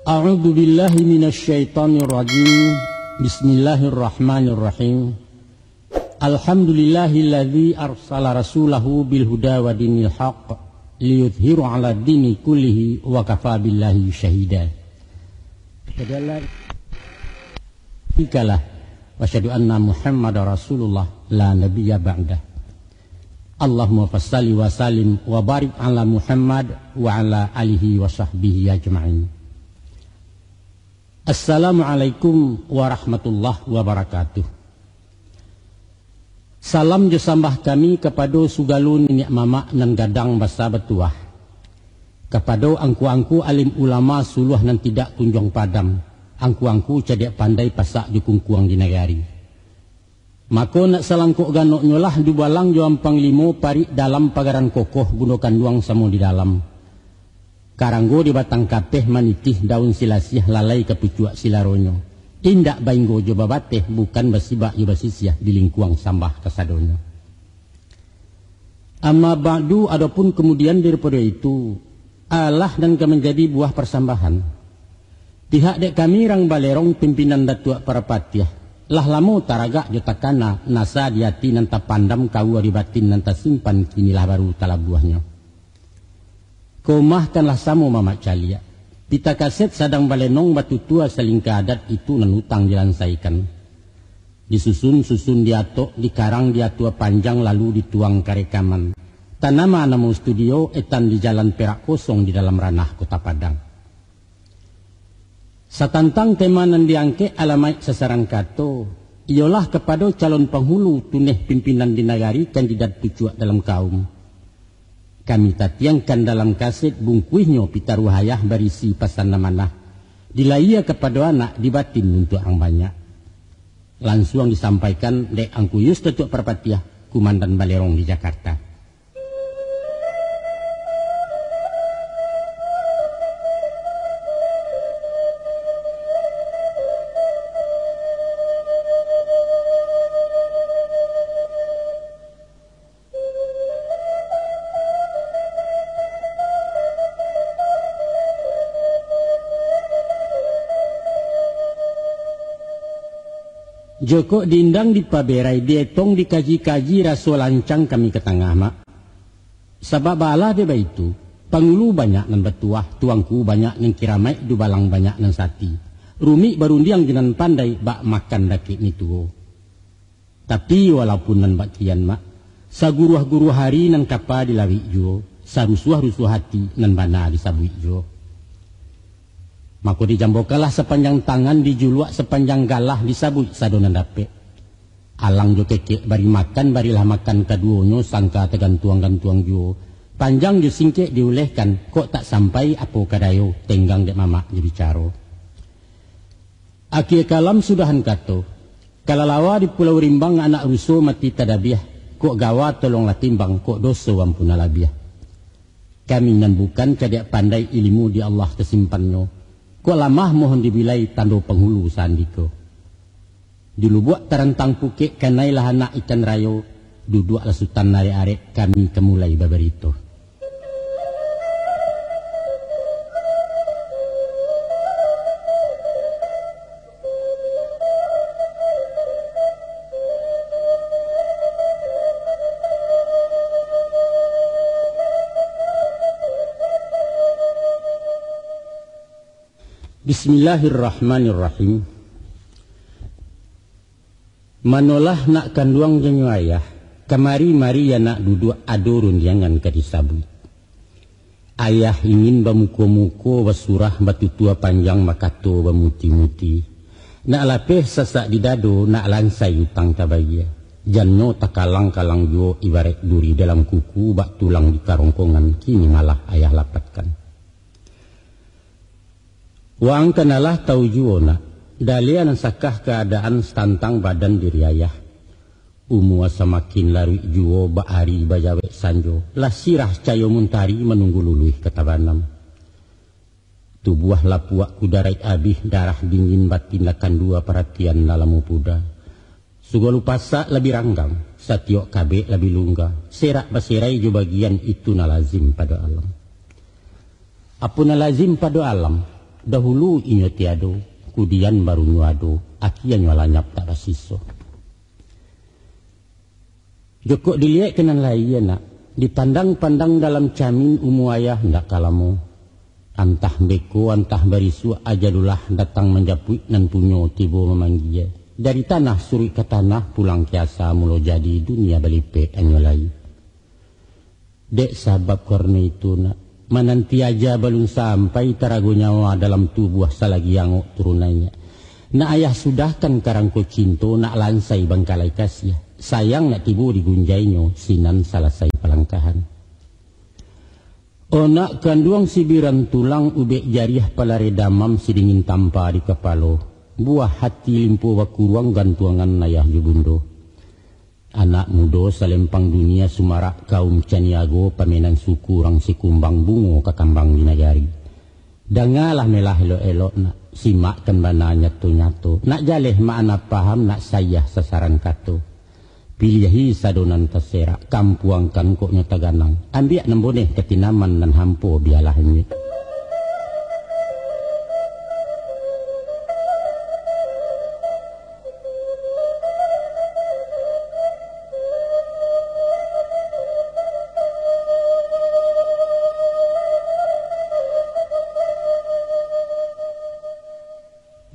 A'udzu billahi minasyaitonir rajim. Bismillahirrahmanirrahim. Alhamdulillahilladzi arsala rasulahu bil huda wa dinil haqq liyudhhiru 'ala dini kullihi wa kafa billahi syahida. Ikalah wa asyhadu anna Muhammadar Rasulullah la nabiyya ba'dah. Allahumma fassalli wa sallim wa barik 'ala Muhammad wa 'ala alihi wa sahbihi ajma'in. Assalamualaikum warahmatullahi wabarakatuh. Salam jasambah kami kepada sugalun niak mamak nan gadang basa betuah. Kepada angku-angku alim ulama suluh nan tidak kunjung padam. Angku-angku cadak pandai pasak jukung kuang di negari. Maka nak salangkuk ganok nyolah dubalang joam panglimo parik dalam pagaran kokoh gunakan duang samo di dalam. Karanggo di batang kapeh manitih daun silasiah lalai kepucuak silaronyo. Indak bainggo jo babateh bukan basibak jo basisiah di lingkuang sambah kasadonyo. Amma ba'du adapun kemudian daripada itu Allah dan menjadi buah persambahan. Pihak dek kami rang balerong pimpinan datua para patiah. Lah lamu taragak jo takana nasa diati nanta pandam kau aribatin nanta simpan kinilah baru tala buahnya. Komahkanlah samo mamak calia. Pita kaset sadang balenong batu tua selingka adat itu nanutang dilansaikan. Disusun-susun diatok, dikarang diatua panjang lalu dituang karekaman. Tanama namo studio etan di jalan perak kosong di dalam ranah kota Padang. Satantang tema nan diangke alamai sasaran kato. Ialah kepada calon penghulu tuneh pimpinan di nagari kandidat pucuak dalam kaum. Kami tatiangkan dalam kaset bungkuihnya pitaruhayah berisi pasan namanah. Dilaiya kepada anak dibatin untuk orang banyak. Langsung disampaikan dek angkuyus tetuk perpatiah Kumandan Balerong di Jakarta. Joko diindang di paberai dietong dikaji-kaji raso lancang kami ke tengah mak. Sebab balah dia itu pangulu banyak nan betuah, tuangku banyak nan kiramai, dubalang banyak nan sati. Rumi barundiang jinan pandai bak makan daki nituo. Tapi walaupun nan bakian mak, saguruah-guruah hari nan kapa dilawi jo, sarusuah-rusuah hati nan bana disabui jo. Maka dijambokalah sepanjang tangan dijuluak sepanjang galah disabut sadonan dape. Alang jo kekek bari makan barilah makan kaduonyo sangka tegantuang-gantuang jo. Panjang jo singkek diulehkan kok tak sampai apa kadayo tenggang dek mamak jadi caro. Akhir kalam sudahan kato. Kalalawa di Pulau Rimbang anak rusuh mati tadabiah. Kok gawa tolonglah timbang kok doso wampuna labiah. Kami nan bukan cadak pandai ilmu di Allah kesimpannya. Kok lamah mohon dibilai tando penghulu sandiko. Dulu buat terentang pukek kanailah anak ikan rayo. Duduk lasutan nare-arek kami kemulai babarito. Bismillahirrahmanirrahim. Manolah nak kanduang jenyo ayah, kamari-mari ya nak duduk adorun jangan kadisabui. Ayah ingin bamuko-muko basurah batu tua panjang makato bamuti-muti. Nak lapeh sasak di dado nak lansai utang tabaya. Janno takalang-kalang jo ibarat duri dalam kuku bak tulang di karongkongan kini malah ayah lapatkan. Wang kenalah tau juona, dalian sakah keadaan stantang badan diri ayah. Umua semakin lari juo bahari bajawe sanjo, lah sirah cayo muntari menunggu luluh ketabanam. Tubuh lapuak kudarai abih darah dingin batin lakan dua perhatian dalam mupuda. Sugolu pasak lebih ranggang, satiok kabe lebih lungga, serak basirai jo bagian itu nalazim pada alam. Apuna lazim pada alam. dahulu inyo tiado, kudian baru nyuado, akia nyalanyap tak basiso. Joko dilihat kenan lain nak, dipandang-pandang dalam camin umuayah ndak kalamu. Antah beko, antah barisu ajalulah datang menjapui nan punyo tibo memanggil. Dari tanah suri ke tanah pulang kiasa mulo jadi dunia balipe anyolai. Dek sabab karena itu nak, menanti aja belum sampai tarago nyawa dalam tubuh salagi yangok turunannya. Nak ayah sudahkan karang ko cinto nak lansai bangkalai kasih. Sayang nak tibu digunjainyo sinan salasai palangkahan. Onak kanduang sibiran tulang ubek jariah palare damam sidingin tampa di kepalo. Buah hati limpo wakuruang gantuangan nayah jubundo. Anak mudo salempang dunia sumarak kaum caniago pamenan suku rang sikumbang bungo kakambang di nagari. Dangalah melah elo-elo nak simak kan bana nyato-nyato. Nak jaleh makna paham nak sayah sasaran kato. Pilihi sadonan tasera kampuangkan kok nyata ganang. Ambiak nemboneh ketinaman dan hampo bialah ini.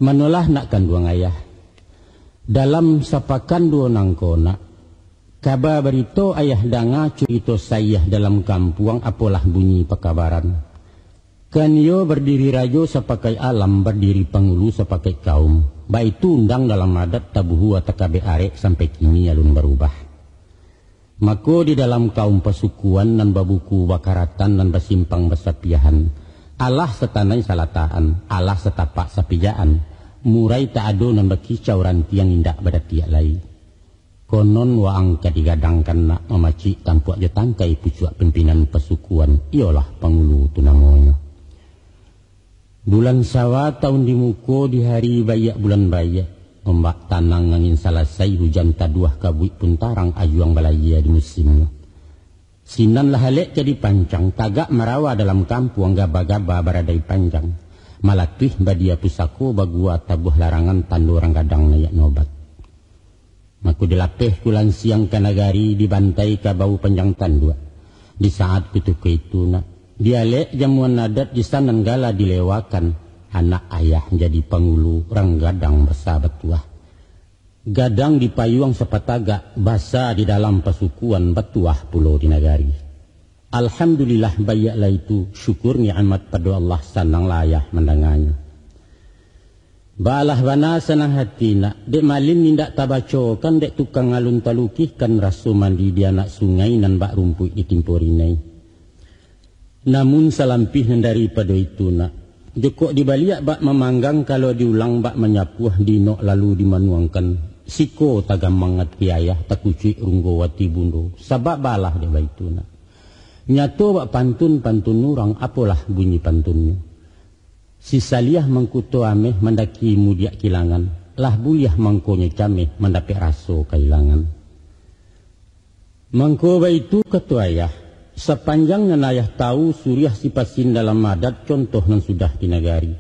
Manolah nak kanduang ayah. Dalam sapakan dua nangkona. Kabar berito ayah danga curito sayah dalam kampuang apalah bunyi pekabaran. Kan yo berdiri rajo sepakai alam berdiri pangulu sepakai kaum. Baitu undang dalam adat tabuhu atakabe arek sampai kini alun berubah. Mako di dalam kaum pasukuan nan babuku wakaratan nan basimpang basapiahan. Allah setanai salataan, Allah setapak sapijaan. Murai tak ado nan bakicau rantiang indak pada tiak lai. Konon waang kadigadangkan nak memaci tampuak jetangkai pucuak pimpinan pasukuan. Ialah pangulu tunamoyo. Bulan sawa tahun dimuko di hari bayak bulan bayak. Ombak tanang angin salasai hujan taduah kabuik pun tarang ajuang balaya di musimnya. Sinan lahalek jadi pancang tagak merawa dalam kampung gaba-gaba baradai panjang. Malatih badia pusako bagua tabuh larangan tandu orang gadang nayak nobat. Maku dilapeh kulan siang kanagari dibantai kabau panjang tandua. Di saat kutuku itu nak dialek jamuan adat di sanan gala dilewakan. Anak ayah jadi pangulu orang gadang bersahabat tuah. Gadang di payuang sepataga basa di dalam pasukuan batuah pulau di nagari. Alhamdulillah bayaklah itu syukurnya amat pada Allah sanang layah mendangannya. Balah bana senang hati nak dek malin nindak tabaco kan dek tukang alun talukih kan rasu mandi di anak sungai nan bak rumput di timporinai. Namun salampih daripada itu nak jokok dibaliak bak memanggang kalau diulang bak menyapuh dino lalu dimanuangkan siko tagamang ngati ayah takucui runggo wati bundo sabab balah dek itu nak nyato bak pantun nurang apalah bunyi pantunnya. Si saliyah mengkuto ameh mendaki mudiak kilangan. Lah buliah mangkonya cameh mendapik raso kailangan. Mangko itu ketua ayah. Sepanjang nan ayah tahu suriah sipasin dalam adat contoh nan sudah dinagari.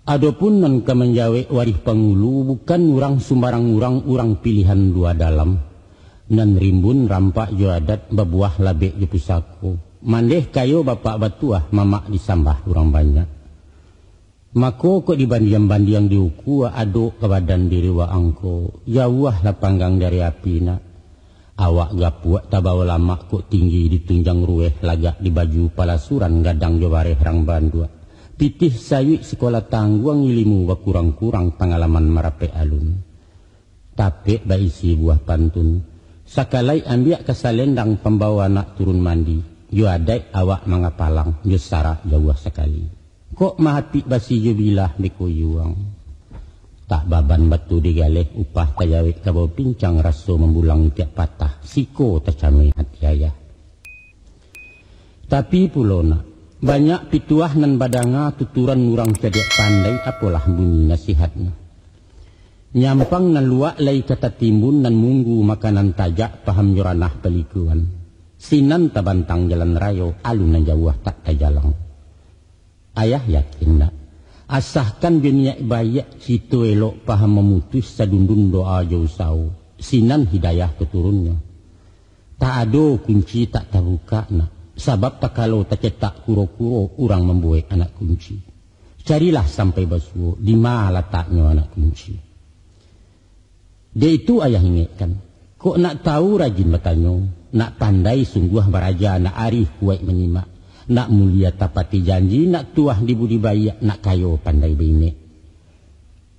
Adapun nan kemenjawe warih pangulu bukan urang sumbarang urang pilihan dua dalam. Nan rimbun rampak jo adat babuah labek jo pusako. Mandeh kayo bapak batuah mamak disambah urang banyak. Mako kok dibandiang-bandiang diuku ado ke badan diri wa angko. Jauh lah panggang dari api nak. Awak gapuak tabawa lama kok tinggi ditunjang rueh lagak di baju palasuran gadang jaware rang bandua. Pitih sayu sekolah tangguang ilimu wa kurang-kurang pengalaman marape alun. Tapi baisi buah pantun. Sakalai ambiak kesalendang pembawa nak turun mandi. Yo adai awak mangapalang. Yo sarah jauh sekali. Kok mahati basi jubilah dikuyuang. Tak baban batu digaleh upah tajawik kabau pincang raso membulang tiap patah. Siko tercamai hati ayah. Tapi pulona banyak pituah nan badanga tuturan murang cadiak pandai apalah bunyi nasihatnya. Nyampang nan luak lai kata timbun nan munggu makanan tajak paham joranah pelikuan. Sinan tabantang jalan rayo alun nan jauh tak tajalang. Ayah yakin nak Asahkan beniak bayak cito elok paham memutus sadundun doa jauh sau. Sinan hidayah keturunnya. Tak ada kunci tak terbuka nak. Sebab tak kalau tak cetak kuro-kuro orang membuat anak kunci. Carilah sampai basuh di mana letaknya anak kunci. Dia itu ayah ingatkan. Kok nak tahu rajin bertanya. Nak pandai sungguh beraja, nak arif kuat menyimak. Nak mulia tapati janji, nak tuah di budi bayak, nak kayo pandai bine.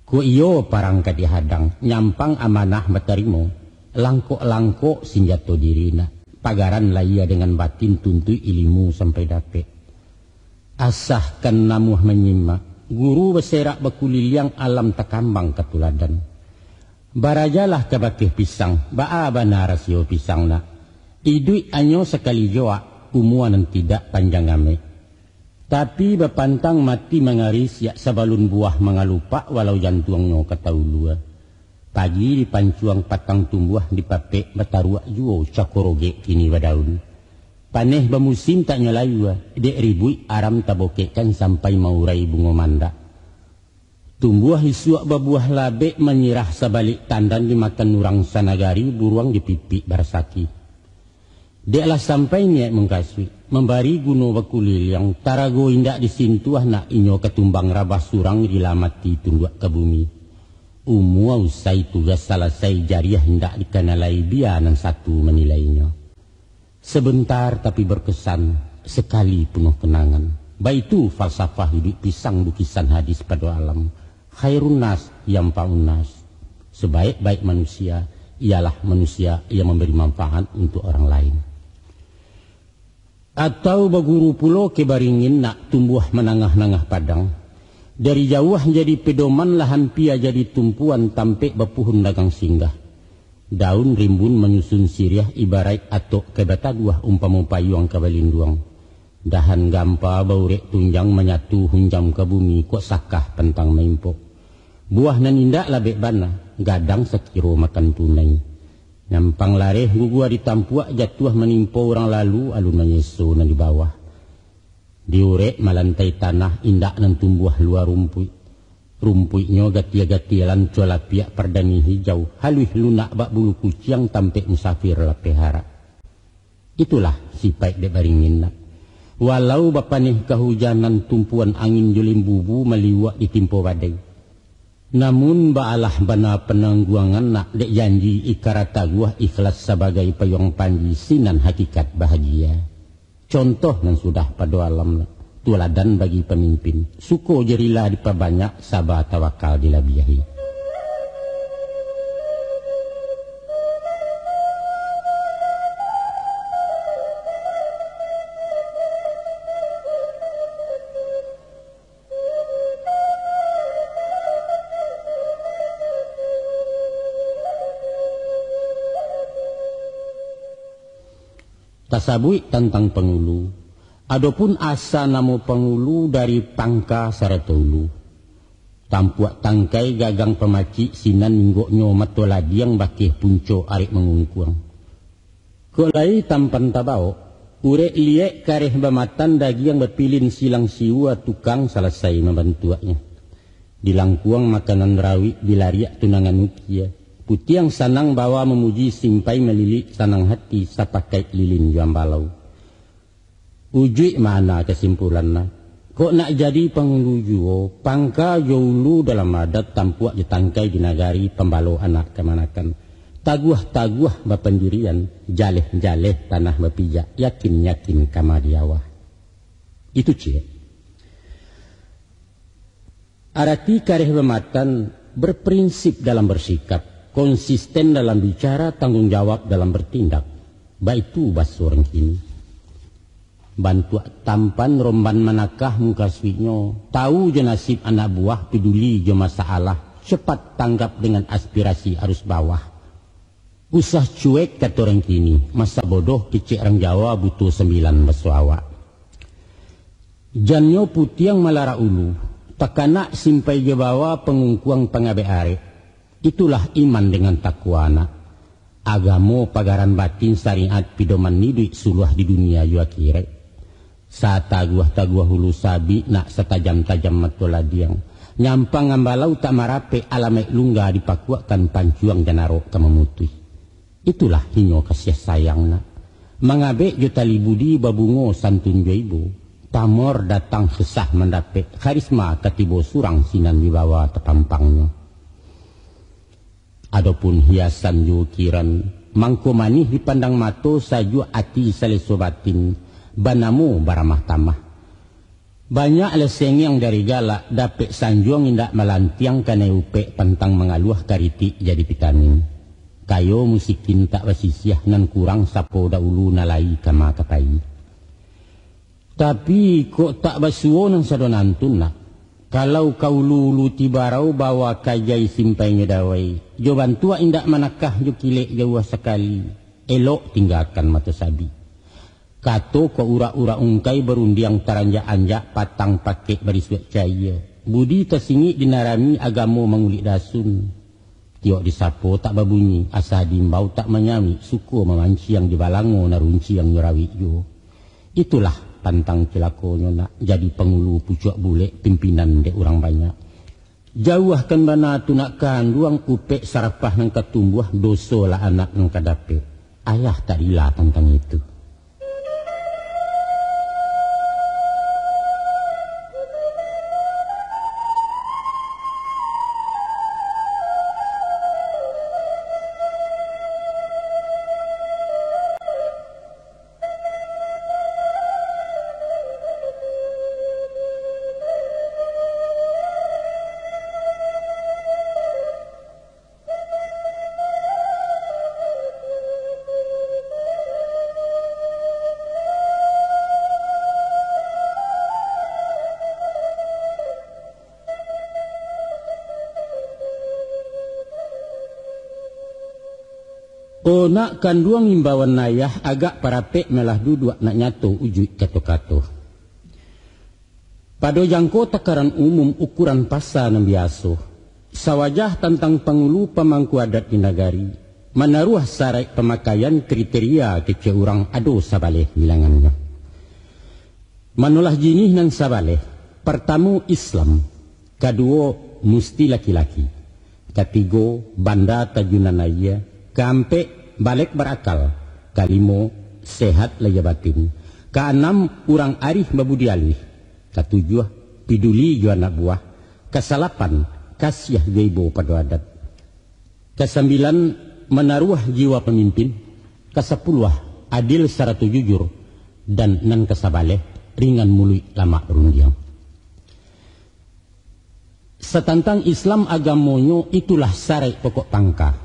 Ku iyo parang kadihadang, nyampang amanah batarimo, langkok-langkok senjata dirina, pagaran laya dengan batin tuntui ilmu sampai dapet. Asahkan namuh menyimak, guru beserak bakuliliang alam takambang ketuladan. Barajalah kabakih pisang, baa bana rasio pisang nak. Idui anyo sekali joak, umuan tidak panjang ame. Tapi bapantang mati mengaris yak sabalun buah mengalupak walau jantungnya kataulua. Pagi di pancuang patang tumbuh di papek bataruak juo cakoroge kini badaun. Paneh bamusim tak nyalayua, dek ribui aram tabokekkan sampai maurai bunga manda. Tumbuh hisuak babuah labek menyirah sabalik tandan dimakan nurang sanagari buruang di pipi barsaki. Deklah sampai niat mengkasui, membari guno bakulil yang tarago indak disintuah nak inyo ketumbang rabah surang dilamati tunduak ke bumi. Umua usai tugas selesai jariah hendak dikenalai bianan satu menilainya. Sebentar tapi berkesan, sekali penuh kenangan. Baitu falsafah hidup pisang lukisan hadis pada alam. Khairun nas yampa'un nas. Sebaik-baik manusia ialah manusia yang memberi manfaat untuk orang lain. Atau baguru pulau kebaringin nak tumbuh menangah-nangah padang. Dari jauh jadi pedoman lahan pia jadi tumpuan tampek bapuhun dagang singgah. Daun rimbun menyusun siriah ibarat atok kebataguah umpama payuang kabalinduang. Dahan gampa baurek tunjang menyatu hunjam ke bumi kok sakah pentang maimpok. Buah nan indak labek bana, gadang sekiro makan tunai. Nyampang lareh gugua ditampuak jatuh menimpa orang lalu alun menyeso nan di bawah. Diurek malantai tanah indak nan tumbuh luar rumput. Rumputnya gatia-gatialan cola piak perdani hijau. Halus lunak bak bulu kucing tampek musafir lapehara. Itulah sifat dek baringin nak. Walau bapanih kehujanan tumpuan angin julim bubu meliwak ditimpa badai. Namun baalah bana penangguangan nak dek janji ikarata gua ikhlas sebagai payung panji sinan hakikat bahagia. Contoh yang sudah pada alam tuladan bagi pemimpin. Suko jerilah diperbanyak sabar tawakal dilabiahi. Tasabui tentang pengulu. Adapun asa namo pengulu dari pangka saratulu. Tampuak tangkai gagang pemaci sinan ninggoknya matoladi yang bakih punco arek mengungkuang. Kolai tampan tabao. Urek liek kareh bamatan dagi yang berpilin silang siwa tukang selesai membantuaknya. Dilangkuang makanan rawi dilariak tunangan ukia. Putih yang sanang bawa memuji simpai melilik sanang hati sapakai lilin jambalau. Uji mana kesimpulannya? Kok nak jadi penghulu juo, pangka jolu dalam adat tampuak ditangkai di nagari pembalo anak kemanakan. Taguah-taguah bapendirian, jaleh-jaleh tanah bapijak, yakin-yakin kamadiawah. Itu cie. Arati kareh bematan berprinsip dalam bersikap. Konsisten dalam bicara, tanggung jawab dalam bertindak. Baik itu bahasa orang kini. Bantuak tampan romban manakah mukaswinyo. Tahu je nasib anak buah, peduli je masalah. Cepat tanggap dengan aspirasi arus bawah. Usah cuek kata orang kini. Masa bodoh kecik orang Jawa butuh 9 besawak. Janyo putih yang malara ulu. Takanak simpai je bawa pengungkuang pengabe arek. Itulah iman dengan takwana. Agamo pagaran batin syariat pidoman nidui suluh di dunia jua kire. Taguah hulu sabi nak setajam-tajam matola diang. Nyampang ngambalau tak marape alamek lungga dipakuakan pancuang janaro kamemutui. Itulah hinyo kasih sayang nak. Mangabek jutali budi babungo santun jaibo. Pamor datang kesah mendapek karisma katibo surang sinan wibawa tepampangnya. Adapun hiasan jukiran mangko manih dipandang mato saju ati salesobatin banamu baramah tamah. Banyak leseng yang dari galak dapek sanjuang indak melantiang kane upe pantang mengaluah kariti jadi vitamin. Kayo musikin tak wasisiah nan kurang sapo daulu nalai kama kapai. Tapi kok tak basuo nang sadonantun nak. Kalau kau lulu tibarau bawa kajai simpainya dawai. Jo bantua indak manakah jo kilek jauh sekali. Elok tinggalkan mata sabi. Kato ko ura-ura ungkai berundiang taranjak-anjak patang pakek berisuat cahaya. Budi tersingi dinarami agamo mengulik dasun. Tiok disapo tak babunyi. Asa dimbau tak menyami. Suku memanci yang dibalango narunci yang nyurawi jo. Itulah pantang celakonyo nak jadi pengulu pucuk bule pimpinan dek orang banyak. Jauhkan bana tu nak kanduang upek sarapah nang katumbuh doso lah anak nang kadape. Ayah tak rila tentang itu. Oh nak kanduang imbawan nayah agak parapek melah duduk nak nyato ujuk kato-kato. Pado jangko takaran umum ukuran pasa nan biaso. Sawajah tentang pengulu pemangku adat di nagari. Menaruh sarai pemakaian kriteria kece orang ado sabaleh bilangannya. Manulah jinih nang sabaleh. Pertama Islam. Kedua musti laki-laki. Ketiga banda tajunanaya. Keempat balik berakal. Kelima sehat laya batin. Keenam urang arif babudi alih. Ketujuh piduli ju anak buah. Kesalapan kasiah jaibo pada adat. Kesembilan menaruh jiwa pemimpin. Kesepuluh adil secara jujur. Dan nan kesabaleh ringan mului lama berundiang. Setantang Islam agamonyo itulah sarai pokok pangka.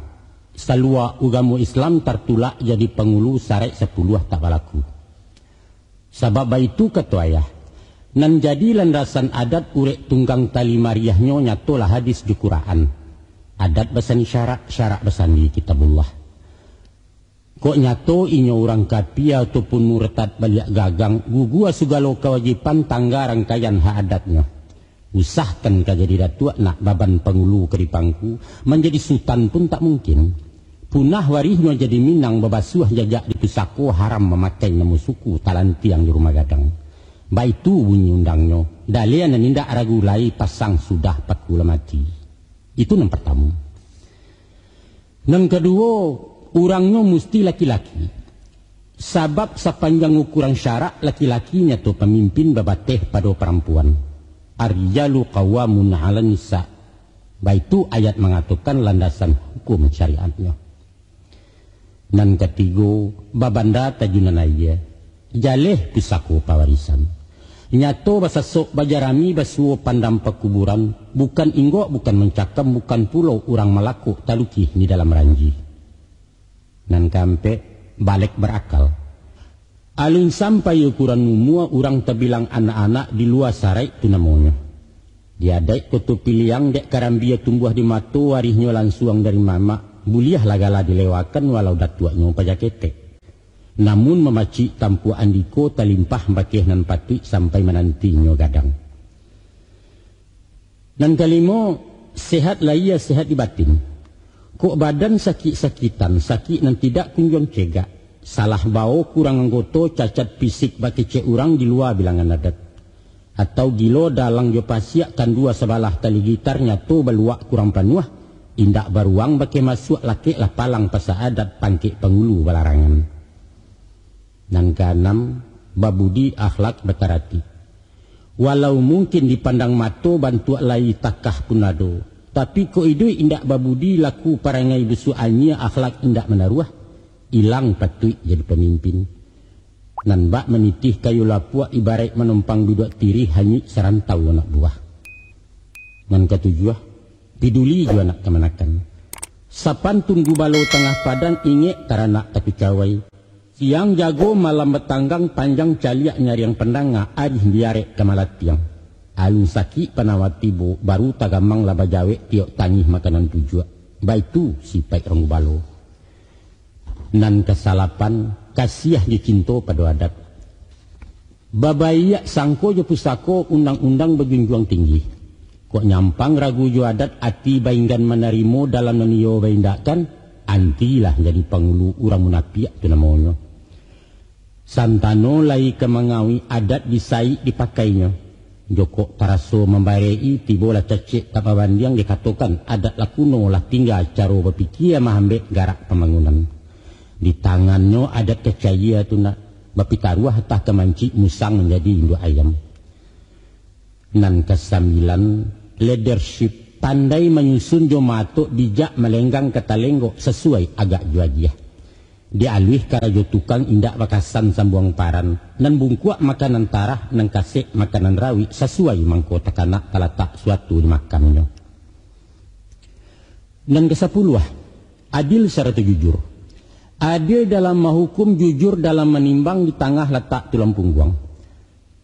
Salua agama Islam tertulak jadi pengulu sarai 10 tak balaku. Sebab itu kata ayah. Nan jadi landasan adat urek tunggang tali mariahnyo nyatolah hadis di Quran. Adat basani syarak, syarak basani kitabullah. Kok nyato inyo orang kapia ataupun murtad baliak gagang gugua segala kewajiban tangga rangkaian hak adatnya. Usahkan kajadi datuk nak baban pengulu keripangku menjadi sultan pun tak mungkin. Punah warihnya jadi minang babasuh jajak di pusako haram memakai nama suku talantiang di rumah gadang. Baitu bunyi undangnya. Dalian dan indak ragu lai pasang sudah pakula mati. Itu yang pertama. Yang kedua, orangnya mesti laki-laki. Sebab sepanjang ukuran syarak laki-lakinya tu pemimpin babateh pada perempuan. Ar-rijalu qawwamun 'alan nisa. Baitu ayat mengatakan landasan hukum syariatnya. Nan ketiga babanda tajunanaya jaleh pusako pawarisan. Nyato basasok bajarami basuo pandam pekuburan bukan inggok bukan mencakam bukan pulau orang malaku taluki di dalam ranji. Nan kampe balik berakal. Alun sampai ukuran mumua orang terbilang anak-anak di luar sarai tu namanya. Dia dek koto piliang dek karambia tumbuh di matu warihnya langsung dari mama. Buliah lagala dilewakan walau datuaknya pajakete. Namun memaci tampu andiko talimpah bakeh nan pati sampai menantinya gadang. Nan kalimo sehat laia sehat di batin. Kok badan sakit-sakitan sakit nan tidak kunjung cegak. salah bau kurang anggoto cacat fisik baki cek urang di luar bilangan adat. Atau gilo dalang jo pasiak kan dua sebalah tali gitarnya to baluak kurang planuah, indak baruang baki masuk laki lah palang pasa adat pangkik pengulu balarangan. Dan keenam, babudi akhlak betarati. Walau mungkin dipandang mato bantu lai takah punado, tapi ko idui indak babudi laku parangai besu anya akhlak indak menaruah, ilang patui jadi pemimpin. Nan bak menitih kayu lapua ibarat menumpang duduk tiri hanyut serantau anak buah. Nan ketujuh, piduli jua anak kemanakan. Sapan tunggu balo tengah padan inge taranak tapi cawai. Siang jago malam betanggang panjang caliak nyari yang pendanga arih biarek kemalat tiang. Alun sakit panawati bo baru tagamang laba jawe tiok tangih makanan tujuh. Baitu si paik rong balo. Nan kesalapan kasiah dicinto pada adat. Babaiyak sangko jo pusako undang-undang berjunjung tinggi. Kok nyampang ragu jo adat ati bainggan menerimo dalam naniyo baindakan, antilah jadi pangulu urang munapiak tu namanya. Santano lai kemangawi adat disai dipakainya. Joko taraso membarei tibola cecek tapabandiang dikatakan adat lakuno lah tinggal caro berpikir mahambek garak pembangunan. Di tangannya adat kecaya tu nak bapitaruah tah kemanci musang menjadi induk ayam. Nan kesambilan, leadership pandai menyusun jo matuk bijak melenggang ketalenggo sesuai agak juajiah. Dialih karajo tukang indak bakasan sambuang paran nan bungkuak makanan tarah nan kasek makanan rawi sesuai mangko tekanak talatak suatu di makamnya. Dan kesapuluh, adil secara jujur. Adil dalam menghukum, jujur dalam menimbang di tengah letak tulang punggung.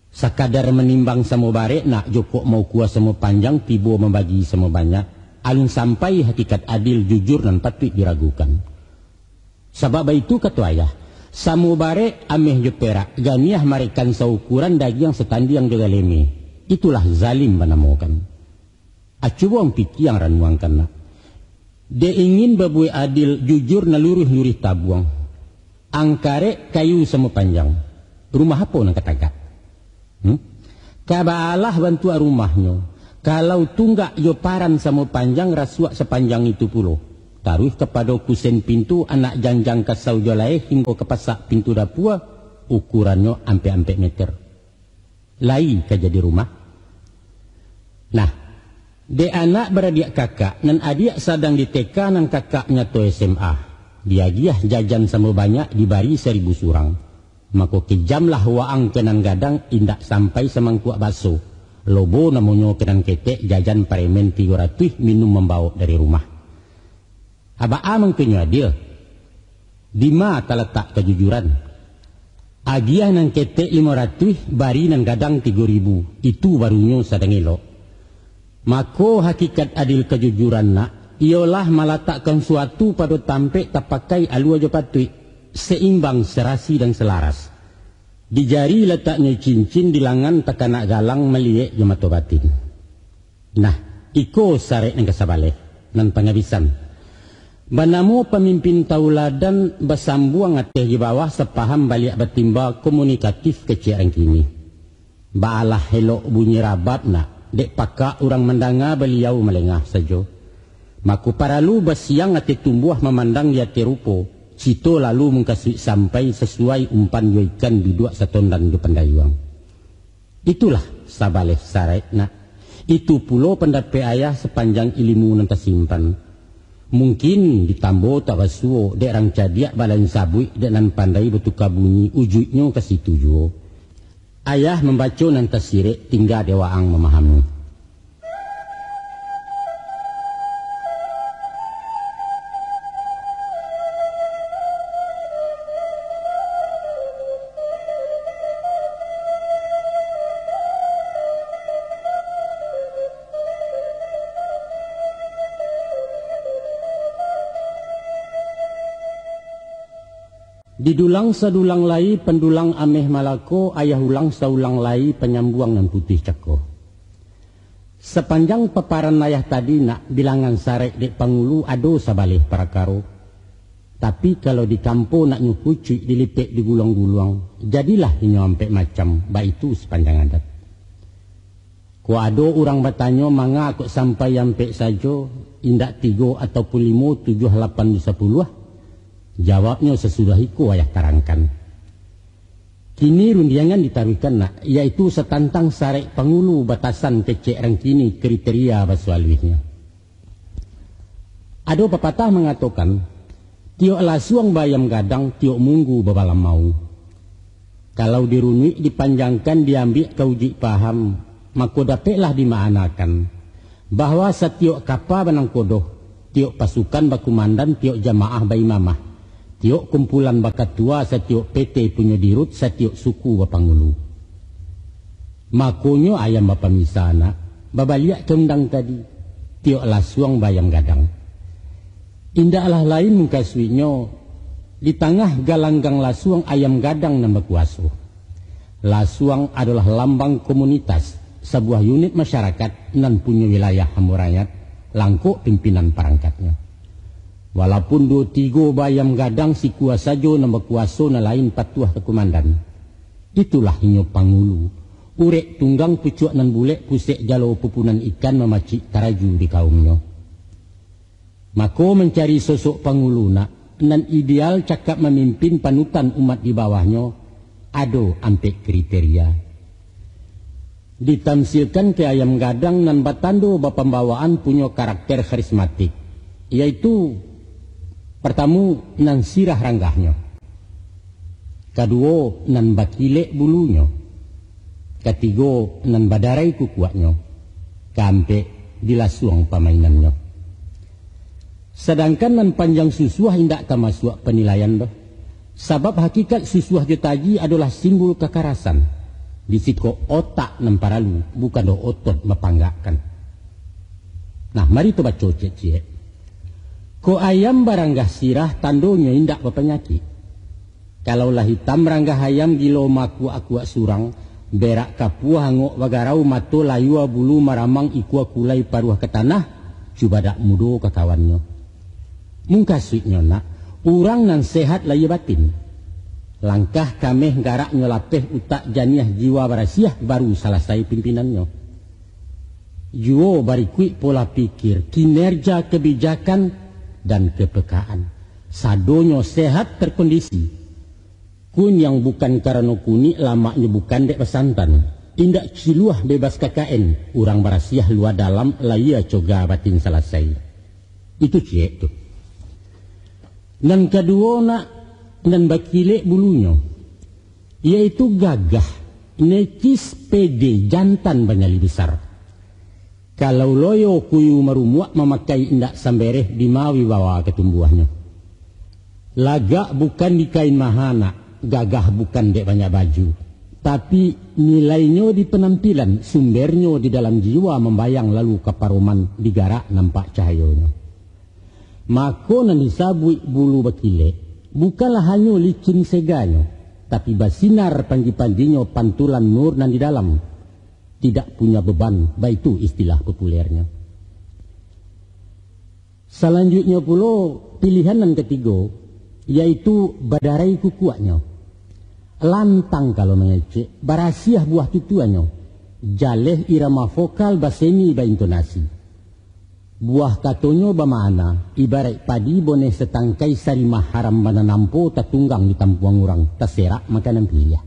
Sekadar menimbang sama barek nak jokok mau kuas sama panjang tibo membagi sama banyak. Alun sampai hakikat adil jujur dan patut diragukan. Sebab itu kata ayah, samu barek ameh jo perak, ganiah marekan saukuran daging setandi yang juga leme. Itulah zalim menemukan. Acubuang pikir yang ranuangkan nak. Dia ingin babui adil jujur naluruh-luruh tabuang. Angkare kayu sama panjang. Rumah apa nak katakan? Kaba Allah bantu rumahnya. Kalau tunggak yo paran sama panjang rasuak sepanjang itu pulo. Taruh kepada kusen pintu anak janjang kasau jolai hingga ke pasak pintu dapua ukurannya ampe-ampe meter. Lai ke jadi rumah. Nah, de anak beradik kakak nan adik sedang di TK nan kakaknya to SMA. Dia giah jajan sama banyak dibari 1.000 surang. Maka kejamlah waang kenan gadang indak sampai semangkuak baso. Lobo namanya kenan ketek jajan paremen 300 minum membawa dari rumah. Aba amang kenyo adil. Dima terletak kejujuran. Agiah nan ketek 500 bari nan gadang 3.000. Itu barunya sedang elok. Mako hakikat adil kejujuran nak ialah meletakkan suatu pada tampek tak pakai alu aja patui seimbang, serasi dan selaras. Di jari letaknya cincin, di langan tekanak galang meliek jemato batin. Nah, iko sarek yang kesabale nan pengabisan. Banamu pemimpin tauladan bersambuang ateh di bawah sepaham balik bertimba komunikatif kecil kini. Baalah helok bunyi rabab nak. Dek pakak orang mendanga beliau melengah saja. Maku paralu bersiang ati tumbuh memandang dia terupo. Cito lalu mengkasih sampai sesuai umpan yoikan biduk setondan di pendayuang. Itulah sabaleh sarai nak. Itu pulo pendapat ayah sepanjang ilmu nan tersimpan. Mungkin ditambo tak basuo dek rang cadiak balan sabui dek nan pandai bertukar bunyi ujuknya ke situ jo. Ayah membaca nan tersirik tinggal dewaang memahami. Didulang sedulang lai pendulang ameh malako, ayah ulang saulang lai penyambuang nan putih cako. Sepanjang paparan ayah tadi nak bilangan sarek dek pangulu ado sabalih para karo. Tapi kalau di kampung nak nyukucui dilipek di gulung-gulung, jadilah nyampe macam itu sepanjang adat. Ku ado orang bertanya manga kok sampai yampe saja indak 3 ataupun 5, 7, 8 bisa 10. Jawabnya sesudah iku ayah tarangkan. Kini rundiangan ditaruhkan nak, yaitu setantang sarek pangulu batasan kecek rangkini kriteria basualihnya. Ada pepatah mengatakan, tiok lasuang bayam gadang, tiok munggu babalam mau. Kalau dirunui dipanjangkan diambil kauji paham, maka dapatlah dimaknakan bahwa setiok kapal benang kodoh, tiok pasukan bakumandan, tiok jamaah bayi mamah, tiok kumpulan bakat tua, setiok PT punya dirut, setiok suku bapangulu. Makonyo ayam bapa misana, babaliak kendang tadi, tiok lasuang bayam gadang. Indahlah lain mengkaswinya di tengah galanggang lasuang ayam gadang nambah kuaso. Lasuang adalah lambang komunitas, sebuah unit masyarakat nan punya wilayah hamurayat, langkuk pimpinan perangkatnya. Walaupun 2-3 bayam gadang si kuasa jo nambah kuaso na lain patuah ke komandan. Itulah hinyo pangulu. Urek tunggang pucuk nan bulek pusek jalo pupunan ikan memacik taraju di kaumnya. Mako mencari sosok panguluna nan ideal cakap memimpin panutan umat di bawahnya, ado ampe kriteria. Ditamsilkan ke ayam gadang nan batando bapambawaan punya karakter karismatik, yaitu pertama nan sirah ranggahnya, kedua nan bakilek bulunya, ketiga nan badarai kukuaknya, kampe dilasuang pamainannya. Sedangkan nan panjang susuah indak termasuk penilaian dah. Sebab hakikat susuah jetaji adalah simbol kekerasan. Disiko otak nan paralu, bukan do otot mepanggakan. Nah, mari tu baca cek-cek. Ko ayam baranggah sirah tandonya indak berpenyakit. Kalaulah hitam ranggah ayam gilo maku akuak surang, berak kapuah hangok bagarau mato layua bulu maramang ikua kulai paruah ke tanah, cuba dak mudo ke kawannya. Mungkasitnya nak, orang nan sehat laya batin. Langkah kameh garak nyolapeh utak janiah jiwa barasiah baru selesai pimpinannya. Juo barikui pola pikir, kinerja kebijakan dan kepekaan. Sadonyo sehat terkondisi. Kun yang bukan karena kuni lamaknya bukan dek pesantan. Indak ciluah bebas KKN, orang barasiah luar dalam laya coga batin selesai. Itu cek tu. Dan kedua nak dan bakilek bulunya, yaitu gagah, necis, pede, jantan banyali besar. Kalau loyo kuyu marumuak memakai indak sambereh di mawi bawa ketumbuhannya. Lagak bukan di kain mahana, gagah bukan dek banyak baju, tapi nilainya di penampilan, sumbernya di dalam jiwa membayang lalu kaparoman digarak nampak cahayanya. Mako nan disabui bulu bakile bukanlah hanya licin seganya, tapi basinar panji-panjinya pantulan nur nan di dalam, tidak punya beban, itu istilah populernya. Selanjutnya pula pilihan yang ketiga, yaitu badarai kukuaknya. Lantang kalau mengecek, barasiah buah tutuannya, jaleh irama vokal basemi intonasi. Buah katonyo bamana, ibarat padi boneh setangkai sarimah haram bananampo tatunggang di tampuang orang, terserak makanan pilih.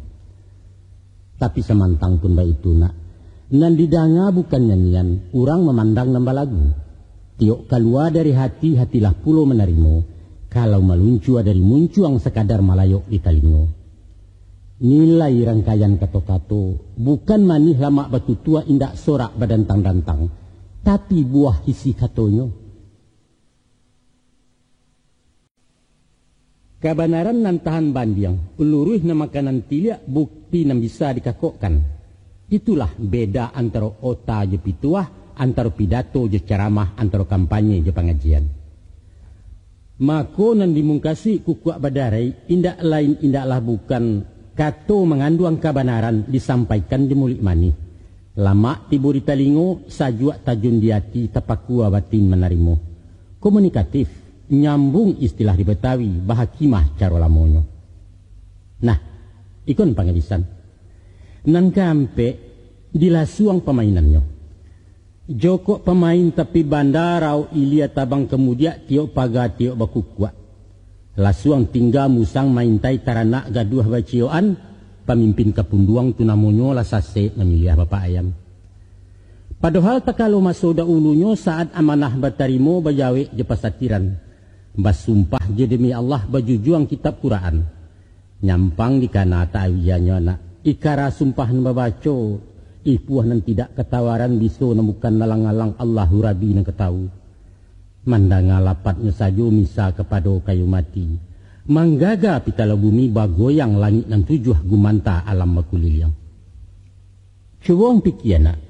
Tapi semantang pun itu nak, nan didanga bukan nyanyian, orang memandang nambah lagu. Tiok keluar dari hati, hatilah pulau menerimo, kalau meluncu dari muncuang sekadar malayok di telingo. Nilai rangkaian kato-kato, bukan manih lama batu tua indak sorak badantang-dantang, tapi buah isi katonyo. Kebenaran nan tahan bandiang, peluruh na makanan tilia bukti nan bisa dikakokkan. Itulah beda antara ota je pituah, antara pidato je ceramah, antara kampanye je pengajian. Mako nan dimungkasi kukuak badarai, indak lain indaklah bukan kato mengandung kebenaran disampaikan di mulut mani. Lama tibu di telingo, sajuak tajun di hati, tapakua batin menerimo. Komunikatif, nyambung istilah di Betawi bahakimah caro lamonyo. Nah, ikon pangedisan. Nan kampe dilasuang pemainannya. Joko pemain tapi bandarau ilia tabang kemudia tiok paga tiok bakukwa. Lasuang tinggal musang main tai taranak gaduh bacioan, pemimpin kepunduang tunamonyo lasase memilih bapak ayam. Padahal tak kalau masuk ulunya saat amanah batarimo bajawe je pasatiran. Basumpah je demi Allah bajujuang kitab Quran. Nyampang di kana ta'awiyanya nak. Ikara sumpahan babaco. Ipuah nan tidak ketawaran biso namukan nalang-alang Allahu Rabbi nan ketahu. Mandanga lapatnya sajo misa kepada kayu mati. Manggaga pitala bumi bagoyang langit nan tujuh gumanta alam makuliliang. Cuwong pikiana.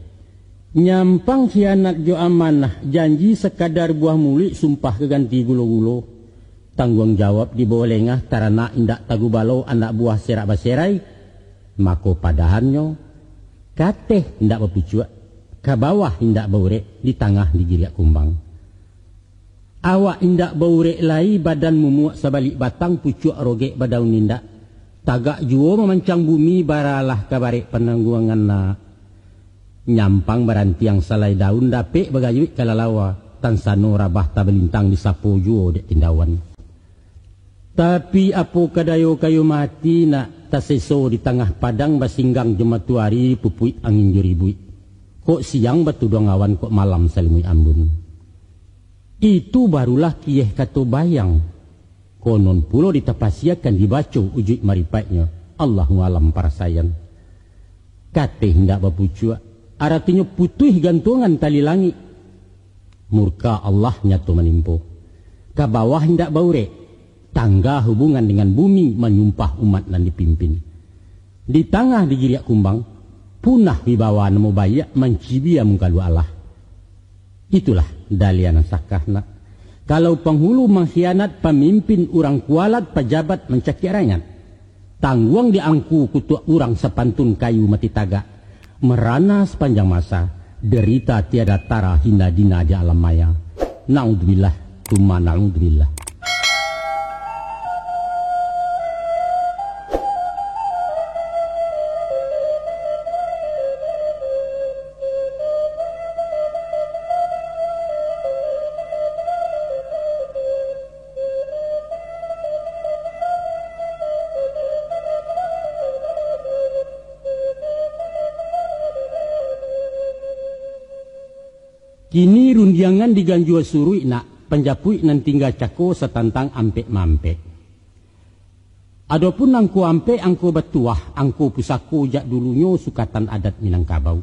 Nyampang khianat jo amanah, janji sekadar buah mulik sumpah keganti gulo-gulo. Tanggung jawab di bawah lengah tarana indak tagu balau anak buah serak baserai. Mako padahannya, kateh indak berpucuak, ke bawah indak baurek, di tengah digiriak kumbang. Awak indak baurek lai badan mumuak sebalik batang pucuak rogek badaun indak. Tagak juo memancang bumi baralah kabarek penangguangan na. Nyampang barantiang salai daun dapek bagayuit kalalawa tansano rabah tabelintang di sapo juo dek tindawan. Tapi apo kadayo kayu mati nak taseso di tengah padang basinggang jematuari pupuit angin juribui. Kok siang batu dong awan kok malam salimui ambun. Itu barulah kieh kato bayang. Konon pulo ditapasiakan dibaca ujuk maripatnya. Allahu alam para sayan. Kateh hendak bapucua. Artinya putih gantungan tali langit. Murka Allah nyatu menimpo. Ke bawah hendak baure. Tangga hubungan dengan bumi menyumpah umat dan dipimpin. Di tengah digiriak kumbang. Punah wibawa nemu bayak mencibia mungkalu Allah. Itulah dalian sakahna. Kalau penghulu mengkhianat pemimpin orang kualat pejabat mencaki rakyat. Tangguang diangku kutuk orang sepantun kayu mati tagak. Merana sepanjang masa, derita tiada tara hina dina di alam maya. Na'udzubillah, tuma na'udzubillah. Kini rundiangan diganjua surui nak penjapui nan tinggal cako setantang ampek mampek. Adapun angku ampek angku betuah angku pusako jak dulunya sukatan adat Minangkabau.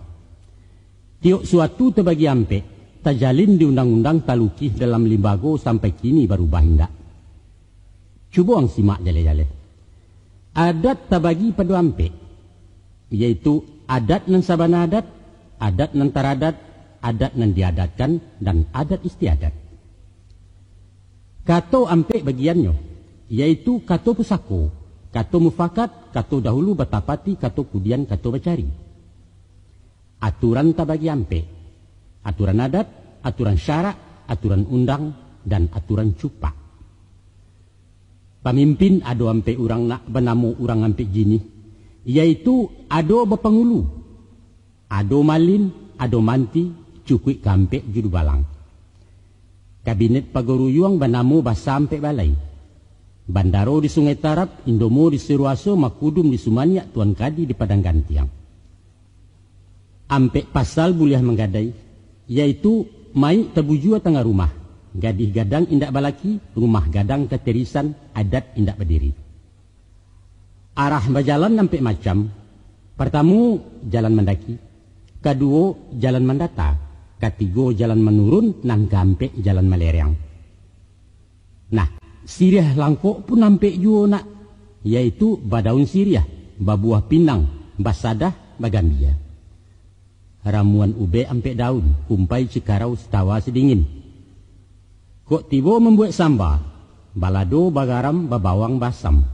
Tiok suatu terbagi ampek tajalin di undang-undang talukih dalam limbago sampai kini baru bahindak. Cuba ang simak jale-jale. Adat terbagi pada ampek yaitu adat nan sabana adat nan taradat, adat nan diadatkan dan adat istiadat. Kato ampek bagiannya yaitu kato pusako, kato mufakat, kato dahulu batapati, kato kudian, kato bacari. Aturan tabagi ampek, aturan adat, aturan syarak, aturan undang dan aturan cupak. Pemimpin ado ampek urang nak benamu urang ampek jini yaitu ado bepengulu, ado malin, ado manti, cukui kampek judu balang. Kabinet pagoruyuang banamu basa ampek balai. Bandaro di Sungai Tarap, Indomo di Siruaso, Makudum di Sumania, Tuan Kadi di Padang Gantiang. Ampek pasal buliah menggadai, yaitu mai tabujua tengah rumah. Gadih gadang indak balaki, rumah gadang keterisan, adat indak berdiri. Arah berjalan ampek macam. Pertama, jalan mendaki. Kedua, jalan mendata. Ketiga, jalan menurun, nan gampek jalan melereng. Nah, siriah langkok pun nampek juga nak, yaitu badaun siriah, babuah pinang, basadah, bagambia. Ramuan ube ampek daun, kumpai cikarau setawa sedingin. Kok tiba membuat samba, balado, bagaram, babawang, basam.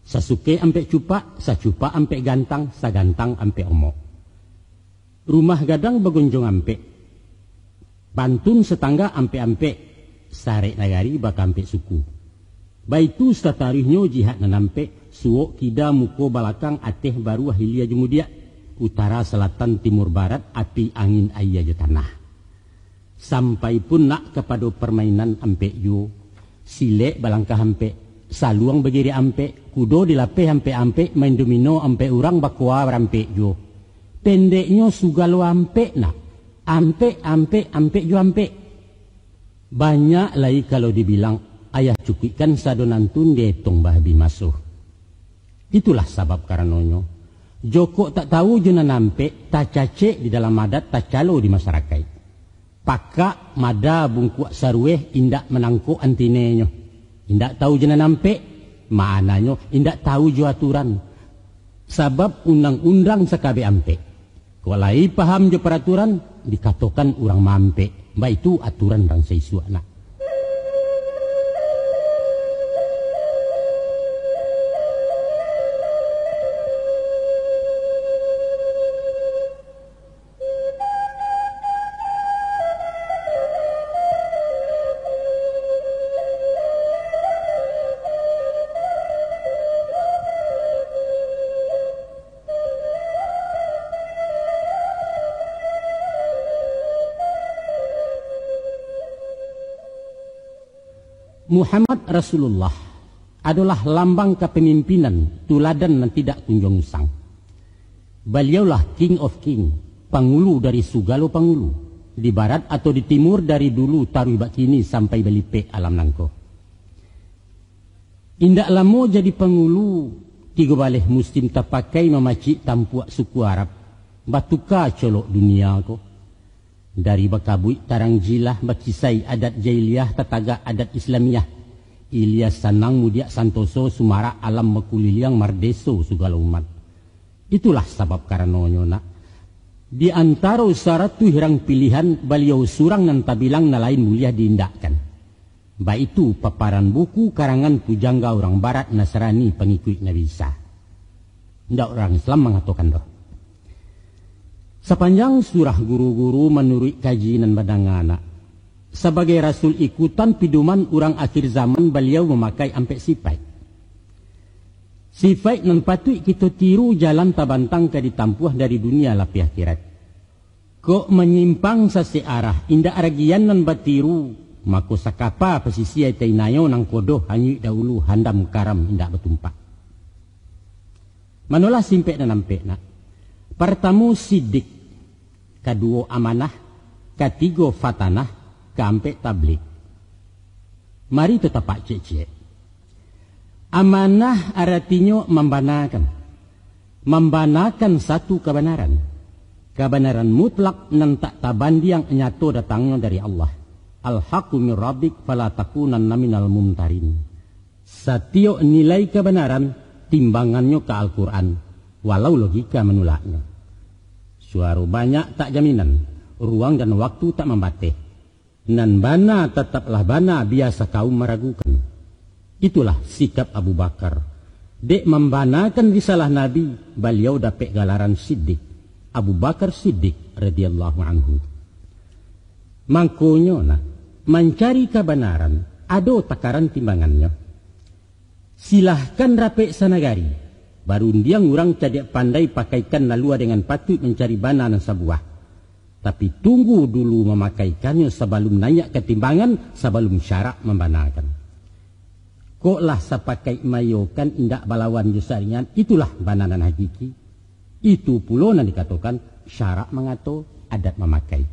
Sasuke ampek cupak, sacupak ampek gantang, sagantang ampek omok. Rumah gadang begonjong ampek. Pantun setangga ampek-ampek, sare nagari bakampe suku. Baitu statarihnya jihad nanampe suok kida muko balakang ateh baru hilia jumudia. Utara selatan timur barat api angin ayah je tanah. Sampai pun nak kepada permainan ampe yo. Silek balangkah ampe. Saluang begiri ampe. Kudo dilape ampe main domino ampe orang bakwa rampe yo. Pendeknya sugalo ampe nak. Ampe jo ampe. Banyak lagi kalau dibilang ayah cukikan sadonantun dietong bahabi masuk. Itulah sabab karenonyo. Joko tak tahu jena nampe, tak cace di dalam adat, tak calo di masyarakat. Paka mada bungkuk sarueh indak menangkuk antinenyo. Indak tahu jena nampe, maknanya indak tahu jo aturan. Sabab undang-undang sekabe ampe. Kolai paham jo peraturan, dikatakan orang mampe. Mbak itu aturan rang seisu anak. Muhammad Rasulullah adalah lambang kepemimpinan, tuladan dan tidak kunjung usang. Beliaulah King of King, pangulu dari Sugalo Pangulu, di barat atau di timur dari dulu Tarui Bakini sampai Belipe Alam Nangko. Indak lamo jadi pangulu, tiga baleh muslim tapakai memacik tampuak suku Arab, batuka colok dunia ko. Dari bakabui tarang jilah bakisai adat jahiliyah tataga adat Islamiyah. Ilyas Sanang Mudia Santoso Sumara alam mekuliliang mardeso segala umat. Itulah sabab karenonyo nak. Di antara saratu hirang pilihan beliau surang nan tabilang na lain mulia diindakkan. Baik itu paparan buku karangan pujangga orang barat Nasrani pengikut Nabi Isa. Ndak orang Islam mengatakan doh. Sepanjang surah guru-guru menurut kajian badangana. Sebagai rasul ikutan piduman orang akhir zaman beliau memakai ampe sifat. Sifat nan patut kita tiru jalan tabantang ke ditampuh dari dunia lapi akhirat. Kok menyimpang sesearah indah aragian nan batiru. Mako sakapa pesisi ay tainayo nang kodoh hanyi dahulu handam karam indah betumpak. Manolah simpek dan nampe nak. Pertama sidik, kedua amanah, ketiga fatanah, keempat tablik. Mari tetap pak cek. Amanah artinya membanakan satu kebenaran. Kebenaran mutlak nan tak tabandiang nyato datangnya dari Allah. Al-haqqu min rabbik fala takunanna minal mumtarin. Setiap nilai kebenaran timbangannya ke Al-Quran, walau logika menolaknya. Suara banyak tak jaminan, ruang dan waktu tak membatih. Nan bana tetaplah bana, biasa kaum meragukan. Itulah sikap Abu Bakar. Dek membanakan risalah Nabi, beliau dapat galaran Siddiq. Abu Bakar Siddiq radhiyallahu anhu. Mangkonyo nak, mencari kebenaran, ada takaran timbangannya. Silahkan rapek sanagari. Baru diang orang cadak pandai pakaikan lalua dengan patut mencari bana dan sebuah. Tapi tunggu dulu memakaikannya sebelum naik ketimbangan, sebelum syarak membanakan. Koklah sepakai mayokan indak balawan jusaringan, itulah bananan hakiki. Itu pula yang dikatakan syarak mengatur, adat memakai.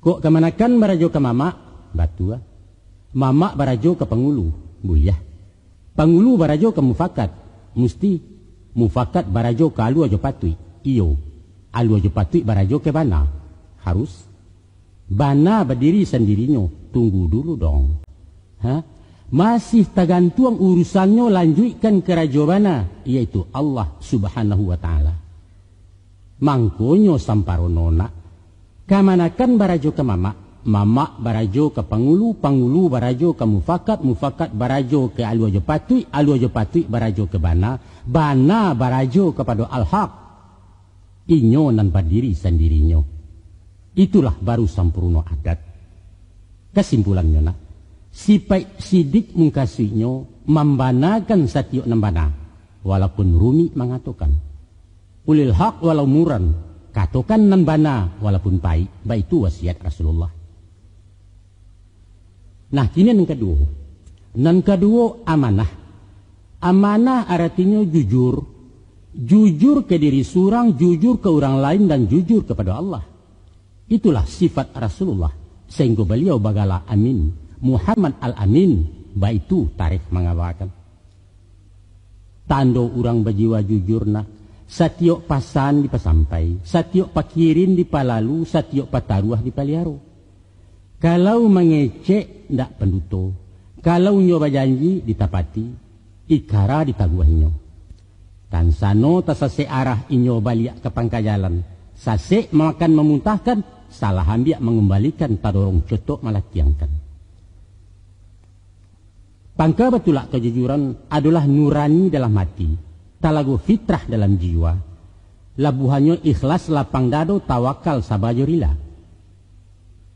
Kok kemanakan barajo ke mamak, batu. Mamak barajo ke pengulu, buyah. Pangulu barajo ke mufakat, mesti mufakat barajo ke alu ajo patui, iyo. Alu ajo patui barajo ke bana, harus. Bana berdiri sendirinya, tunggu dulu dong. Masih tergantung urusannya lanjutkan ke rajo bana, yaitu Allah subhanahu wa ta'ala. Mangkonyo samparonona, kamanakan barajo ke mamak. Mamak barajo ke pangulu, pangulu barajo ke mufakat, mufakat barajo ke alu ajo patui barajo ke bana, bana barajo kepada al-haq. Inyo nan berdiri sendirinya. Itulah baru sampurno adat. Kesimpulannya nak, sifat sidik mengkasihnya membanakan satiok nembana, walaupun Rumi mengatakan, ulil haq walau muran, katakan nembana walaupun pahit, baik itu wasiat Rasulullah. Nah, kini yang kedua. Yang kedua amanah. Amanah artinya jujur. Jujur ke diri seorang, jujur ke orang lain, dan jujur kepada Allah. Itulah sifat Rasulullah. Sehingga beliau bagalah amin. Muhammad al-amin. Baik itu tarikh mengabarkan. Tando orang berjiwa jujur nak. Satiok pasan dipasampai. Satiok pakirin dipalalu. Satiok pataruah dipaliaru. Kalau mengecek ndak penduto. Kalau nyoba janji ditapati. Ikara ditaguahinyo. Dan sano tasase arah inyo balik ke pangkajalan. Sase makan memuntahkan, salah ambiak mengembalikan tadorong cotok malatiangkan. Pangka betulak kejujuran adalah nurani dalam hati, talagu fitrah dalam jiwa. Labuhannya ikhlas lapang dado tawakal sabajorila.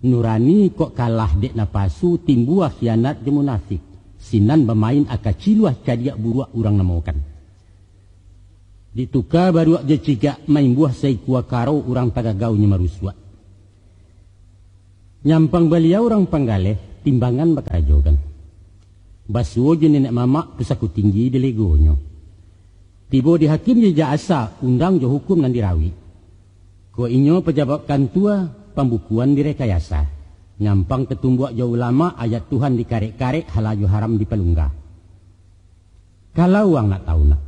Nurani kok kalah dek napasu timbuah khianat je munafik. Sinan bermain akaciluah cadiak buruak urang namokan. Dituka baru aja ciga main buah say kuah karo orang tagagaunya maruswa. Nyampang beliau orang panggaleh timbangan bakajogan. Basuo je nenek mama pusaku tinggi di legonyo. Tibo di hakim je asa undang jo hukum nan dirawi. Ko inyo pejabat kantua pembukuan direkayasa. Nyampang ketumbuak jo ulama ayat Tuhan dikarek-karek halaju haram dipelunggah. Kalau orang nak tahu nak.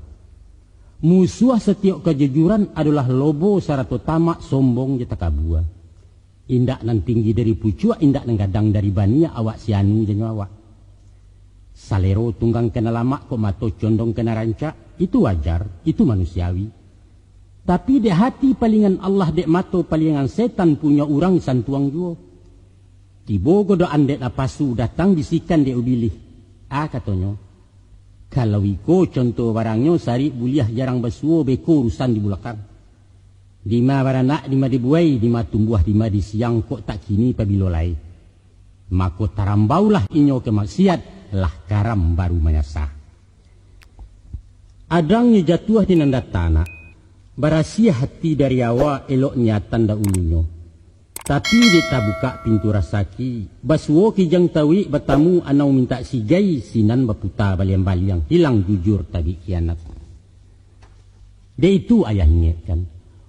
Musuh setiap kejujuran adalah lobo syarat utama sombong jeta kabua. Indak nan tinggi dari pucua, indak nan gadang dari bania awak sianu janyo awak. Salero tunggang kena lama kok mato condong kena rancak, itu wajar, itu manusiawi. Tapi dek hati palingan Allah dek mato palingan setan punya orang santuang juo. Tibo godo andek napasu datang bisikan dek ubilih. Katonyo. Kalau iko contoh barangnya sari buliah jarang basuo beko urusan di bulakang. Dima baranak, dima dibuai, dima tumbuh, dima di siang kok tak kini pabilolai. Mako tarambaulah inyo ke maksiat, lah karam baru menyasah. Adangnya jatuh di nanda tanah, barasia hati dari awal eloknya tanda ulunya. Tapi dia buka pintu rasaki. Basuo kijang tawi bertamu anau minta sigai sinan baputa baliang-baliang. Hilang jujur tadi kianat. Dia itu ayahnya kan.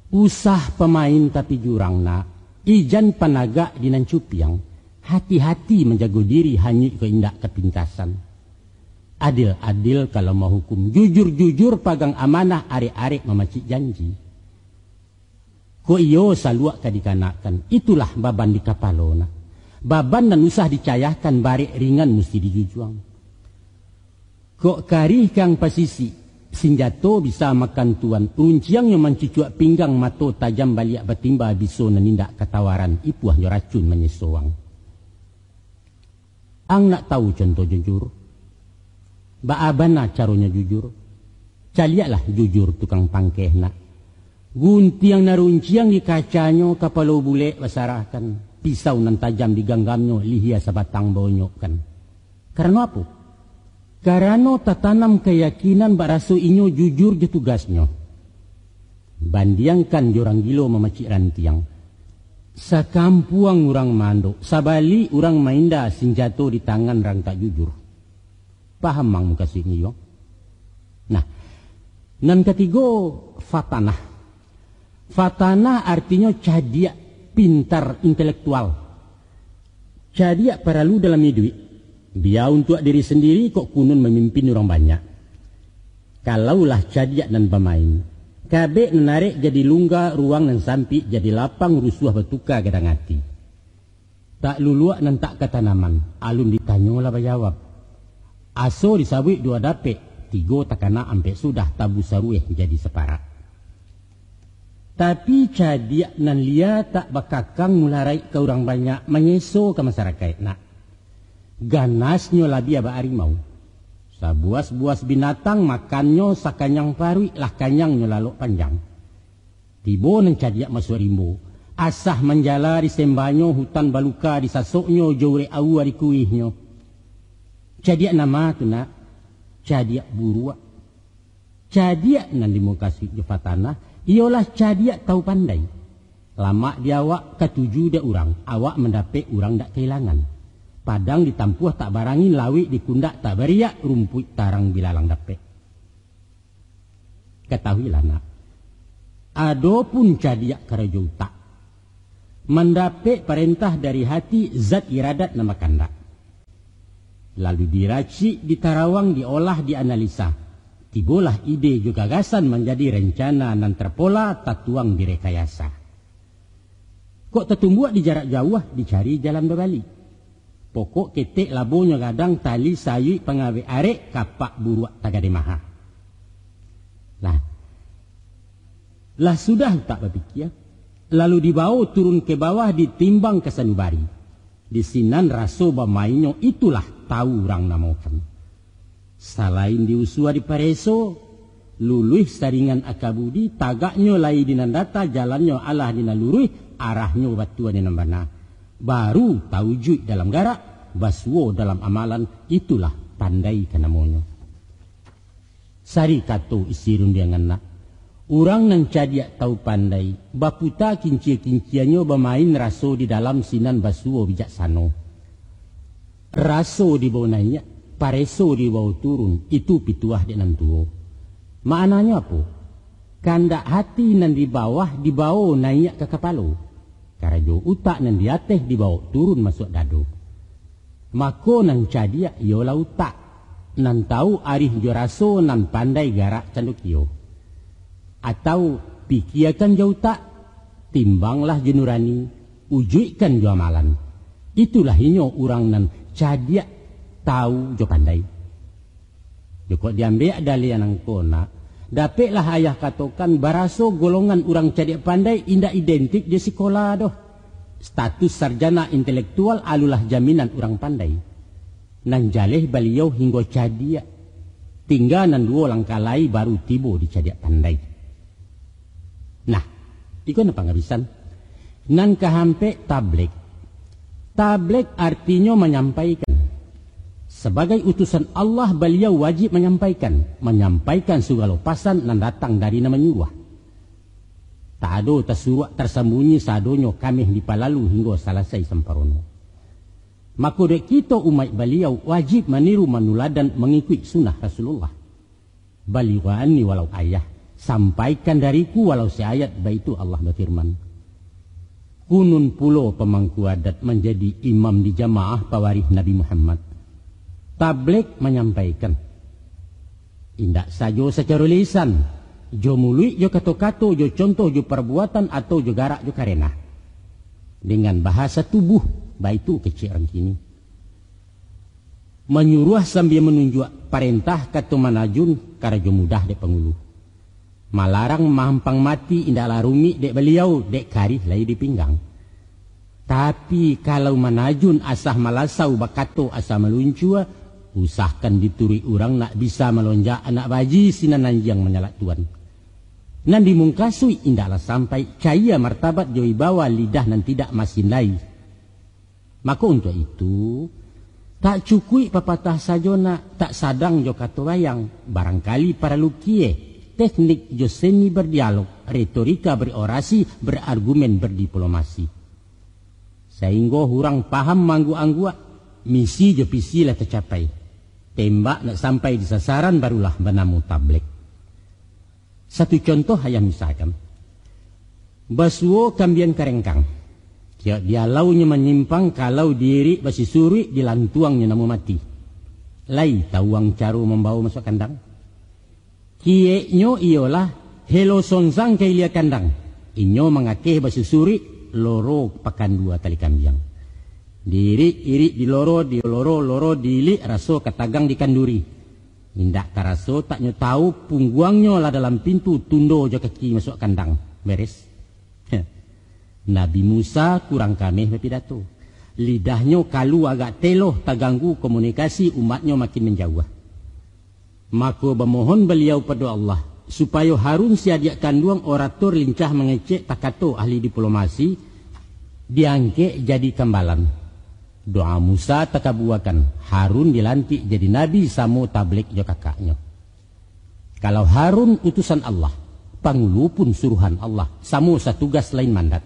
Usah pemain tapi jurang nak. Ijan panaga dinan cupiang. Hati-hati menjaga diri hanyut ke indak kepintasan. Adil-adil kalau mau hukum. Jujur-jujur pagang amanah arek-arek memacik janji. Ko iyo saluak kadikanakan. Itulah baban di kapalona. Baban dan usah dicayahkan barek ringan mesti dijujuang. Kok karih kang pasisi. Sinjato bisa makan tuan. Runciang yang mencucuak pinggang mato tajam baliak batimba biso nanindak ketawaran. Ipuah nyo racun menyesuang. Ang nak tahu contoh jujur. Baabana caranya jujur. Caliaklah jujur tukang pangkeh nak. Guntiang narunciang di kacanya kapalo bule basarahkan. Pisau nan tajam di ganggamnya lihia sabatang bonyok kan. Karena apa? Karena tatanam keyakinan baraso inyo jujur je tugasnya. Bandiangkan jorang gilo memacik rantiang. Sakampuang orang mando. Sabali orang mainda sinjato di tangan rang tak jujur. Paham mang muka sini yo? Nah, nan ketiga fatanah. Fatanah artinya cadia pintar intelektual. Cadia perlu dalam hidup. Biar untuk diri sendiri kok kunun memimpin orang banyak. Kalaulah cadia dan pemain. Kabek menarik jadi lungga ruang dan sampi jadi lapang rusuh betuka gadang hati. Tak luluak dan tak ketanaman. Alun ditanyolah berjawab. Aso disabui dua dapet. Tiga takana ampe sudah tabu sarueh jadi separak. Tapi cadia nan lia tak bakakang mularai ke orang banyak menyeso ke masyarakat nak. Ganasnya labia ba harimau. Sabuas-buas binatang makannya sakanyang parui lah kanyangnya lalok panjang. Tibo nan cadia masuk rimbo. Asah menjala di sembanyo, hutan baluka di sasoknyo, jore awa di kuihnyo. Cadiak nama tu nak, cadiak buruak. Cadiak nan di muka jefatana, ialah cadiak tahu pandai. Lama dia awak ketujuh dia orang, awak mendapat orang tak kehilangan. Padang ditampuh tak barangin, lawi dikundak tak beriak, rumput tarang bilalang dapat. Ketahuilah nak, adapun cadiak karajo tak mendapat perintah dari hati zat iradat nama kandak. Lalu diracik, ditarawang, diolah, dianalisa. Tibolah ide juga gagasan menjadi rencana nan terpola tatuang direkayasa. Kok tertumbuak di jarak jauh, dicari jalan berbalik. Pokok ketek labunya gadang tali sayu pengawe arek kapak buruak tagade maha. Lah sudah tak berpikir. Lalu dibawa turun ke bawah, ditimbang ke sanubari. Di sinan raso bamainyo itulah tahu orang namakan. Selain diusua di pareso, luluh saringan akabudi, tagaknyo lai dinandata, jalannya alah dinalurui, arahnyo batuan dinambana. Baru taujud dalam garak, baswo dalam amalan, itulah pandai kanamonyo. Sari kato isirun dia ngana. Orang nan cadiak tahu pandai, baputa kincia-kincianyo bermain raso di dalam sinan basuo bijaksano. Raso di bawah naik, pareso di bawah turun, itu pituah di nantuo. Maknanya apa? Kandak hati nan di bawah naik ke kepala. Karajo utak nan di atas dibawa turun masuk dado. Mako nan cadiak yola utak, nan tahu arih jo raso nan pandai garak candukio. Atau pikirkan jauh tak, timbanglah jenurani, ujuikan jo amalan. Itulah inyo orang nan cadiak tahu jo pandai. Joko diambil dari anang kona, dapatlah ayah katakan baraso golongan orang cadiak pandai indah identik di sekolah doh. Status sarjana intelektual alulah jaminan orang pandai. Nan jaleh beliau hingga cadiak. Tinggal nan dua langkah lai baru tibo di cadiak pandai. Nah, ikut apa ngabisan? Nan kahampe tablek. Tablek artinya menyampaikan. Sebagai utusan Allah, beliau wajib menyampaikan segala pasan nan datang dari nama nyuruh. Tak ada tersuruh tersembunyi sadonyo kami dipalalu hingga selesai semparono. Maka dek kita umat beliau wajib meniru manuladan mengikuti sunnah Rasulullah. Balighani walau ayah. Sampaikan dariku walau seayat, baitu Allah berfirman. Kunun pulo pemangku adat menjadi imam di jamaah pawarih Nabi Muhammad. Tablek menyampaikan. Indak saja secara lisan. Jo mului, jo kato-kato, jo contoh, jo perbuatan atau jo garak, jo karena. Dengan bahasa tubuh, baitu kecilan kini. Menyuruh sambil menunjuk perintah kata manajun karajo mudah dek pengulu. Malarang mahampang mati indaklah rumit dek beliau dek karih lai di pinggang. Tapi kalau manajun asah malasau bakato asah meluncua, usahkan dituri orang nak bisa melonjak anak baji sinan anjang menyalak tuan. Nan dimungkasui indaklah sampai caya martabat joi bawa lidah nan tidak masin lai. Maka untuk itu tak cukui pepatah sajona tak sadang jo kato wayang, barangkali para lukie. Teknik jo seni berdialog, retorika berorasi, berargumen berdiplomasi. Sehingga orang paham manggu-anggu, misi jo pisi lah tercapai. Tembak nak sampai di sasaran barulah benamu tablek. Satu contoh ayam misalkan. Basuo kambian karengkang. Dia launya menyimpang kalau diri basi suri dilantuangnya namu mati. Lai tawang caru membawa masuk kandang. Kieknyo ialah helo sonsang kailia kandang. Inyo mengakeh basusuri loro pakan dua tali kambiang. Diri iri di loro dili raso katagang di kanduri. Indak karaso tak nyo tahu pungguangnya lah dalam pintu tundo jo kaki masuk kandang. Beres. Nabi Musa kurang kameh berpidato. Lidahnya kalu agak teloh tak ganggu komunikasi umatnya makin menjauh. Maka bermohon beliau pada Allah supaya Harun siadiakan duang orator lincah mengecek takato ahli diplomasi diangke jadi kambalan. Doa Musa takabuakan, Harun dilantik jadi nabi samo tablik jo kakaknya. Kalau Harun utusan Allah, pangulu pun suruhan Allah, samo satugas lain mandat.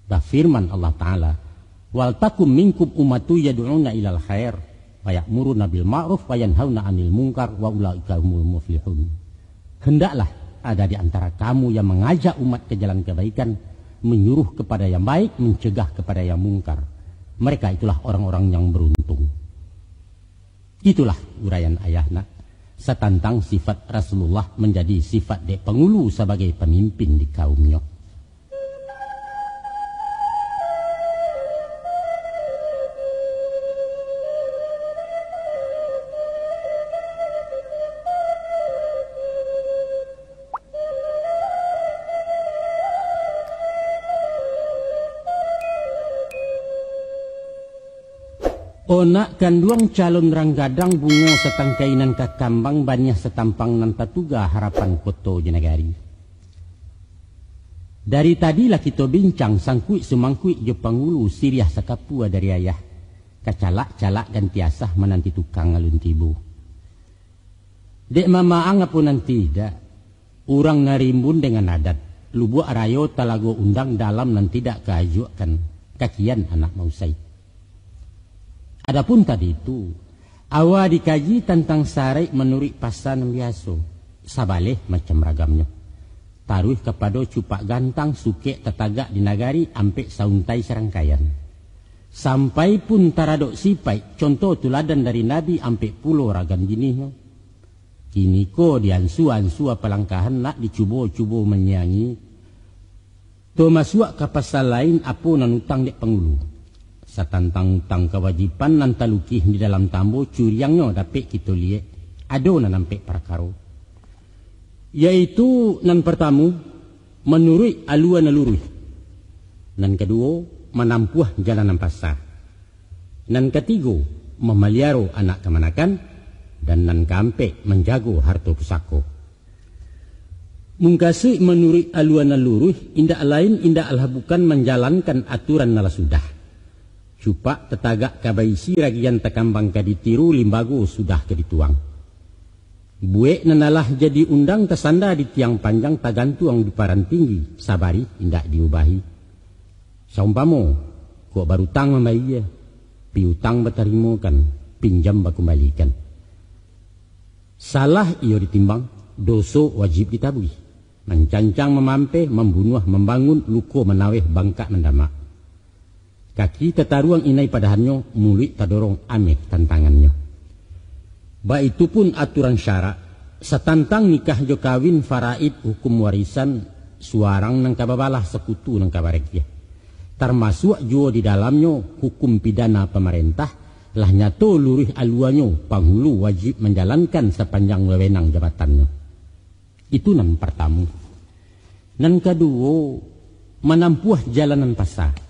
Bah firman Allah Ta'ala, wal takum minkum ummatu yad'una ilal khair wa ya'muruna bil ma'ruf wa yanhauna 'anil munkar wa ulaika humul muflihun. Hendaklah ada di antara kamu yang mengajak umat ke jalan kebaikan, menyuruh kepada yang baik, mencegah kepada yang mungkar. Mereka itulah orang-orang yang beruntung. Itulah uraian ayahna setentang sifat Rasulullah menjadi sifat dek pengulu sebagai pemimpin di kaumnya. Onak kanduang calon ranggadang bungo setang kainan kakambang banyak setampang nan patuga harapan koto jenagari. Dari tadilah kita bincang sangkui sumangkui jo pangulu siriah sakapua dari ayah. Kacalak-calak dan tiasah menanti tukang alun tibu. Dek mama angapun nanti tidak. Urang ngarimbun dengan adat. Lubu arayo talago undang dalam nan tidak keajukan. Kakian anak mausai. Adapun tadi itu, awal dikaji tentang sarai menurut pasan biasa, sabaleh macam ragamnya. Taruh kepada cupak gantang suke tetagak di nagari ampe sauntai serangkaian. Sampai pun taradok sipai, contoh tuladan dari Nabi ampe pulau ragam jinihnya. Kini ko diansu-ansu pelangkahan nak dicubo-cubo menyanyi. To masuak ke pasal lain apa nanutang dek pengulu. Satantang-tang kewajiban nan talukih di dalam tambo curiangnya dapat kita lihat ado nan nampak perkara. Yaitu nan pertama menurut aluan alurui. Nan kedua menampuh jalanan pasar. Nan ketiga memeliara anak kemanakan dan nan keempat menjago harta pusako. Mungkasi menurut aluan alurui indak lain indak alah bukan menjalankan aturan nala sudah. Cupak tetagak kabaisi ragian tekambang kaditiru limbago sudah kedituang. Buek nanalah jadi undang tersanda di tiang panjang tagantuang di paran tinggi. Sabari indak diubahi. Saumpamo, kok baru tang membayar. Piutang bertarimokan, pinjam bakembalikan. Salah iyo ditimbang, doso wajib ditabui. Mencancang memampe, membunuh, membangun, luko menaweh, bangka mendamak. Kaki tetaruang inai padahannya, mulut tadorong ameh tantangannya. Ba itu pun aturan syarak, setantang nikah jo kawin faraid hukum warisan, suarang nang kababalah sekutu nang kabareknya. Termasuk jo di dalamnya hukum pidana pemerintah, lah nyato luruh aluannya, panghulu wajib menjalankan sepanjang wewenang jabatannya. Itu nan pertama. Nan kedua, menampuh jalanan pasar.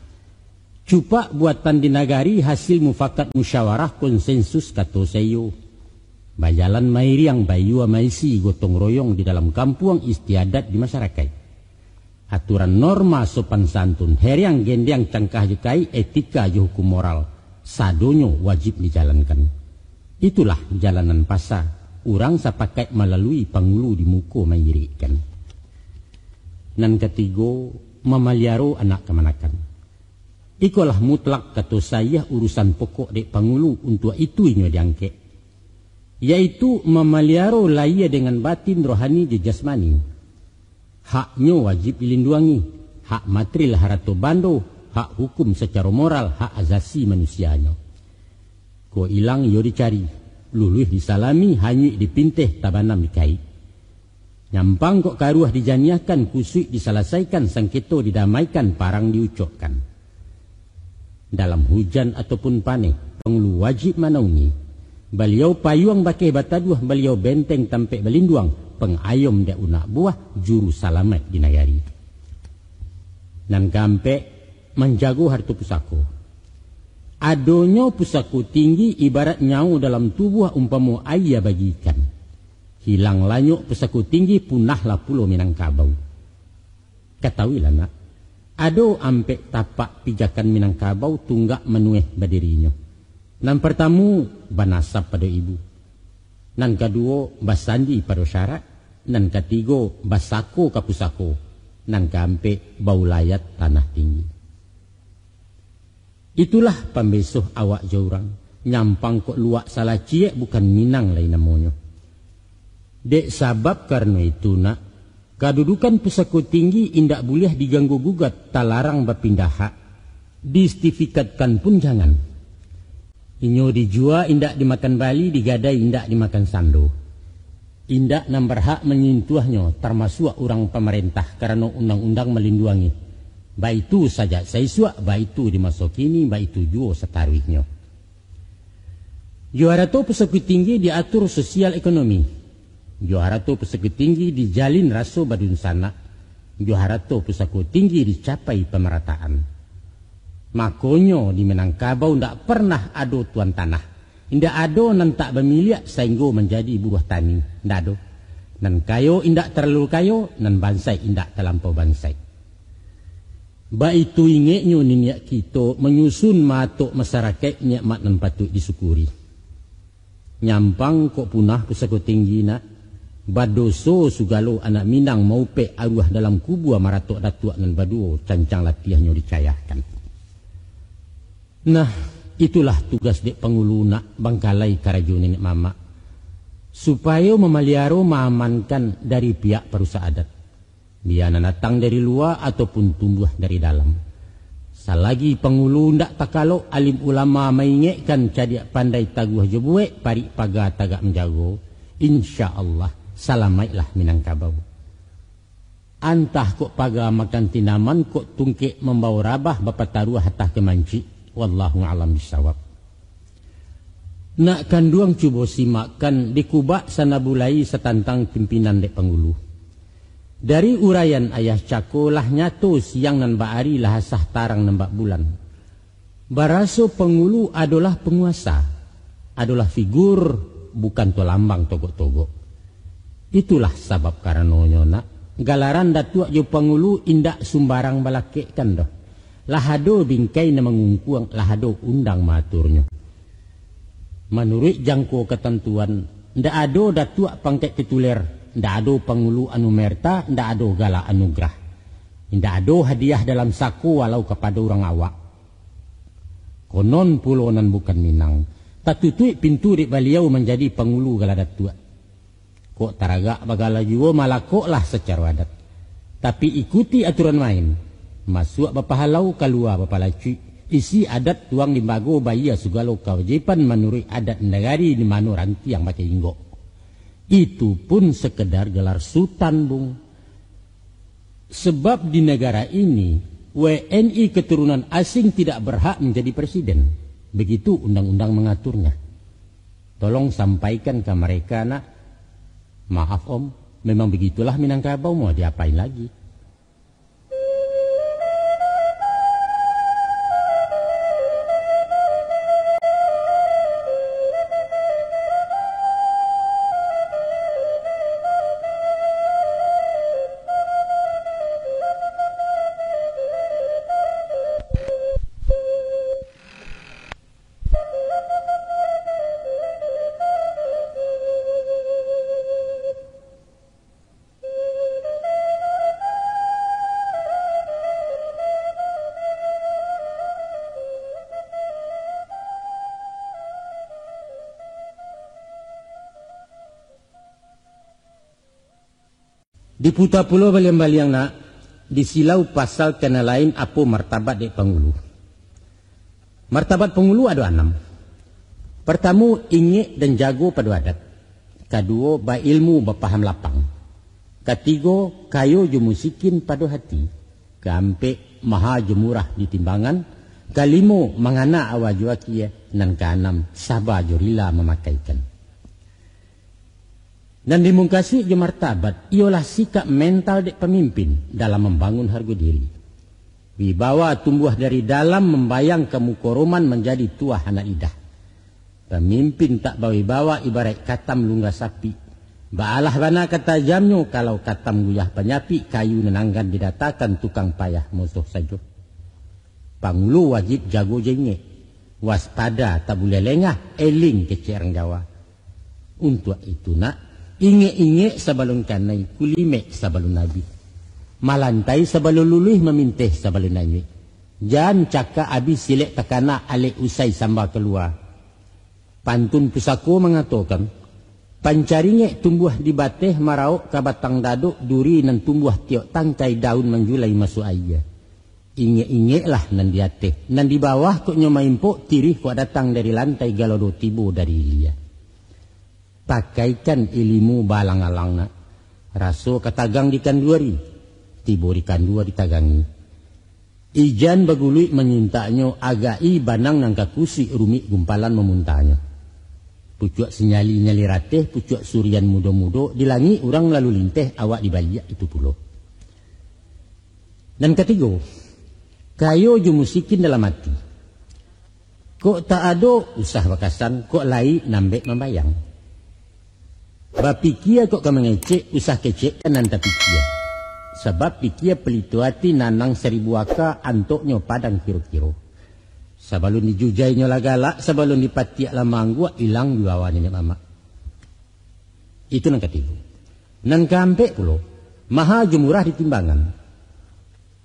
Cupak buatan di nagari hasil mufakat musyawarah konsensus kato seyo. Bajalan mairi yang bayu amaisi gotong royong di dalam kampung istiadat di masyarakat. Aturan norma sopan santun heriang gendang cangkah jekai etika je hukum moral. Sadonyo wajib dijalankan. Itulah jalanan pasar. Urang sapakai melalui pangulu di muko mairi kan. Nan ketiga memeliaro anak kemanakan. Ikolah mutlak kata saya urusan pokok dek pangulu untuk itu inyo diangke. Yaitu memeliaro laia dengan batin rohani je jasmani. Haknya wajib dilindungi. Hak material harato bando, hak hukum secara moral, hak azasi manusianya. Ko ilang yo dicari, luluh disalami, hanyut dipinteh tabanam dikai. Nyampang kok karuah dijaniahkan, kusuk diselesaikan, sengketo didamaikan, parang diucapkan. Dalam hujan ataupun panen, pengulu wajib manaungi. Beliau payung bakeh bataduah, beliau benteng tampek belinduang, pengayom dek unak buah, juru salamat di nagari. Nan kampe menjago harta pusako. Adonyo pusako tinggi ibarat nyau dalam tubuh umpamu ayah bagikan. Hilang lanyuk pusako tinggi punahlah pulau Minangkabau. Ketahuilah nak. Ado ampe tapak pijakan Minangkabau tunggak menueh badirinyo. Nan pertamu banasab pada ibu. Nan kedua basandi pada syarat. Nan ketiga basako kapusako. Nan keempat baulayat tanah tinggi. Itulah pembesuh awak jaurang. Nyampang kok luak salah ciek bukan Minang lain namanya. Dek sabab karena itu nak. Kedudukan pusako tinggi indak boleh diganggu gugat. Tak larang berpindah hak. Distifikatkan pun jangan. Inyo dijual indak dimakan bali. Digadai indak dimakan sando. Indak nam berhak menyentuhnya. Termasuk orang pemerintah. Karena undang-undang melindungi. Baik itu saja saya suak. Baik itu dimasukini. Baik itu juga setaruhnya. Juara tu pusako tinggi diatur sosial ekonomi. Johara tu pusako tinggi dijalin raso badun sana. Johara tu pusako tinggi dicapai pemerataan. Makonyo di Minangkabau ndak pernah ada tuan tanah. Indak ada nan tak bermilik sehingga menjadi buah tani. Ndak ada. Nan kayo indak terlalu kayo, nan bansai indak terlampau bansai. Ba itu ingeknyo niat kita menyusun matuk masyarakatnya mak nan patut disyukuri. Nyampang kok punah pusako tinggi nak. Badoso sugalo anak Minang mau pe arwah dalam kubur maratok datuk nan baduo cancang latihnya dicayahkan. Nah, itulah tugas dek pengulu nak bangkalai karajo nenek mama. Supaya memaliaro mengamankan dari pihak perusahaan adat. Biana datang dari luar ataupun tumbuh dari dalam. Selagi pengulu ndak takalo alim ulama mengingekkan cadiak pandai taguh jebuek parik paga tagak menjago. Insya Allah salamailah Minangkabau. Antah kok paga makan tinaman kok tungkik membawa rabah bapak taruh hatah kemanci. Wallahu a'lam bisawab. Nak kanduang cuba simakkan dikubak sana bulai setantang pimpinan dek pengulu. Dari urayan ayah cako lah nyato siang nan baari lah sah tarang nembak bulan. Baraso pengulu adalah penguasa. Adalah figur bukan to lambang togok-togok. Itulah sabab karenanya nak galaran datuk jo pengulu indak sumbarang balakek kan dah. Lahado bingkai na mengungkuang lahado undang maturnya. Menurut jangko ketentuan ndak ado datuk pangkat tituler, ndak ado pengulu anu merta, ndak ado gala anugerah. Ndak ado hadiah dalam saku walau kepada orang awak. Konon pulonan bukan Minang. Tak tutui pintu di beliau menjadi pengulu gala datuk. Kok taragak bagala jiwa malakok lah secara adat. Tapi ikuti aturan main. Masuk bapa halau keluar bapa laci. Isi adat tuang limbago bayar segala kewajiban menurut adat negari di mana ranti yang pakai inggok. Itu pun sekedar gelar sultan bung. Sebab di negara ini WNI keturunan asing tidak berhak menjadi presiden. Begitu undang-undang mengaturnya. Tolong sampaikan ke mereka nak. Maaf om, memang begitulah Minangkabau mau diapain lagi. Di puta pulau baliang-baliang nak disilau pasal kena lain apa martabat dek pengulu. Martabat pengulu ada 6. Pertama ingek dan jago pada adat. Kedua ba ilmu bapaham lapang. Ketiga kayo je musikin pada hati. Keempat maha je murah di timbangan. Kelima mangana awak juakia. Dan keenam sabar je rila memakaikan. Dan dimungkasi je martabat ialah sikap mental dek pemimpin dalam membangun harga diri. Wibawa tumbuh dari dalam membayang kemukoroman menjadi tuah anak idah. Pemimpin tak berwibawa ibarat katam lunga sapi. Baalah bana kata jamnya kalau katam guyah penyapi kayu nenanggan didatakan tukang payah musuh saja. Pangulu wajib jago jengek, waspada tak boleh lengah, eling kecil orang Jawa. Untuk itu nak, inge-inge sebelum kanai, kulimek sebelum Nabi. Malantai sebelum luluh memintih sebelum Nabi. Jangan cakap habis silek takana alik usai samba keluar. Pantun pusako mengatakan, pancaringe tumbuh di bateh marauk ke batang daduk duri nan tumbuh tiok tangkai daun menjulai masuk air. Inge-inge lah nan di ateh. Nan di bawah kok nyomaimpo tirih kok datang dari lantai galodo tibo dari ilia. Pakaikan ilimu balang-alang nak. Raso katagang di kanduari. Tibo di kandua ditagangi. Ijan bagului menyintaknya agai banang nang kakusi rumik gumpalan memuntahnya. Pucuk senyali-nyali rateh, pucuk surian mudo-mudo, dilangi orang lalu linteh awak di baliak itu pulau. Dan ketiga, kayo ju musikin dalam hati. Kok tak ada usah bakasan, kok lai nambek membayang. Bapikia kok mengecek, usah kecek kan nanta pikia. Sebab pikia pelito hati nanang 1000 aka antoknya padang kiro-kiro. Sebelum dijujainya lagala, sebelum dipatiak lamanggu, hilang juawannya mama. Itu nang ketiga. Nang kampek pulo, maha jumurah ditimbangan.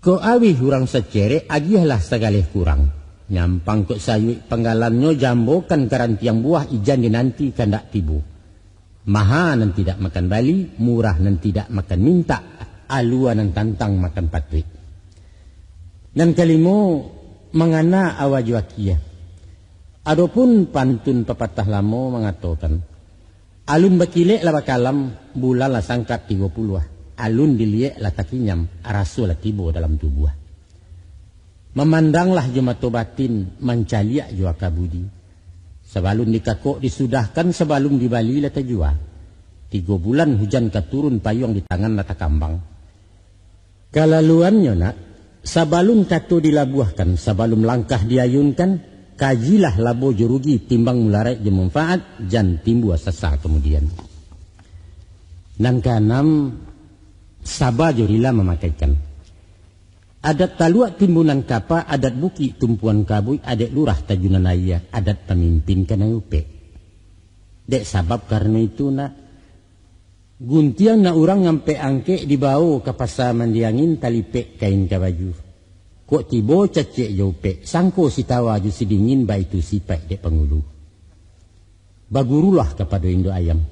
Ko awi hurang secere, agihlah segalih kurang. Nyampang kok sayu penggalannya jambokan karantiang buah ijan dinanti kandak tibu. Maha nan tidak makan bali, murah nan tidak makan minta, alua nan tantang makan patrik. Dan kalimo mengana awajuakia. Adapun pantun pepatah lamo mengatakan, alun bakilek la bakalam bulan la sangkap 30. Alun diliek la takinyam arasu la tibo dalam tubuh. Memandanglah jemato batin mencaliak jua kabudi. Sebelum dikakok disudahkan sebelum dibali la tajua. 3 bulan hujan keturun payung di tangan la takambang. Kalaluannya nak, sebelum katu dilabuhkan, sebelum langkah diayunkan, kajilah labo jurugi timbang mularai jemanfaat jan timbul sesa kemudian. Dan keenam, sabah jurila memakaikan. Adat taluak timbunan kapa, adat buki tumpuan kabui, adat lurah tajunan ayah, adat pemimpin kanayupe. Dek sabab karena itu nak, guntiang na orang ngampe angke dibawa ke pasar mandiangin talipek kain kabaju. Kok tibo cacek jaupe, sangko si tawa ju si dingin ba itu sipai dek pengulu. Bagurulah kepada Indo ayam.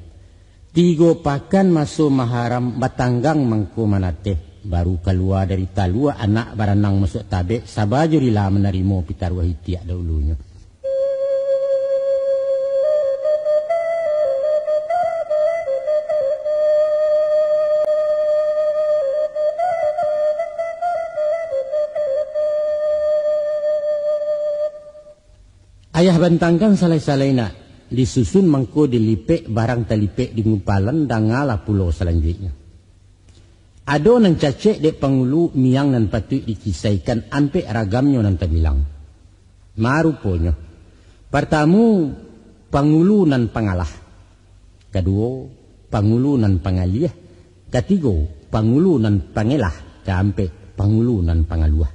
3 pakan masuk maharam batanggang mangko manateh. Baru keluar dari talua anak baranang masuk tabek, sabajurilah menerima pitarwah hitiak dahulunya. Ayah bantangkan salai-salai nak disusun mangko dilipek barang talipek di ngumpalan dangala pulau selanjutnya. Ado nan cacek dek pangulu miang nan patut dikisaikan ampe ragamnya nan terbilang. Maruponya. Pertama, pangulu nan pangalah. Kedua, pangulu nan pangaliah. Ketiga, pangulu nan pangelah. Keampe, pangulu nan pangaluah.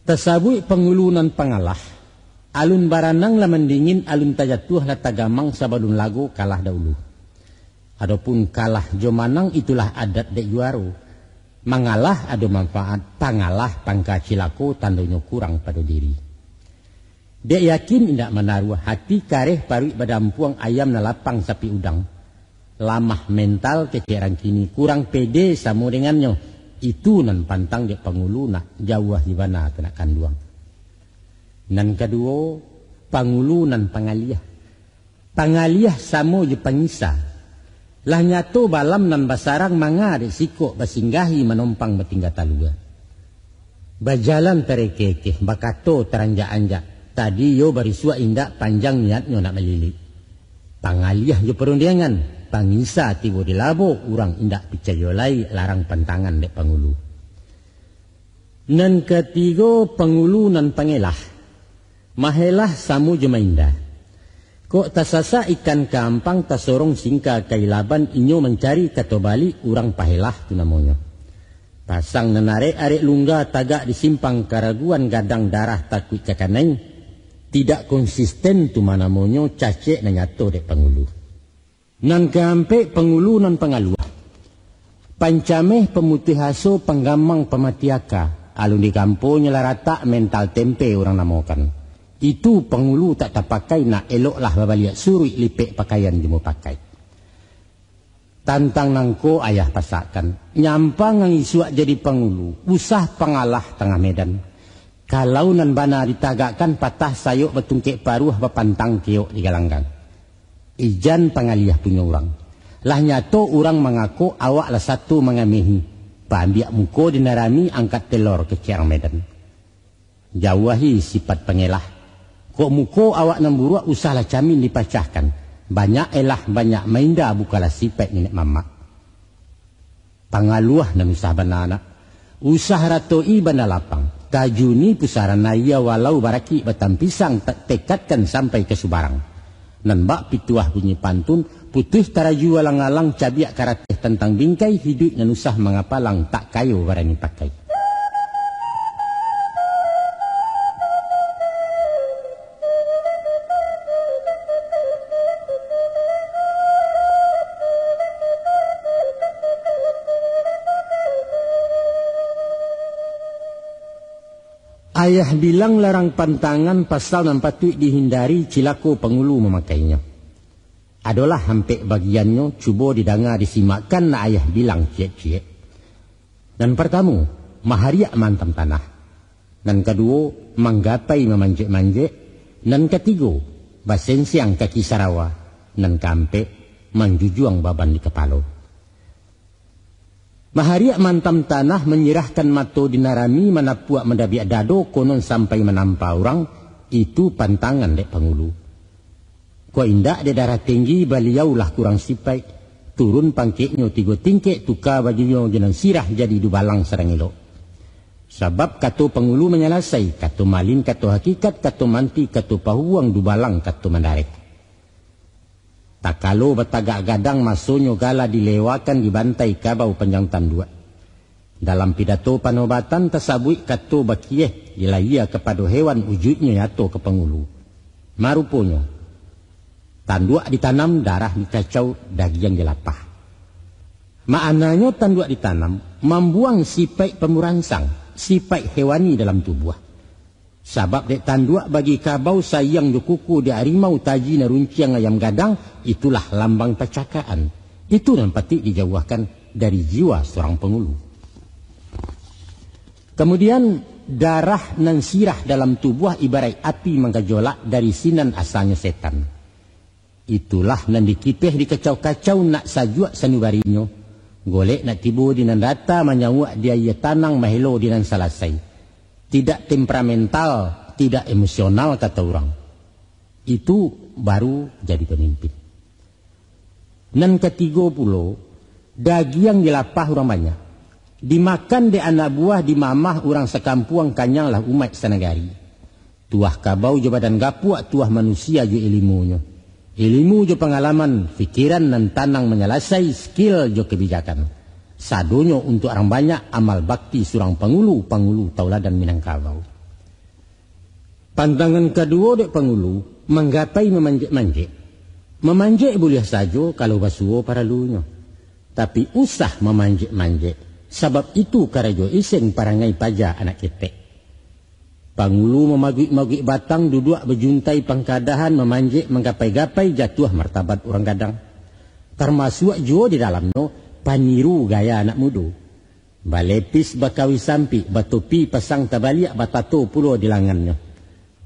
Tersabui pangulu nan pangalah. Alun baranang lah mendingin, alun tajatuh lah tagamang sebelum lagu kalah dahulu. Adapun kalah jomanang itulah adat dek juaro. Mangalah ada manfaat, pangalah pangka cilako tandanya kurang pada diri. Dek yakin tidak menaruh hati kareh parui badampuang ayam nalapang sapi udang. Lamah mental keceran kini kurang pede sama dengannya. Itu nan pantang dek pangulu nak jauh di mana tenak kanduang. Nan kedua, pangulu nan pangaliah. Pangaliah samo je pangisa. Lah nyato balam nan basarang manga de sikok basinggahi menompang batingga talua. Bajalan terekekeh bakato teranja-anja. Tadi yo barisua indak panjang niatnya nak melilik. Pangaliah yo perundangan. Pangisa tibo di labo urang indak picayolai larang pantangan dek pangulu. Nan ketiga pangulu nan pangelah. Mahelah samu jemainda. Kok tasasa ikan kampang tasorong singka kailaban inyo mencari kato bali urang pahelah tu namanya. Pasang nenare arek lungga tagak disimpang karaguan gadang darah takut kakanai. Tidak konsisten tu manamonyo cacek na nyato dek pangulu. Nan kampe pengulu non pengaluah. Pancameh pemutih haso penggamang pematiaka. Alun di kamponya larata mental tempe orang namokan. Itu pengulu tak terpakai nak eloklah babaliak surui lipek pakaian jemu pakai. Tantang nangko ayah pasakan. Nyampang ang isuak jadi pengulu. Usah pengalah tengah medan. Kalau nan bana ditagakkan patah sayuk betungkek paruh bapantang keok di galanggang. Ijan pangaliah punya orang. Lah nyato orang mengaku awak lah satu mengamihi. Pambiak muko dinarami angkat telur ke cerang medan. Jauhi sifat pengelah. Kok muko awak namburuk usahlah camin dipacahkan. Banyak elah banyak mainda bukalah sifat nenek mama. Pangaluah nan usah banana. Usah ratoi bana lapang. Tajuni pusaran naya walau baraki batang pisang tekatkan sampai ke Subarang. Nan bak pituah bunyi pantun putih taraju alang-alang cabiak karateh tentang bingkai hidup nan usah mengapalang tak kayo barani pakai. Ayah bilang larang pantangan pasal nan patut dihindari cilako pengulu memakainya. Adalah hampir bagiannya cuba didengar disimakkan na ayah bilang cie-cie. Dan pertama, mahariak mantam tanah. Dan kedua, manggapai memanjek-manjek. Dan ketiga, basensiang kaki sarawa. Dan kampe, manjujuang baban di kepala. Mahariak mantam tanah menyerahkan mato dinarami manapuak mendabiak dado konon sampai menampa orang. Itu pantangan dek pengulu. Kau indak de darah tinggi baliaulah kurang sipai. Turun pangkeknya 3 tingkek tukar bajunya jenang sirah jadi dubalang serang elok. Sebab kato pengulu menyalasai. Kato malin, kato hakikat, kato manti, kato pahuang dubalang, kato mandarek. Tak kalau batagak gadang masonyo gala dilewakan dibantai kabau panjang tandua. Dalam pidato panobatan tasabui kato bakieh ilahia kepada hewan wujudnya yato ke pengulu. Maruponyo. Tandua ditanam darah dikacau daging dilapah. Maknanya tandua ditanam membuang sipai pemurangsang, sipai hewani dalam tubuh. Sabab dek tandua bagi kabau sayang di kuku di harimau taji na runciang ayam gadang, itulah lambang percakaan. Itu yang patut dijauhkan dari jiwa seorang pengulu. Kemudian darah nan sirah dalam tubuh ibarat api menggejolak dari sinan asalnya setan. Itulah nan dikipeh dikacau-kacau nak sajuak sanubarinya. Golek nak tibu di nan rata menyawak dia ia tanang mahelo di nan salasai. Tidak temperamental, tidak emosional kata orang. Itu baru jadi pemimpin. Nan ketiga pulo, daging yang dilapah orang banyak. Dimakan de anak buah di mamah orang sekampuang kanyang lah umat sanagari. Tuah kabau jo badan gapuak, tuah manusia jo ilmunya. Ilmu jo pengalaman, fikiran dan tanang menyalasai skill jo kebijakan. Sadonyo untuk orang banyak amal bakti surang pengulu tauladan Minangkabau. Pandangan kedua dek pengulu menggapai memanjek-manjek. Memanjek boleh saja kalau basuo para lunya. Tapi usah memanjek-manjek. Sebab itu karajo iseng parangai paja anak ketek. Pangulu memagik-magik batang duduk berjuntai pangkadahan memanjek menggapai-gapai jatuh martabat orang gadang. Termasuk jo di dalamnya paniru gaya anak muda. Balepis bakawi sampi, batopi pasang tabaliak batato pulo di langannya.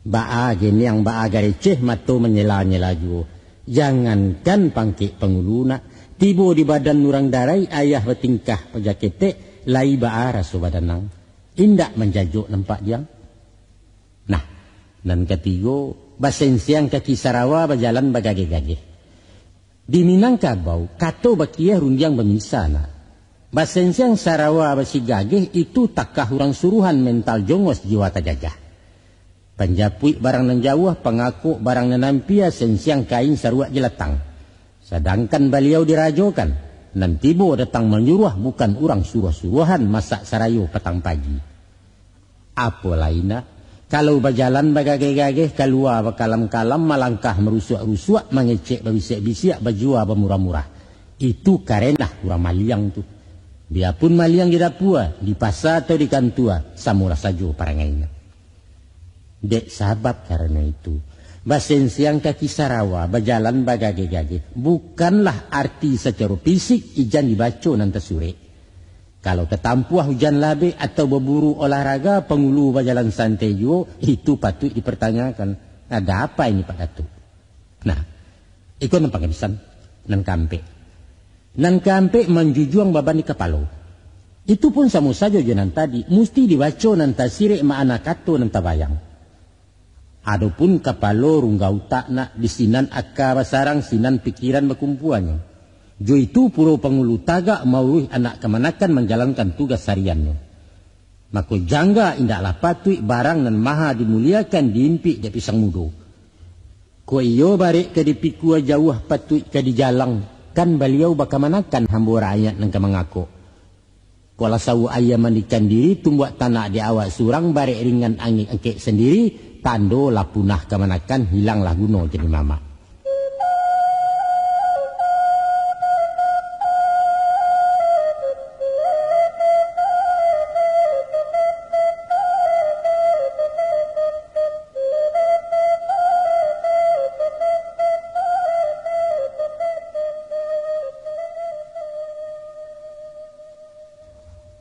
Ba'a geniang ba'a gareceh mato menyela-nyela juo. Jangankan pangkik penguluna, tibo di badan nurang darai ayah bertingkah pejakete, lai ba'a rasu badanang. Indak menjajuk nampak dia. Nah, dan ketiga, basensiang kaki sarawa berjalan bagage-gage. Di Minangkabau, kato bakiah rundiang bemisana. Basensiang sarawa basi gageh itu takkah orang suruhan mental jongos jiwa tajajah. Panjapui barang nan jauh, pangako barang nan nampia, sensiang kain saruak jelatang. Sedangkan beliau dirajokan, nan tibo datang menyuruh bukan orang suruh-suruhan masak sarayo petang pagi. Apa lainnya? Kalau berjalan bagage-gage, keluar bakalam-kalam, malangkah merusuak-rusuak, mengecek berbisik-bisik, berjual bermurah-murah. Itu karena orang maliang tu. Biarpun maliang di dapua, di pasar atau di kantua, samulah saja parangainya. Dek sahabat karena itu. Basensiang kaki sarawa, berjalan bagage-gage. Bukanlah arti secara fisik ijan dibaca nanti sore. Kalau ketampuah hujan labe atau berburu olahraga, pengulu berjalan santai juga, itu patut dipertanyakan. Ada apa ini Pak Datuk? Nah, ikut nampak kebisan. Nan kampe. Nan kampe menjujuang baban di kepala. Itu pun sama saja jalan tadi. Mesti dibaca nanti sirik ma'ana kato nanti bayang. Adapun kapalo runggau tak nak disinan akka basarang sinan pikiran berkumpuannya. Jo itu puro pengulu tagak mauruh anak kemanakan menjalankan tugas hariannya. Maka jangga indaklah patui barang nan maha dimuliakan diimpi di pisang mudo. Ko iyo barik ke dipikua jauh patui ke di jalang kan beliau bakamanakan hambo rakyat nan kemangako. Kala sawu ayam mandikan diri tumbuak tanah di awak surang barik ringan angin angkek sendiri. Tando lah punah kemanakan hilanglah guno jadi mama.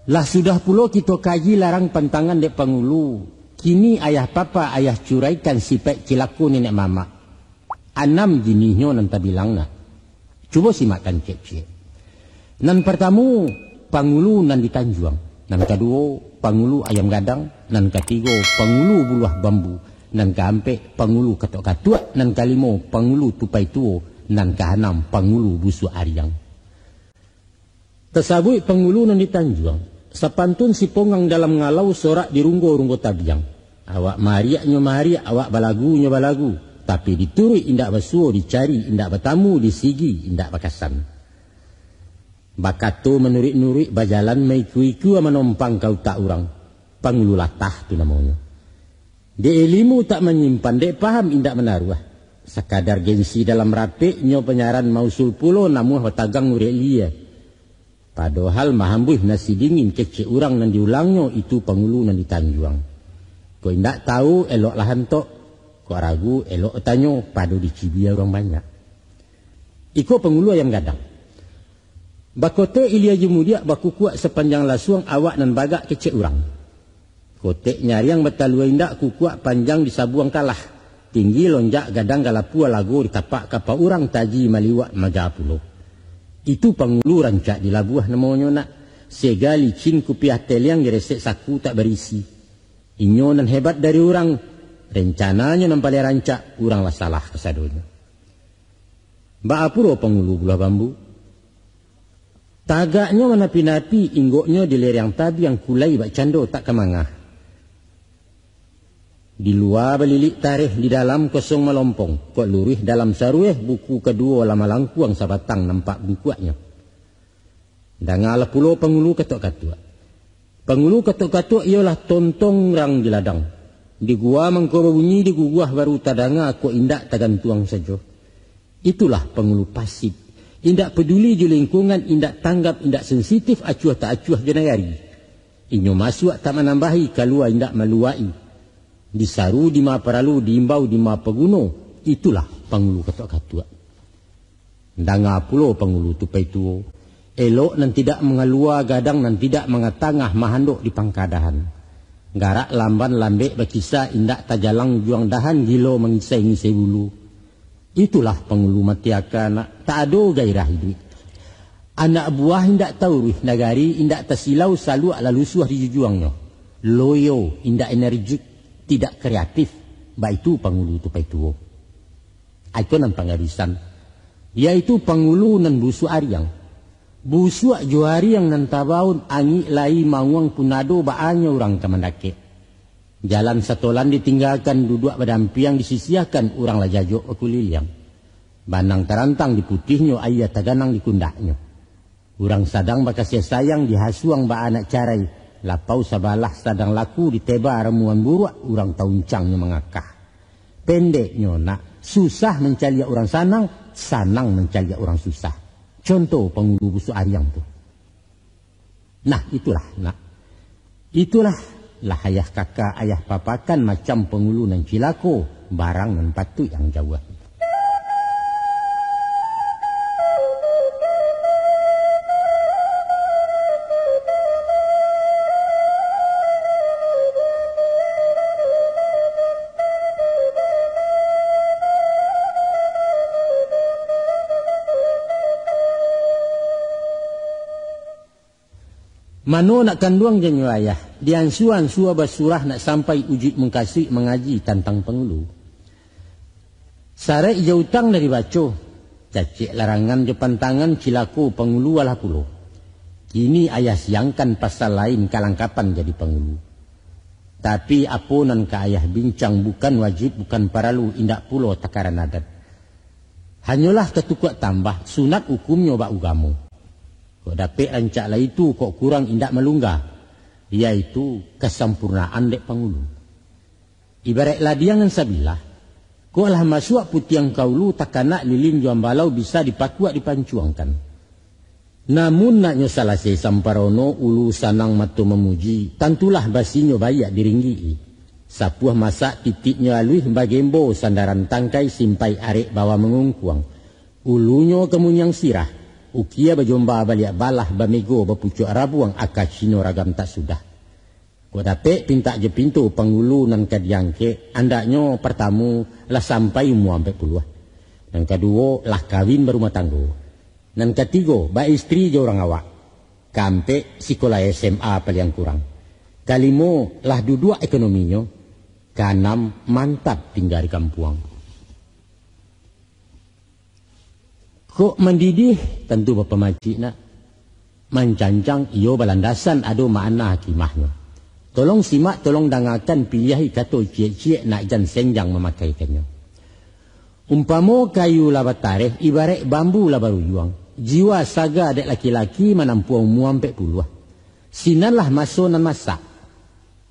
Lah sudah pula kita kaji larang pantangan dek pengulu. Kini ayah papa ayah curaikan sifat cilaku nenek mama. 6 jenisnya nanti bilang nak. Cuba simakkan cek-cek. Nan pertama pangulu nan ditanjuang. Nan kedua pangulu ayam gadang. Nan ketiga pangulu buluh bambu. Nan keempat pangulu katuk-katuk. Nan kelima pangulu tupai tuo. Nan keenam pangulu busuk ariang. Tersabut pangulu nan ditanjuang. Sepantun si pongang dalam ngalau sorak di runggo-runggo tabiang. Awak mariaknya mariak, awak balagunya balagu. Tapi diturui indak basuo, dicari indak bertamu, disigi indak bakasan. Bakato menurik-nurik bajalan meiku-iku menompang kau tak urang. Pangulu latah tu namanya. Dek ilmu tak menyimpan, dek paham indak menaruh. Sekadar gengsi dalam rapiknya penyaran mausul pulo namuh batagang urek lia. Padahal mahambuh nasi dingin kecik urang nan diulangnya itu pangulu nan ditanjuang. Kau indak tahu elok lahan tok, kau ragu elok tanyo padu dicibia orang banyak. Iko pengulu ayam gadang. Bakote ilia jemudia baku kuat sepanjang lasuang awak nan bagak kecik urang. Kote nyariang betalua indak kukuak panjang disabuang kalah. Tinggi lonjak gadang galapua lagu di kapak kapal urang taji maliwak magapulo. Itu pengulu rancak di labuah namanya nak. Sega licin kupiah teliang diresek saku tak berisi. Inyo nan hebat dari orang, rencananya nampalai rancak, uranglah salah kesadonya. Baapuro pengulu bulah bambu. Tagaknya menapi-napi, inggoknya di lereng tabi yang kulai bak cando tak kemangah. Di luar belilik tarikh, di dalam kosong melompong. Kok lurih dalam sarueh, buku kedua lama langkuang sabatang nampak bukuaknya. Dangalah pulau pengulu ketok-katuk. Pengulu katuk-katuk ialah tontong rang di ladang. Di gua mangko bunyi di gugah baru tadanga ko indak tagantuang saja. Itulah pengulu pasif. Indak peduli ju lingkungan, indak tanggap, indak sensitif acuh tak acuh jenayari. Inyo masuk tak menambahi kalua indak maluai. Disaru di ma peralu, diimbau di ma peguno. Itulah pengulu katuk-katuk. Danga pulau pengulu tupai tuo. Elok nan tidak mengalua gadang nan tidak mengatangah mahanduk di pangkadahan. Garak lamban lambek berkisah indak tajalang juang dahan gilo mengisai-ngisai bulu. Itulah pengulu matiaka nak tak ada gairah hidup. Anak buah indak tahu ruh nagari indak tersilau selalu ala lusuh di juangnya. Loyo indak energik tidak kreatif. Baitu pengulu tupai tuo. Itu nan pangarisan. Yaitu pengulu nan busu ariang. Busuak johari yang nantabaun angi lai mawang punado baanya orang kemandake. Jalan satolan ditinggalkan duduk badampiang disisiakan urang lajajo kuliliang. Banang terantang di putihnya ayat taganang di kundaknya. Urang sadang bakasya sayang dihasuang ba anak carai. Lapau sabalah sadang laku diteba ramuan buruak urang tauncangnya mengakah. Pendeknya nak susah mencari orang sanang, sanang mencari orang susah. Contoh penghulu busuk ariang tu. Nah itulah nak. Itulah lah ayah kakak ayah papakan macam penghulu nan cilako barang nan patut yang jauh. Mano nak kanduang janyo ayah. Diansuan sua basurah nak sampai ujit mengkasih mengaji tentang penghulu. Sare ija utang dari baco. Cacik larangan depan tangan cilako penghulu alah pulo. Kini ayah siangkan pasal lain kalangkapan jadi penghulu. Tapi aponan ka ayah bincang bukan wajib bukan paralu indak pulo takaran adat. Hanyalah ketukuk tambah sunat hukumnya bak ugamu. Kok dapat rancak lah itu kok kurang indak melunggah. Iaitu kesempurnaan dek penghulu. Ibarat ladiangan sabilah. Kok lah masuk putiang kaulu takanak lilin juang balau bisa dipakuak dipancuangkan. Namun naknya salah saya samparono ulu sanang matu memuji. Tentulah basinya bayak diringgii. Sapuah masak titiknya alui bagembo sandaran tangkai simpai arek bawa mengungkuang. Ulunya kemunyang sirah. Ukia bajomba baliak balah bamego bapucuk rabuang akacino ragam tak sudah. Kau dapat pinta je pintu penghulu nan kadiangke. Andaknya pertama lah sampai umur 40. Dan kedua lah kawin berumah tangga. Dan ketiga ba istri je orang awak. Kampe sekolah SMA paling kurang. Kalimo lah duduk ekonominya. Kanam mantap tinggal di kampuang. Kok mendidih tentu bapa makcik nak. Mancancang iyo balandasan ado makna hakimahnya. Tolong simak tolong dangakan pilihi kato cie-cie nak jan senjang memakaikannya. Umpamo kayu laba tareh ibarat bambu laba ruyuang. Jiwa saga adik laki-laki menampu umur 40. Sinanlah maso nan masak.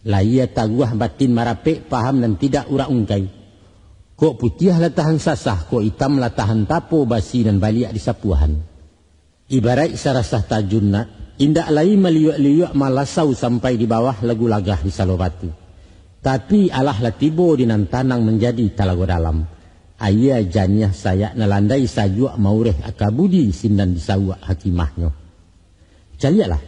Lah ia taguah batin marapek paham dan tidak urak ungkai. Kok putih latahan sasah, kok hitam latahan tapo basi dan baliak di sapuhan. Ibarat sarasah tajun nak, indak lain meliuk-liuk malasau sampai di bawah lagu lagah di salobatu. Tapi alah latibo dinan tanang menjadi talago dalam. Ayah janyah saya nalandai sajuak maureh akabudi sindan disawak hakimahnya. Calialah,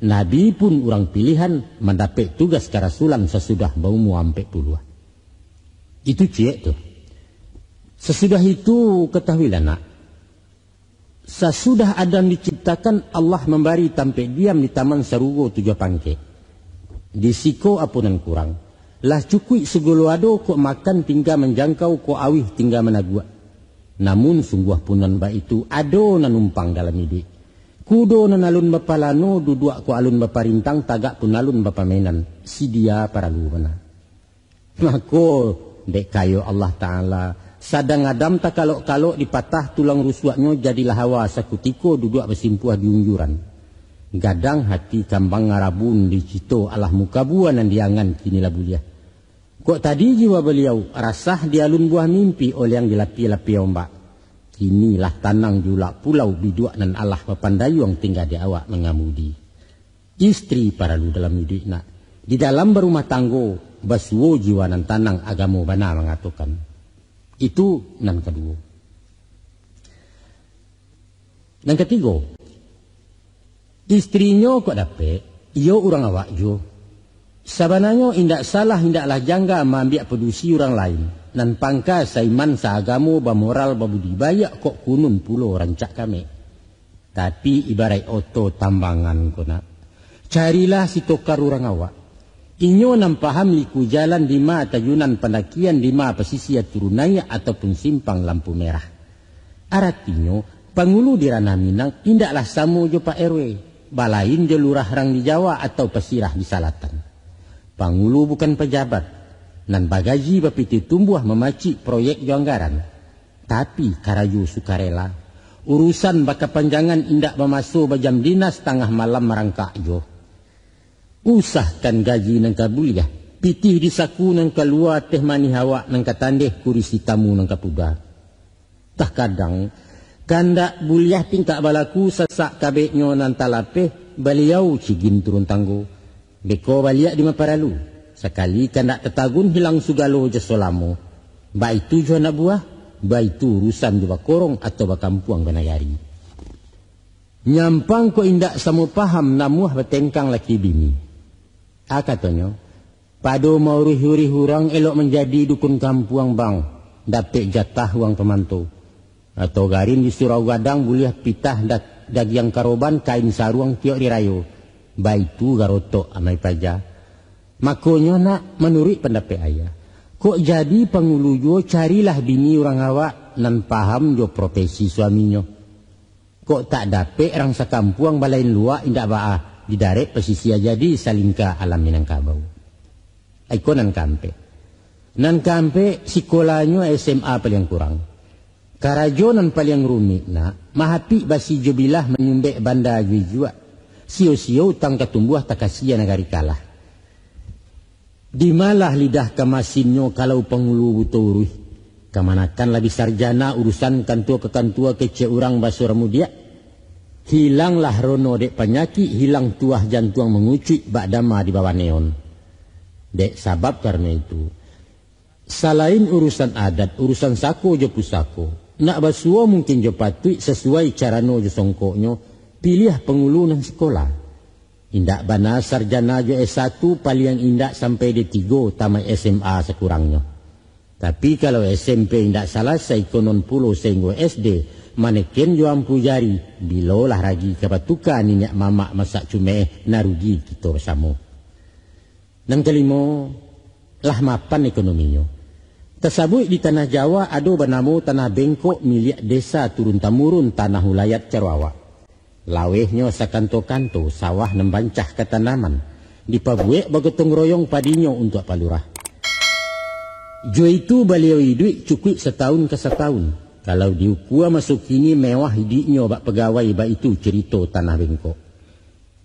Nabi pun orang pilihan mendapat tugas kerasulan sesudah baumu 40. Itu cik tu. Sesudah itu ketahuilah nak. Sesudah Adam diciptakan Allah memberi tampil diam di taman sarugo 7 pangke. Di siko apunan kurang. Lah cukui segolo ado kok makan tinggal menjangkau kok awih tinggal menagua. Namun sungguh punan ba itu ado nanumpang dalam hidup. Kudo nanalun bapa lano duduk ko alun bapa rintang tagak pun alun bapa menan. Si dia para lumana. Mako dek kayo Allah Ta'ala. Sadang Adam tak kalok-kalok dipatah tulang rusuknya jadilah hawa sakutiko duduk bersimpuah di unjuran. Gadang hati kambang ngarabun di cito alah muka buah nan diangan kini labulia. Kok tadi jiwa beliau rasah di alun buah mimpi oleh yang dilapi-lapi ombak. Kinilah tanang julak pulau biduak nan alah papandayuang tinggal di awak mengamudi. Istri para lu dalam hidup nak. Di dalam berumah tanggo basuo jiwa nan tanang agamo bana mengatakan. Itu nan kedua. Nan ketiga, istrinya kok dapat, iyo orang awak jo. Sabananya indak salah indaklah jangga mengambil pedusi orang lain. Nan pangka saiman saagamo bamoral babudi bayak kok kunun pulo rancak kami. Tapi ibarat oto tambangan kona. Carilah si tokar orang awak. Inyo nam paham liku jalan di ma tajunan pendakian di ma pesisir turunaya ataupun simpang lampu merah. Artinya penghulu di ranah Minang indaklah samo jo Pak RW. Balain jo lurah rang di Jawa atau pesirah di Salatan. Pangulu bukan pejabat. Nan bagaji bapiti tumbuh memacik proyek jo anggaran. Tapi karayu sukarela. Urusan baka panjangan indak memasuk bajam dinas tengah malam merangkak jo. Usahkan gaji nang kabuliah. Pitih disaku nang keluar teh mani hawa nang katandeh kurisi tamu nang kapuda. Tak kadang kandak buliah tingkak balaku sesak kabeknyo nan talapeh baliau cigin turun tanggo. Beko baliak di maparalu. Sekali kandak tetagun hilang sugalo jasolamo. Ba itu jo anak buah, ba itu urusan di bakorong atau bakampuang banayari. Nyampang ko indak samu paham namuah betengkang laki bini. Akatonyo, pado mau rih-rih hurang elok menjadi dukun kampuang bang, dapet jatah uang pemantau. Atau garin di surau gadang buliah pitah dagiang karoban kain saruang tiok dirayo. Baitu garoto amai paja. Makonyo nak menurut pendapat ayah. Kok jadi pengulu jo carilah bini orang awak nan paham jo profesi suaminya. Kok tak dapet orang sekampuang balain luak indak baah. Didarek pesisi jadi salingka alam Minangkabau. Aiko nan kampe. Nan kampe sekolahnya SMA paling kurang. Karajo nan paling rumit nak. Mahapi basi jubilah menyumbek banda jujua. Sio-sio utang ketumbuh tak kasihan negari kalah. Di malah lidah kemasinnya kalau pengulu butuh. Kemanakan lagi sarjana urusan kantua ke kantua kece urang basur mudia. Hilanglah rono dek penyakit, hilang tuah jantuang mengucik bak dama di bawah neon. Dek sabab karena itu. Selain urusan adat, urusan sako jo pusako. Nak basuo mungkin jo patui sesuai cara no jo songkoknya. Pilih pengulu nang sekolah. Indak bana sarjana jo S1 paling indak sampai D3 tamat SMA sekurangnya. Tapi kalau SMP indak salah saya konon pulo sehingga SD manekin jo ampu jari bilolah ragi kepatukan minyak mamak masak cume narugi kita bersama. Nang kelima lah mapan ekonominya. Tersabut di tanah Jawa ada bernama tanah bengkok milik desa turun temurun tanah wilayah Carawak. Lawehnya sakanto-kanto sawah nembancah ke tanaman. Dipabuek bagetong royong padinya untuk palurah. Jo itu beliau hidup cukup setahun ke setahun. Kalau diukua masuk kini mewah hidupnya bak pegawai bak itu cerita tanah bengkok.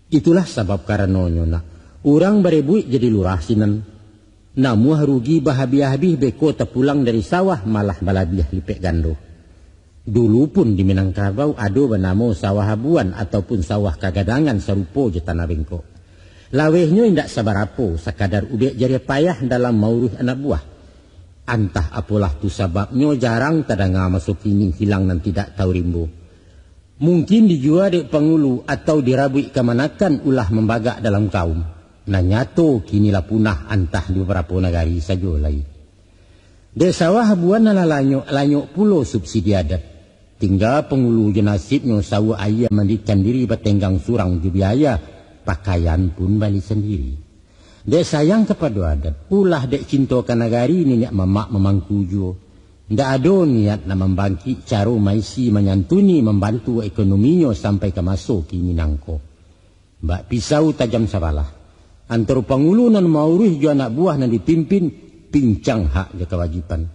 Itulah sebab karenanya nak. Orang berebuik jadi lurah sinan. Namu rugi bahabiah-habih beko terpulang dari sawah malah balabiah lipek gando. Dulu pun di Minangkabau ada bernama sawah habuan ataupun sawah kagadangan serupa je tanah bengkok. Lawehnya indak sabar apa sekadar ubek jari payah dalam mauruh anak buah. Antah apalah tu sebabnya jarang tadanga masuk kini hilang dan tidak tahu rimbo. Mungkin dijual dek pengulu atau dirabui kemanakan ulah membagak dalam kaum. Nah nyato kinilah punah antah di beberapa negari saja lagi. Dek sawah habuan adalah lanyok pulau subsidi adat. Tinggal pengulu jenasibnya sawa ayah mandikan diri bertenggang surang ju biaya. Pakaian pun balik sendiri. Dek sayang kepada adat. Ulah dek cinta ke negari nenek mamak memangku jo. Ndak ada niat nak membangkit cara maisi menyantuni membantu ekonominya sampai ke masuk kini nangko. Bak pisau tajam sabalah. Antara pengulu nan maurih jo anak buah nan dipimpin pincang hak je kewajipan.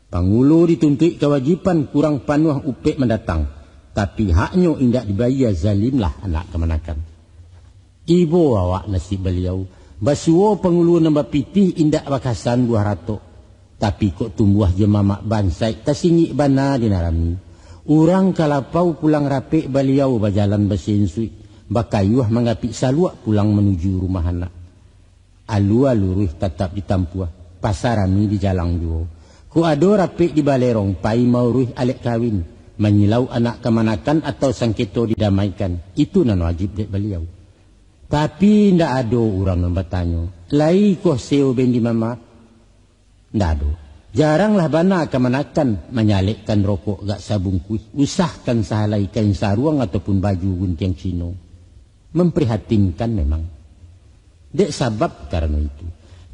Pangulu dituntut kewajipan kurang panuh upek mendatang. Tapi haknya indak dibayar zalimlah anak kemanakan. Ibu awak nasib beliau. Basuo pangulu nambah pitih indak bakasan buah ratok. Tapi kok tumbuh je mamak bansai tasingi bana dinarami. Urang kalapau pulang rapik beliau berjalan bersinsui. Bakayuh mengapik saluak pulang menuju rumah anak. Alu-aluruh tetap ditampuah. Pasarami di jalang juo. Ku ado rapik di balerong pai mauruh alek kawin. Menyilau anak kemanakan atau sangkito didamaikan. Itu nan wajib dek beliau. Tapi ndak ada orang yang bertanya. Lai koh seo bendi mama? Ndak ada. Jaranglah bana kemanakan menyalekkan rokok gak sabung kuih. Usahkan sahalai kain saruang ataupun baju guntiang Cino. Memprihatinkan memang. Dek sabab karena itu.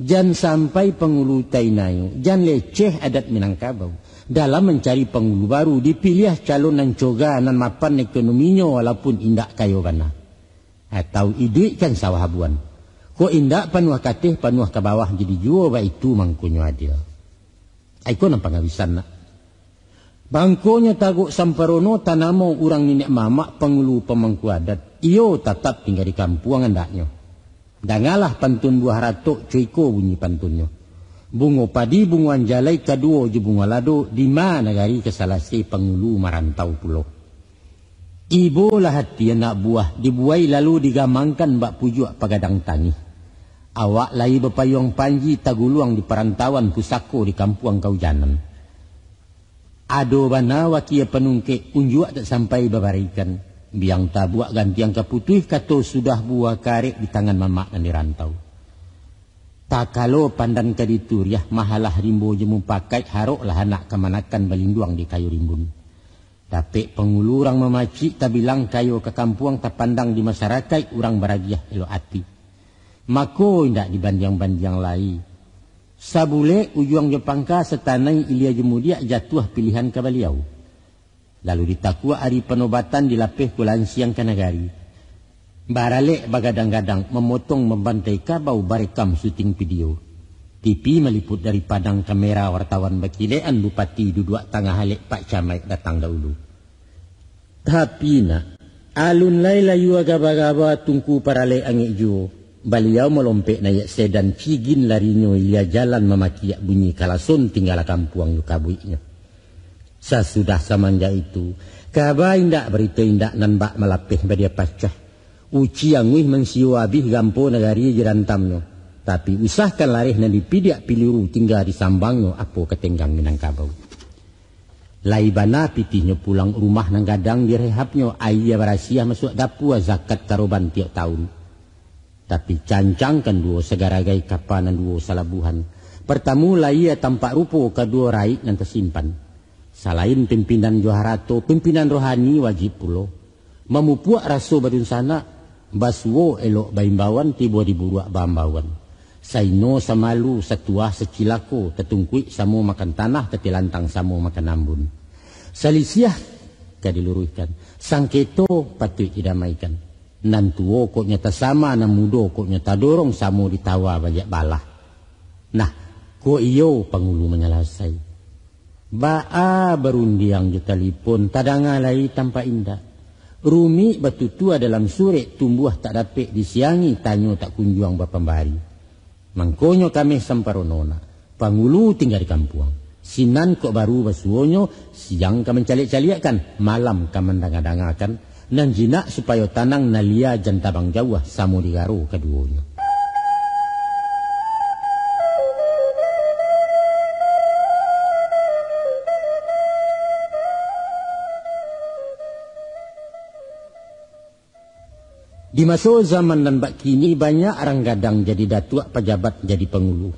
Jangan sampai pengulu tainayo, jangan leceh adat Minangkabau. Dalam mencari pengulu baru, dipilih calon nan coga nan mapan ekonominya walaupun indak kayo bana. Atau iduitkan sawah habuan. Ko indak panuah kateh panuah ke bawah jadi jua ba itu mangkunyo adil. Aiko nampak ngabisan nak. Bangkonya taguk samparono tanamo urang nenek mamak pengulu pemangku adat. Iyo tetap tinggal di kampung andaknya. Dangalah pantun buah ratok cuiko bunyi pantunnya. Bungo padi bungo anjalai kaduo je bungo lado di mana gari kesalasi pengulu marantau pulau. Ibu lah hati anak buah dibuai lalu digamangkan bak pujuk pagadang tangi. Awak lai bepayong panji taguluang di perantauan pusako di kampung Kaujanan. Ado bana wakia penungke unjuk tak sampai babarikan. Biang tabuak gantiang keputuh kato sudah buah karek di tangan mamak dan dirantau. Tak kalau pandan kadituriah mahalah rimbo jemu pakai harok lah anak kemanakan balinduang di kayu rimbun. Tapi pengulu orang memacik tak bilang kayu ke kampung tak pandang di masyarakat orang baragiah elok hati. Mako indak dibanding-banding lai. Sabule ujuang Jepangka setanai ilia jemudia jatuh pilihan ke beliau. Lalu ditakwa hari penobatan dilapih kulan siang ke negari. Baralek bagadang-gadang memotong membantai kabau barekam syuting video. TV meliput dari padang kamera wartawan bakilean bupati duduk tengah halik Pak Camat datang dahulu. Tapi nak, alun laila yu agaba-gaba tungku parale angik jo. Beliau melompek naik sedan cigin larinyo ia jalan memakiak bunyi kalason tinggal kampung yu kabuiknya. Sesudah samanja itu, kaba indak berita indak nan bak melapih badia pacah. Uci angwih mensiu abih gampo negari jerantamnya. Tapi usahkan larih nan dipidak piliru tinggal di sambangnya apo ketenggang Minangkabau. Laibana pitihnya pulang rumah nang gadang direhabnya ayah berasia masuk dapur zakat karoban tiap tahun. Tapi cancangkan duo segaragai kapanan duo salabuhan. Pertamu laia tampak rupo kedua raik nan tersimpan. Selain pimpinan Joharato, pimpinan rohani wajib pulo. Memupuak raso badun sana, baswo elok baimbawan tiba diburuak bambawan. Saino samalu setuah secilako tetungkui samo makan tanah tetilantang samo makan ambun. Salisiah kadiluruhkan. Sangketo patut didamaikan. Nantuo kok nyata sama namudo kok nyata dorong samo ditawa banyak balah. Nah, ko iyo pangulu menyelasai. Ba'a berundiang jutalipun tadangalai tanpa indah. Rumi batutua dalam surek tumbuh tak dapat disiangi tanyo tak kunjuang bapambari. Mangkonyo kami samparonona. Pangulu tinggal di kampung. Sinan kok baru basuonyo. Siang kami caliak-caliakan. Malam kami mendangadangakan. Dan jinak supaya tanang nalia jantabang jauh. Samo digaro keduanya. Di masa zaman dan bak kini banyak orang gadang jadi datuk pejabat jadi pengulu.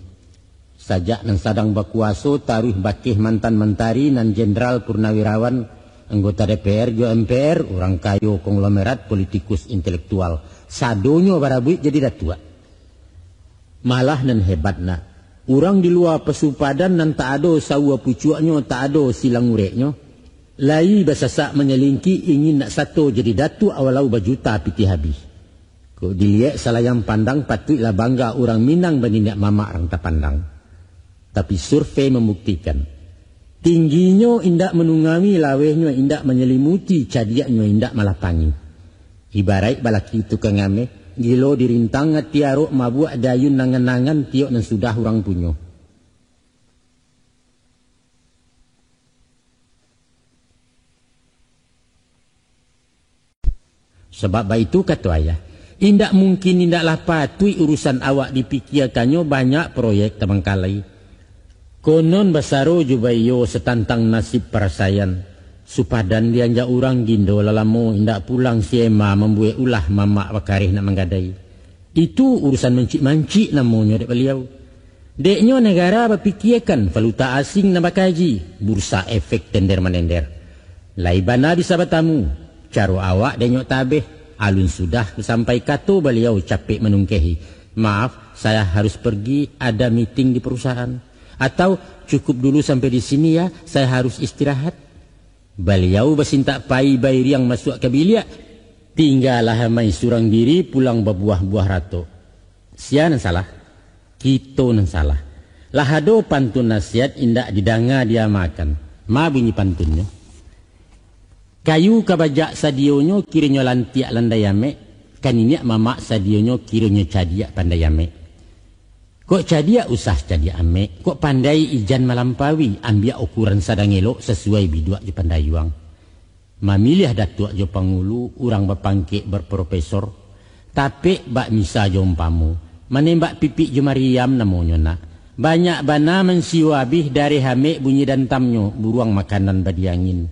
Sajak nang sadang berkuasa taruh bakih mantan mentari nan jenderal purnawirawan anggota DPR jo MPR orang kayo konglomerat politikus intelektual. Sadonyo barabuik jadi datuk. Malah nan hebatna. Orang di luar pesupadan nan tak ada sawa pucuaknya tak ada silang ureknya. Lai basasak menyelingki ingin nak satu jadi datuk awalau bajuta piti habis. Kau dilihat salah yang pandang patutlah bangga orang Minang banding mamak orang tak pandang. Tapi survei membuktikan tingginya indak menungami lawehnya indak menyelimuti cadiaknya indak malah pangi. Ibarat balaki tukang ame gilo dirintang tiaruk mabuak dayun nangan-nangan tiok dan sudah orang punya. Sebab itu kata ayah, indak mungkin indaklah patui urusan awak dipikirkannya banyak proyek terbengkalai. Konon basaro jubayo setantang nasib perasayan. Supadan dianjak orang gindo lalamo indak pulang siema membuat ulah mamak bakarih nak menggadai. Itu urusan mancik-mancik namanya dek beliau. Deknya negara berpikirkan valuta asing nak bakaji, bursa efek tender menender. Laibana di sahabat tamu. Caro awak denyok tabeh, alun sudah sampai kato beliau capek menungkehi. Maaf, saya harus pergi ada meeting di perusahaan. Atau cukup dulu sampai di sini ya, saya harus istirahat. Beliau bersinta pai bayi yang masuk ke bilik. Tinggallah mai surang diri pulang berbuah-buah rato. Sia nan salah, kita nan salah. Lahado pantun nasihat indak didanga dia makan. Ma bunyi pantunnya. Kayu kabajak sadionyo kiranya lantiak landayame, kaninya mama sadionyo kiranya cadiak pandayame. Kok cadiak usah cadiak ame, kok pandai ijan malampawi, ambil ukuran sadang elok sesuai biduak je pandayuang. Mamilih datuk jo pangulu, urang bapangke berprofesor, tapi bak misa jo umpamu, menembak pipik jo Mariam namanya nak. Banyak bana mensiwabih dari hame bunyi dan tamnyo, buruang makanan badiangin.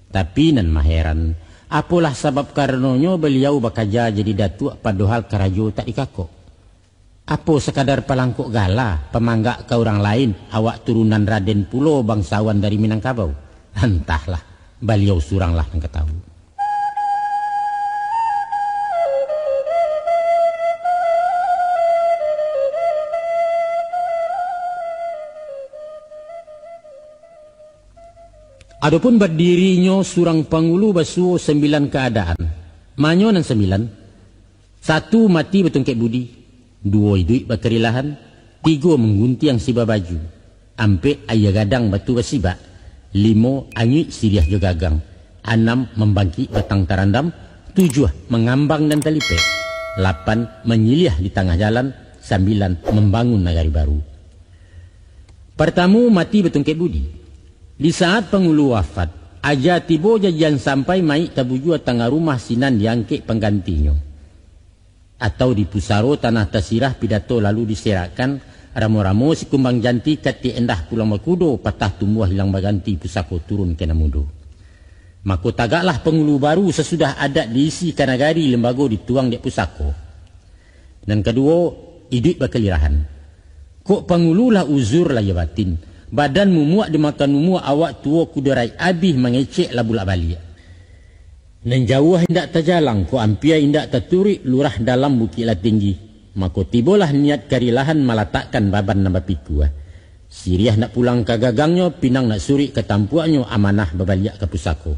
Tapi nan maheran, apalah sebab karenonyo beliau bakaja jadi datuk padohal karajo tak dikakok. Apa sekadar pelangkuk gala, pemanggak ke orang lain, awak turunan Raden Pulo bangsawan dari Minangkabau. Entahlah, beliau suranglah yang ketahui. Adapun berdirinya surang pangulu basuo 9 keadaan. Manyo nan 9. 1 mati betungkek budi. 2 hidup bakerilahan. 3 mengguntiang siba baju. Ampe ayah gadang batu basiba. 5 angit siriah jogagang. 6 membangkit batang tarandam. 7 mengambang dan talipe. 8 menyiliah di tengah jalan. 9 membangun nagari baru. Pertama mati betungkek budi. Di saat pengulu wafat, aja tibo jajan sampai mai tabujua tengah rumah sinan diangkek penggantinya. Atau di pusaro tanah tasirah pidato lalu diserakan, ramo-ramo si kumbang janti kati endah pulang makudo, patah tumbuh hilang baganti pusako turun kena mudo. Maka tagaklah pengulu baru sesudah adat diisi kanagari lembago dituang di pusako. Dan kedua, hidup bakelirahan. Kok pengululah uzur lah ya batin. Badan mumuak dimakan mumuak awak tua kudarai abih mengecek labulak balik. Nan jauh hendak terjalang, ko ampia hendak terturik lurah dalam bukitlah tinggi. Maka tibolah niat karilahan malatakkan baban nambah piku. Siriah nak pulang ke gagangnya, pinang nak surik ke tampuaknya, amanah babaliak ke pusako.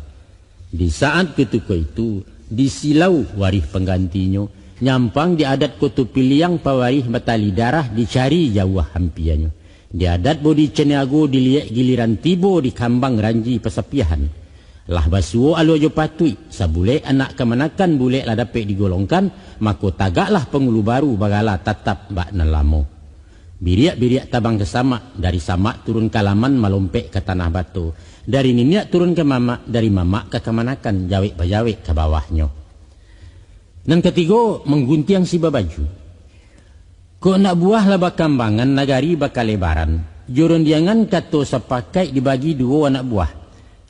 Di saat ketika itu, disilau warih penggantinya, nyampang di adat kotu piliang pawarih batali darah dicari jauh hampiannya. Di adat bodi ceneago dilihat giliran tibo di kambang ranji pesapiahan. Lah basuo alo jo patui, sabule anak kemanakan bule lah dapat digolongkan, maka tagaklah pengulu baru bagala tatap bak nalamo. Biriak-biriak tabang ke samak, dari samak turun ke laman malompek ke tanah batu. Dari niniak turun ke mamak, dari mamak ke kemanakan, jawek-bajawek ke bawahnya. Dan ketiga, mengguntiang si babaju. Kok nak buah lah bakambangan nagari bakal lebaran. Jurun diangan kato sepakai dibagi 2 anak buah.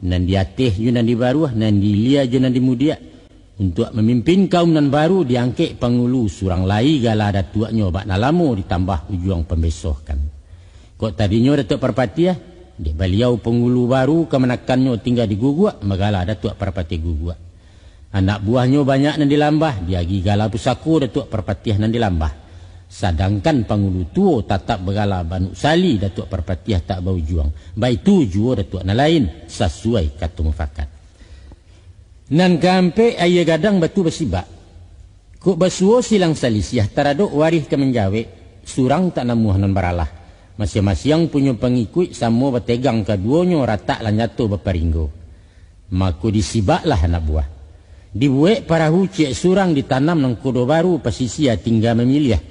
Nan diatih ju nan di baru, nan dilia ju nan di mudia. Untuk memimpin kaum nan baru diangkek pangulu surang lai gala datuaknya bak nalamo ditambah ujuang pembesohkan. Kok tadinya datuk perpati ya? Di beliau pengulu baru kemenakannya tinggal di guguak, magala datuk perpati guguak. Anak buahnya banyak nan dilambah, diagi gala pusako datuk perpatiah nan dilambah. Sedangkan pangulu tuo tatap begala banuk sali datuk perpatiah tak bau juang. Baik tu juo datuk na lain sesuai kata mufakat. Nan kampe ayah gadang batu besibak. Kuk basuo silang salisiah taraduk warih ke menjawe. Surang tak namuh nan baralah. Masing-masing punya pengikut sama bertegang keduanya ratak lanyato berperinggo. Maka disibaklah anak buah. Dibuat para hucik surang ditanam nang kodo baru pasisia tinggal memilih.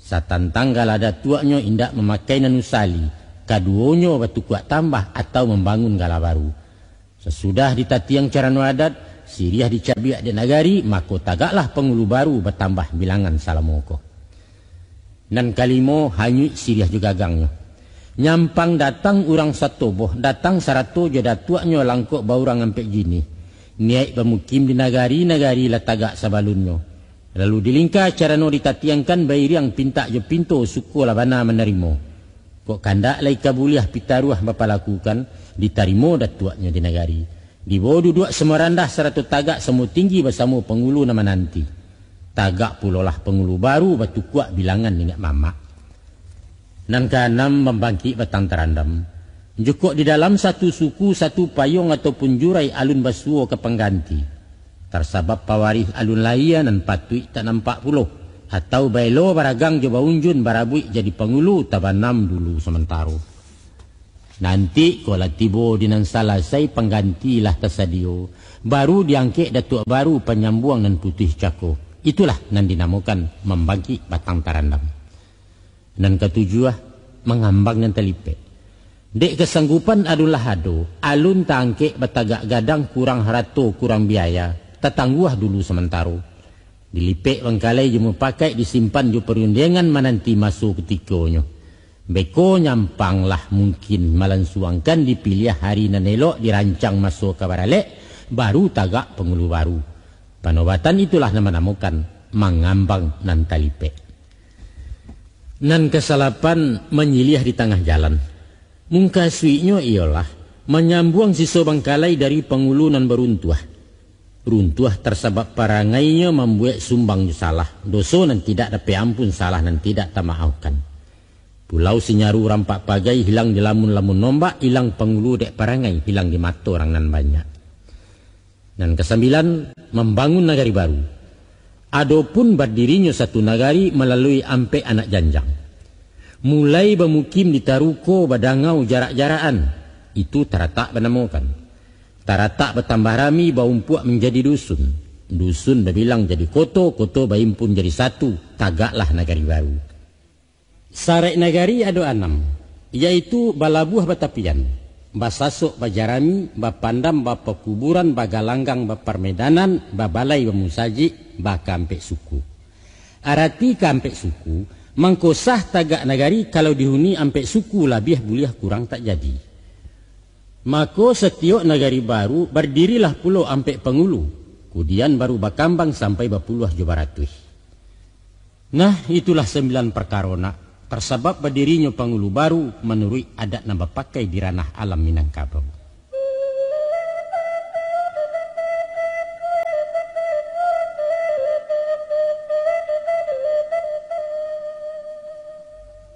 Satan tanggal ada tuaknya indak memakai nanusali. Kaduonyo batu kuat tambah atau membangun gala baru. Sesudah ditatiang cara adat, siriah dicabiak di nagari, maka tagaklah pengulu baru bertambah bilangan salamoko. Dan kalimo hanyut siriah juga gangnya. Nyampang datang urang satoboh, datang sarato jada tuaknya langkok baurang ampek gini. Niat bermukim di nagari lah tagak sabalunnya. Lalu dilingkar cara no ditatiangkan bayi yang pinta je pintu suku labana menerima. Kok kandak lai kabuliah pitaruah bapa lakukan ditarimo datuaknya di nagari. Di bawah duduk semua randah seratus tagak semua tinggi bersama pengulu nama nanti. Tagak pulolah pengulu baru batu kuat bilangan dengan mamak. Nan keenam membangkit batang terandam. Jukuk di dalam satu suku satu payung ataupun jurai alun basuo ke pengganti. Tersabab pawarih alun layan dan patui tak nampak puloh. Atau bailo baragang jo baunjun barabui jadi pengulu tabanam dulu sementara. Nanti kalau tibo dinan selesai penggantilah tersadio. Baru diangkit datuk baru penyambuang nan putih cako. Itulah nan dinamakan membagi batang tarandam. Dan ketujuh mengambang nan telipek. Dek kesanggupan adulah ado. Alun tangkik batagak gadang kurang harato kurang biaya. Tetangguah dulu sementara. Dilipek bangkalai je pakai disimpan je perundangan menanti masuk ketikanya. Beko nyampanglah mungkin malansuangkan dipilih hari nan elok dirancang masuk ke baralek baru tagak pengulu baru. Panobatan itulah nama-namakan mengambang nan talipek. Nan kesalapan menyilih di tengah jalan. Mungkaswinya ialah menyambuang siso bangkalai dari pengulu nan beruntuah. Runtuah tersebab parangainya membuat sumbang salah. Dosa nan tidak dapat ampun salah nan tidak tamaafkan. Pulau Sinyaru rampak pagai hilang di lamun-lamun nombak, hilang pengulu dek parangai, hilang di mata orang nan banyak. Dan kesembilan, membangun nagari baru. Adapun berdirinya satu nagari melalui ampe anak janjang. Mulai bermukim di Taruko, Badangau, jarak-jarakan. Itu taratak benamakan. Taratak bertambah rami, baumpuak menjadi dusun. Dusun berbilang jadi koto, koto baimpun jadi satu. Tagaklah nagari baru. Sarai nagari ada 6, yaitu balabuah batapian, basasuk bajarami, bapandam bapakuburan, bagalanggang baparmedanan, babalai bamusaji, bakampek suku. Arati kampek suku, mangkosah tagak nagari kalau dihuni ampek suku labih buliah kurang tak jadi. Maka setiap nagari baru berdirilah pulau ampek pengulu, kemudian baru bakambang sampai bapuluh jobaratui. Nah itulah 9 perkara nak. Tersebab berdirinya pengulu baru menurut adat nambah pakai di ranah alam Minangkabau.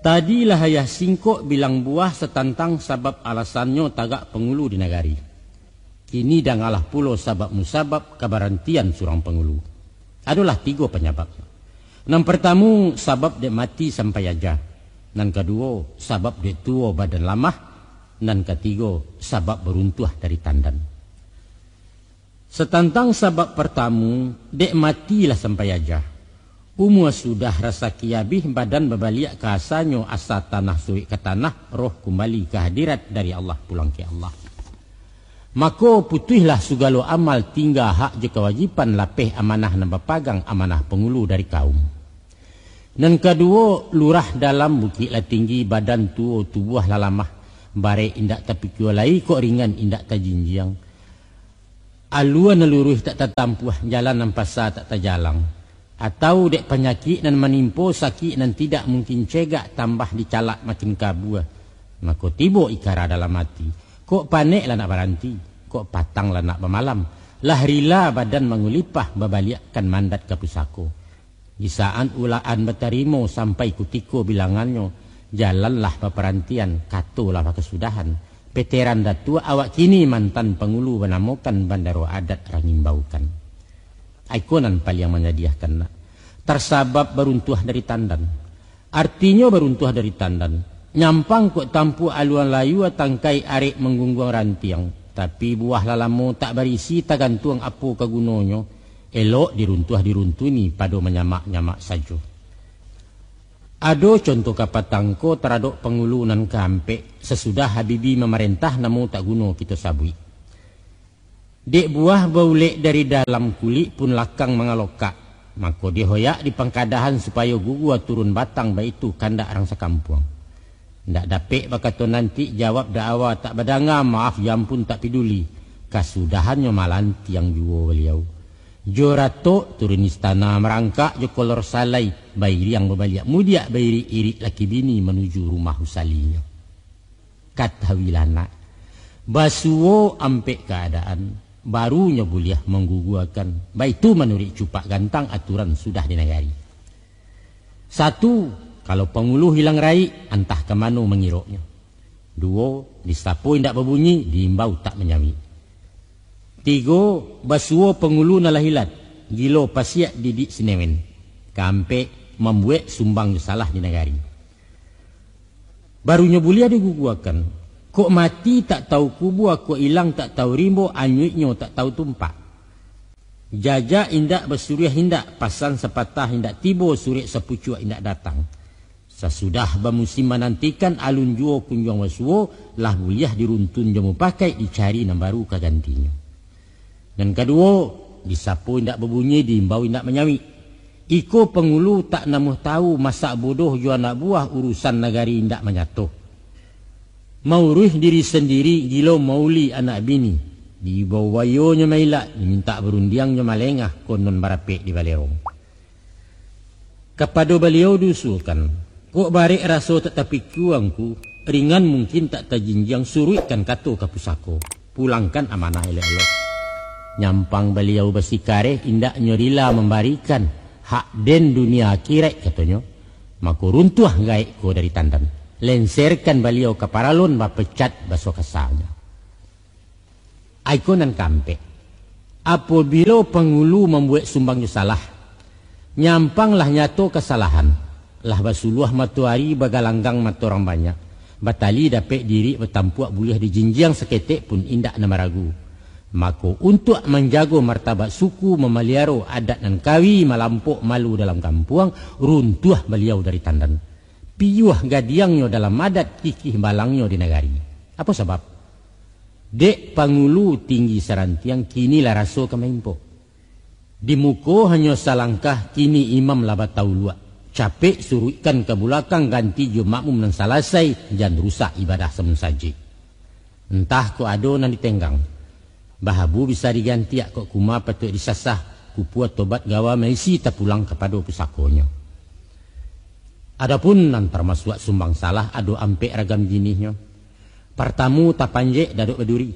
Tadi lah ayah singkok bilang buah setantang sebab alasannya tagak pengulu di negari. Kini dah ngalah pulau sabab musabab kebarantian surang pengulu. Adalah 3 penyebab. Yang pertama sabab dek mati sampai aja. Yang kedua sabab dek tua badan lamah. Dan ketiga sabab beruntuh dari tandan. Setantang sabab pertama dek matilah sampai aja. Umur sudah rasa kiabih badan berbalik ke asalnya asa tanah suik ke tanah roh kembali ke hadirat dari Allah pulang ke Allah. Maka putihlah segala amal tinggal hak je kewajipan lapeh amanah nambah pagang amanah pengulu dari kaum. Dan kedua lurah dalam bukit lah tinggi badan tua tubuh lah lamah bare indak tapi kualai kok ringan indak tajinjiang. Aluan neluruh tak tatampuh jalan nampasa tak tajalang. Atau dek penyakit dan menimpo sakit dan tidak mungkin cegak tambah dicalak makin kabur. Maka tiba ikara dalam hati. Kok panik lah nak berhenti. Kok patang lah nak bermalam. Lah rila badan mengulipah babaliakkan mandat ke pusako. Di saat ulaan berterima sampai kutiko bilangannya. Jalanlah peperantian, katolah kesudahan. Veteran datua awak kini mantan pengulu menamukan bandaro adat rangimbaukan. Ikonan paling yang menyediakan tersabab beruntuh dari tandan. Artinya beruntuh dari tandan. Nyampang kok tampu aluan layu tangkai arek menggunggung rantiang. Tapi buah lalamu tak berisi tak gantung apa kegunanya. Elok diruntuh-diruntuni pada menyamak-nyamak saja. Ada contoh kapatangko teradok pengulunan kampek sesudah Habibi memerintah namun tak guna kita sabui. Dek buah baulek dari dalam kulit pun lakang mengalokak. Maka dihoyak di pangkadahan supaya gugua turun batang baitu kandak orang sekampung. Ndak dapet bakato nanti jawab dakwa tak badanga maaf jam pun tak peduli. Kasudahannya malanti yang juo beliau. Jorato turun istana merangkak jo kolor salai bairi yang berbalik mudia bairi irik laki bini menuju rumah usalinya. Kata wilana basuo ampek keadaan. Barunya buliah mengguguakan. Baik itu menurut cupak gantang aturan sudah dinegari. 1. Kalau pengulu hilang rai, entah ke mana mengiroknya. 2. Disapu indak berbunyi, diimbau tak menyawi. 3. Basuo pengulu nalah hilat. Gilo pasiak didik sinewen. Kampek membuat sumbang salah di negari. Barunya bulia diguguakan, kok mati tak tahu kubu, kok hilang tak tahu rimbo, anyuitnya tak tahu tumpak. Jajak indak bersuriah hindak, pasan sepatah hindak tibo, surik sepucuk hindak datang. Sesudah bermusim menantikan alun juo kunjung wasuo, lah buliah diruntun jamu pakai dicari nam baru kagantinya. Dan kedua, disapu indak berbunyi, diimbau indak menyawi. Iko pengulu tak namuh tahu, masak bodoh jua anak buah, urusan negari indak menyatuh. Mauruh diri sendiri, gilo mauli anak bini. Di bawah wayonya mailak, diminta berundiangnya malengah, konon barapek di balerong. Kepada beliau dusulkan, kok barik raso tetapi kuangku, ringan mungkin tak terjinjang suruhkan kato ke pusako, pulangkan amanah elok-elok. Nyampang beliau bersikare, indak nyorila membarikan, hak den dunia akhirat katanya, maka runtuh gaik ko dari tandan. Lenserkan beliau ke paralon, bapecat baso kasalnya. Aikonan kampe. Apabila pengulu membuat sumbangnya salah, nyampanglah nyato kesalahan. Lah basuluh matuari bagalanggang matu orang banyak. Batali dapat diri bertampuak buliah di jinjiang seketik pun indak nama ragu. Maka untuk menjaga martabat suku, memeliara adat dan kawi, melampuk malu dalam kampung, runtuh beliau dari tandan. Piyuh gadiangnya dalam adat, kikih balangnya di negari. Apa sebab? Dek pangulu tinggi sarantiang, kini lah raso kemaimpo. Di muko hanya salangkah, kini imam labat taulua. Capek suruhkan ke belakang, ganti jo makmum dan salasai, jangan rusak ibadah semen saji. Entah ko ado nan ditenggang. Bahabu bisa diganti kok kuma patut disasah, kupuat tobat gawa maisi tak pulang kepada pusakonya. Adapun nan termasuk sumbang salah, ado ampe ragam jinihnya. Pertamu tak panjek daduk beduri.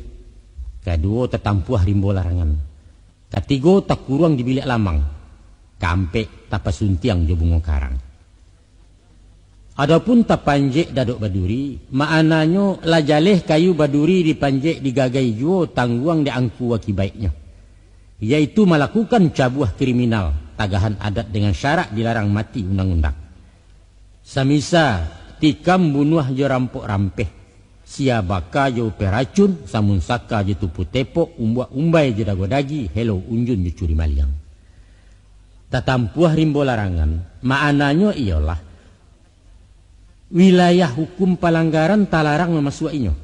Kedua tetampuah rimbo larangan. Ketiga tak kurang di bilik lamang. Kampek tak pasuntiang jo bunga karang. Adapun tak panjek daduk baduri, maknanya lajaleh kayu baduri dipanjek digagai juo tangguang diangku akibatnya. Yaitu melakukan cabuah kriminal, tagahan adat dengan syarat dilarang mati undang-undang. Samisa tikam bunuh jo rampok rampeh. Siabaka jo peracun, samun saka jo tupu tepok, umbai jo dagodagi, hello unjun jo curi maliang. Tatampuah rimbo larangan, maknanya ialah wilayah hukum pelanggaran talarang memasukinya.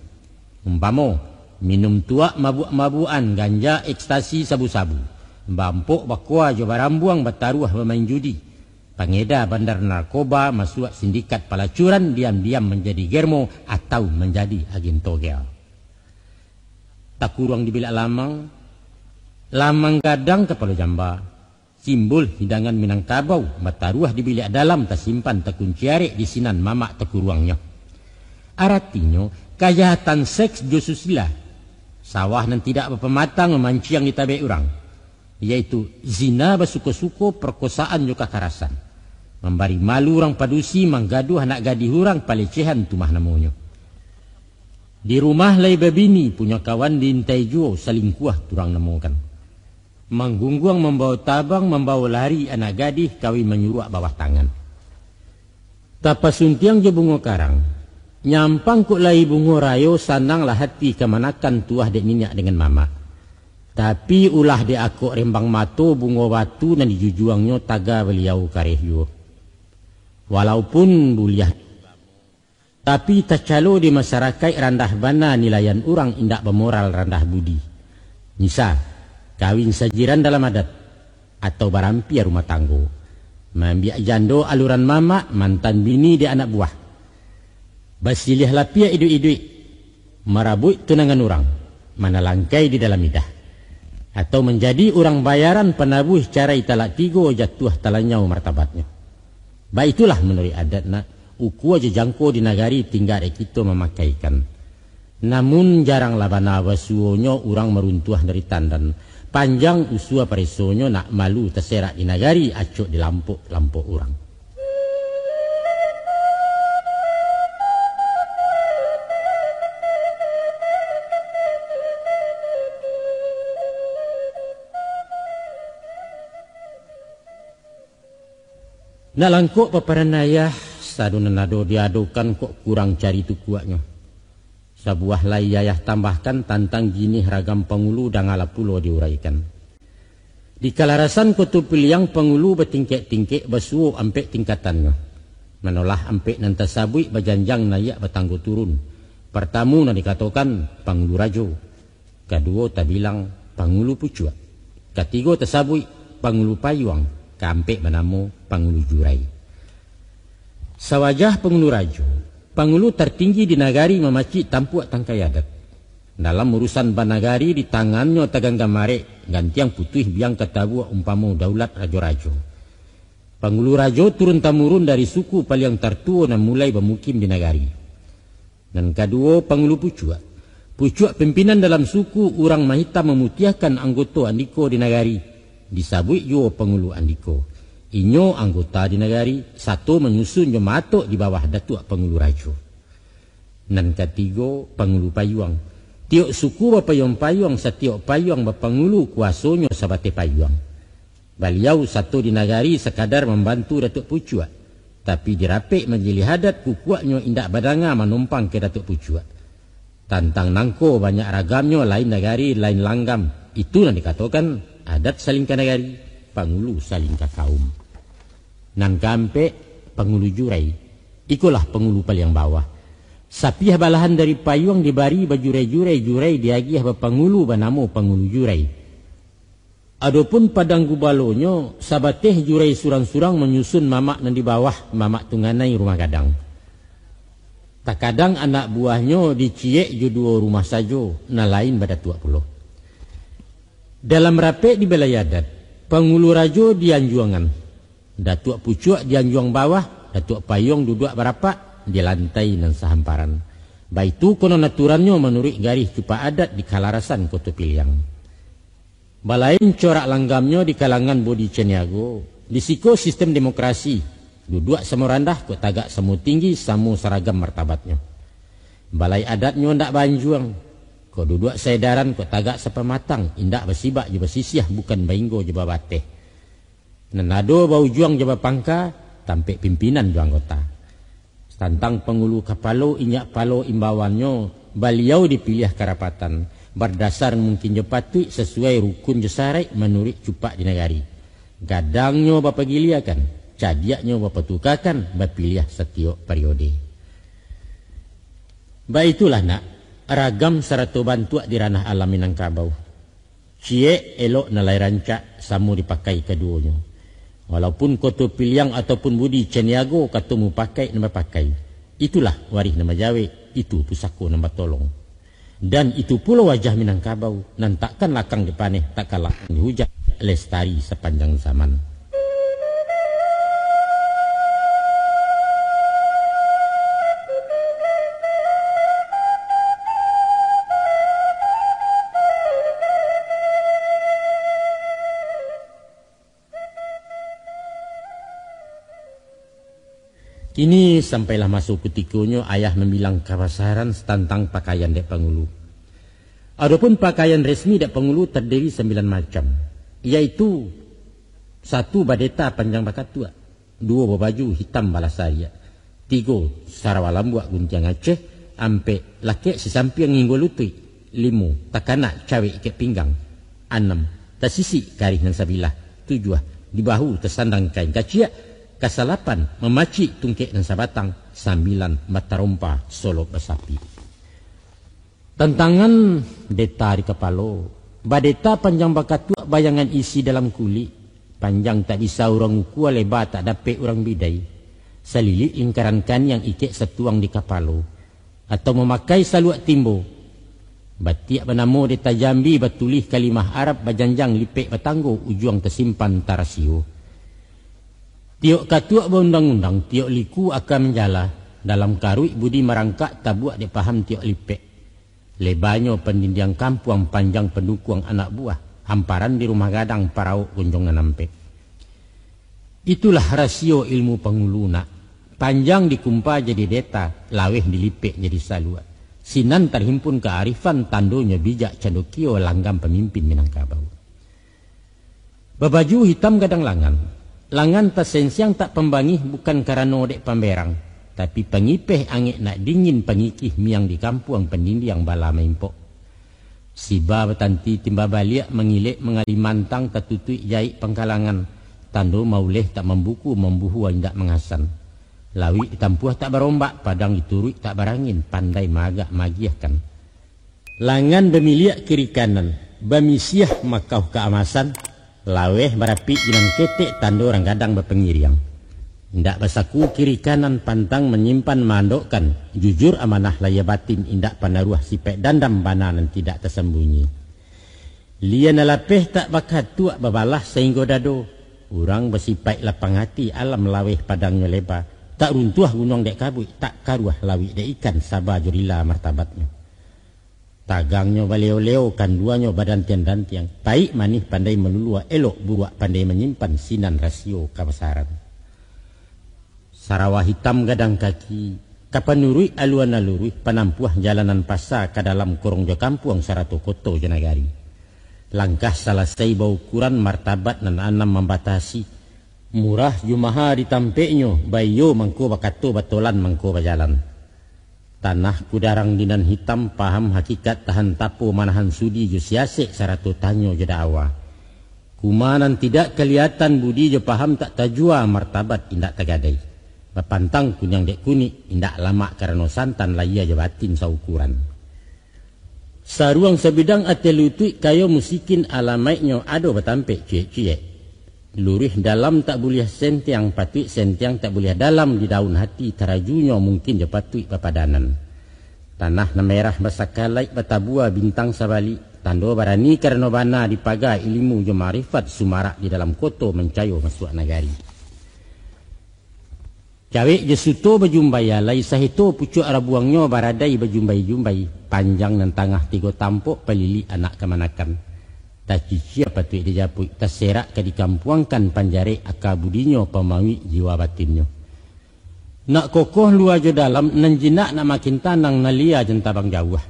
Umpamo, minum tuak mabuk-mabuan, ganja, ekstasi, sabu-sabu. Bampok bakwa jo barambuang bataruah bermain judi. Pengedar bandar narkoba, masuk sindikat pelacuran, diam-diam menjadi germo atau menjadi agen togel. Tak kurang di bilik lamang, lamang gadang kepala jamba, simbol hidangan Minangkabau, bataruah di bilik dalam, tersimpan terkunciarek di sinan mamak terkurangnya. Artinya, kejahatan seks josusila, sawah dan tidak berpematang memancing di tabe orang, yaitu zina basuko-suko, perkosaan juga kekerasan. Membari malu orang padusi, menggaduh anak gadis orang, pelecehan tumah namanya. Di rumah lai babini, punya kawan diintai juo, saling kuah turang namukan. Menggungguang membawa tabang, membawa lari anak gadis, kawin menyuruh bawah tangan. Tapasuntiang je bungo karang, nyampang kuk lai bungo rayo, sananglah hati kemanakan tuah dek minyak dengan mama. Tapi ulah de akok rembang mato bungo batu dan dijujuangnya taga beliau karehyo. Walaupun buliah, tapi tak calo di masyarakat randah bana nilayan orang indak bermoral randah budi. Misal, kawin sajiran dalam adat atau barampia rumah tanggo. Membiak jando aluran mama, mantan bini di anak buah. Basilih lapia idui-idui, marabut tunangan orang, mana langkai di dalam idah. Atau menjadi orang bayaran penabuh cara italak tigo jatuh talanyau martabatnya. Baik itulah menurut adatna, uku aja jangko di nagari tinggal kita memakaikan. Namun jarang labana wasuonyo orang meruntuh dari tandan. Panjang usua paresonyo nak malu terserak di nagari acok di lampuk orang. Nalangkok paparanayah sadu nanado diadokan kok kurang cari tu kuatnya. Sebuah layayah tambahkan tantang gini ragam pengulu dan ala pulau diuraikan. Di kalarasan kutub piliang pengulu bertingkek-tingkek basuo ampek tingkatannya. Menolah ampek nanta sabui bajanjang nayak batanggo turun. Pertamu na dikatakan pengulu rajo. Kedua tak bilang pengulu pucua. Ketiga tersabui pengulu payuang. Kampek menamu pengulu jurai. Sawajah pengulu rajo. Pengulu tertinggi di nagari memaci tampuak tangkai adat. Dalam urusan banagari di tangannya tagang gamare gantiang putih biang ketabu umpamu daulat rajo-rajo. Pengulu rajo turun tamurun dari suku paling tertua dan mulai bermukim di nagari. Dan kedua pengulu pucua. Pucua pimpinan dalam suku orang mahita memutiahkan anggota andiko di nagari. Disabui yo pengulu andiko. Inyo anggota di nagari, satu menyusun yo matok di bawah datuk pengulu rajo. Dan ketiga pengulu payuang. Tiok suku bapayong-payong setiok payuang bapangulu kuasonyo sabate payuang. Beliau satu di nagari sekadar membantu datuk pucua. Tapi dirapik menjadi hadat kukuaknyo indak badanga menumpang ke datuk pucua. Tantang nangko banyak ragamnyo lain nagari lain langgam. Itu yang dikatakan adat saling ke nagari, pangulu saling ke kaum. Nan kampe pangulu jurai, ikulah pangulu paling bawah. Sapiah balahan dari payuang dibari bajurai-jurai jurai diagiah bapangulu banamo pangulu jurai. Adapun padang gubalonyo sabateh jurai surang-surang menyusun mamak nan di bawah mamak tunganai rumah gadang. Tak kadang anak buahnya diciek juduo rumah sajo, na lain pada tua pulau. Dalam rapek di balai adat, pengulu rajo dianjuangan. Datuk pucuk dianjuang bawah, datuk payung duduk berapak di lantai dan sehamparan. Baitu kono naturannya menurut garis cupa adat di kalarasan Kota Piliang. Balain corak langgamnya di kalangan bodi ceniago, disiko sistem demokrasi. Duduk sama rendah kok tagak semu tinggi samu seragam martabatnya. Balai adatnya ndak banjuang. Kok duduk sedaran kok tagak sepematang, indak bersibak je bersisiah bukan bainggo je babateh. Nenado bau juang je pangka, tampek pimpinan ju anggota. Tantang pengulu kapalo inyak palo imbawannya, beliau dipilih karapatan. Berdasar mungkin je patui sesuai rukun je sarai menurut cupak di negari. Gadangnya bapa giliakan, cadiaknya bapa tukakan, bapilih setiap periode. Baitulah nak. Ragam serato bantuak di ranah alam Minangkabau. Cie elok nalai rancak samu dipakai keduanya. Walaupun Kota Piliang ataupun budi ceniago katamu pakai nama pakai. Itulah waris nama Jawa, itu pusako nama tolong. Dan itu pula wajah Minangkabau. Dan takkan lakang depaneh, takkan lakang dihujat lestari sepanjang zaman. Kini sampailah masuk ketikunyo ayah membilang kawasaran tentang pakaian dek pengulu. Adapun pakaian resmi dek pengulu terdiri 9 macam. Yaitu 1 badeta panjang bakat tua, 2 baju hitam balasaria, 3 sarawalam buat guntiang Aceh, ampe laki sesampiang nginggo lutui, 5 takana cawe ikat pinggang, 6 tasisi karih nan sabilah, 7 di bahu tersandang kain kacia, kasalapan memaci tungkek dan sabatang, 9 mata rompa solok besapi. Tentangan deta di kepalo, badeta panjang bakat tua bayangan isi dalam kulit, panjang tak bisa orang ukua lebar tak dapat orang bidai, selilik lingkaran kan yang ikek setuang di kepalo, atau memakai saluak timbo, batiak benamo deta Jambi batulih kalimah Arab bajanjang lipek batanggo ujuang tersimpan tarasio. Tiok katuak berundang-undang, tiok liku akan menjala. Dalam karui budi merangkak tabuak dia paham tiok lipek. Lebarnya pendinding kampung panjang pendukung anak buah. Hamparan di rumah gadang parau gunjongan nampe. Itulah rasio ilmu penguluna. Panjang dikumpa jadi deta, laweh dilipek jadi salua. Sinan terhimpun kearifan tandonya bijak candokio langgam pemimpin Minangkabau. Babaju hitam gadang langan. Langan tasensiang tak pembangih bukan karena dek pamberang, tapi pengipeh angin nak dingin pengikih miang di kampung pendindi yang bala mempok. Siba betanti timba baliak mengilik mengali mantang tatutui jahit pengkalangan, tando mauleh tak membuku membuhu indak mengasan. Lawi ditampuah tak berombak, padang diturui tak barangin, pandai magak magiahkan. Langan bemiliak kiri kanan, bamisiah makau keamasan, laweh berapi dengan ketek tando orang gadang berpengiriang. Indak basaku kiri kanan pantang menyimpan mandokkan, jujur amanah laya batin indak panaruah sipek dandam bananan tidak tersembunyi. Lian alapeh tak bakat tuak babalah sehingga dado, urang bersipek lapang hati alam laweh padangnya lebar, tak runtuh gunung dek kabut, tak karuah lawi dek ikan sabar jurila martabatnya. Tagangnya baleo-leo kanduannya badan tiang-tiang, baik manih pandai melulua, elok buruak pandai menyimpan sinan rasio kabesaran. Sarawah hitam gadang kaki, kapanurui aluan alurui panampuah jalanan pasar ke dalam korong jo kampung sarato koto jo nagari. Langkah selesai bau ukuran martabat nan anam membatasi, murah jumaha ditampeknya, bayo mangko bakato batolan mangko bajalan. Tanah kudarang dinan hitam paham hakikat tahan tapo manahan sudi jo siasek sarato tanyo jo dawa. Kumanan tidak kelihatan budi jo paham tak tajua martabat indak tagadai. Bapantang kunyang dek kuni indak lama karena santan laya jo batin saukuran. Saruang sebidang atelutui kayo musikin alamaiknya ado batampek cie-cie. Lurih dalam tak boleh sentiang patui sentiang tak boleh dalam di daun hati tarajunya mungkin je patui papadanan. Tanah na merah basakalai batabua bintang sabali tando barani karena bana dipagai ilmu jo marifat sumarak di dalam koto mencayo masuk nagari. Cawek je suto bajumbaya lai sahito pucuk arabuangnya baradai bajumbai-jumbai panjang nan tangah tigo tampuk pelili anak kemanakan. Tak cicia patut dijapui, tak serak ke dikampuangkan panjare akabudinyo pemawi jiwa batinnya. Nak kokoh luar jo dalam, nan jinak nak makin tanang nalia jentabang jauh.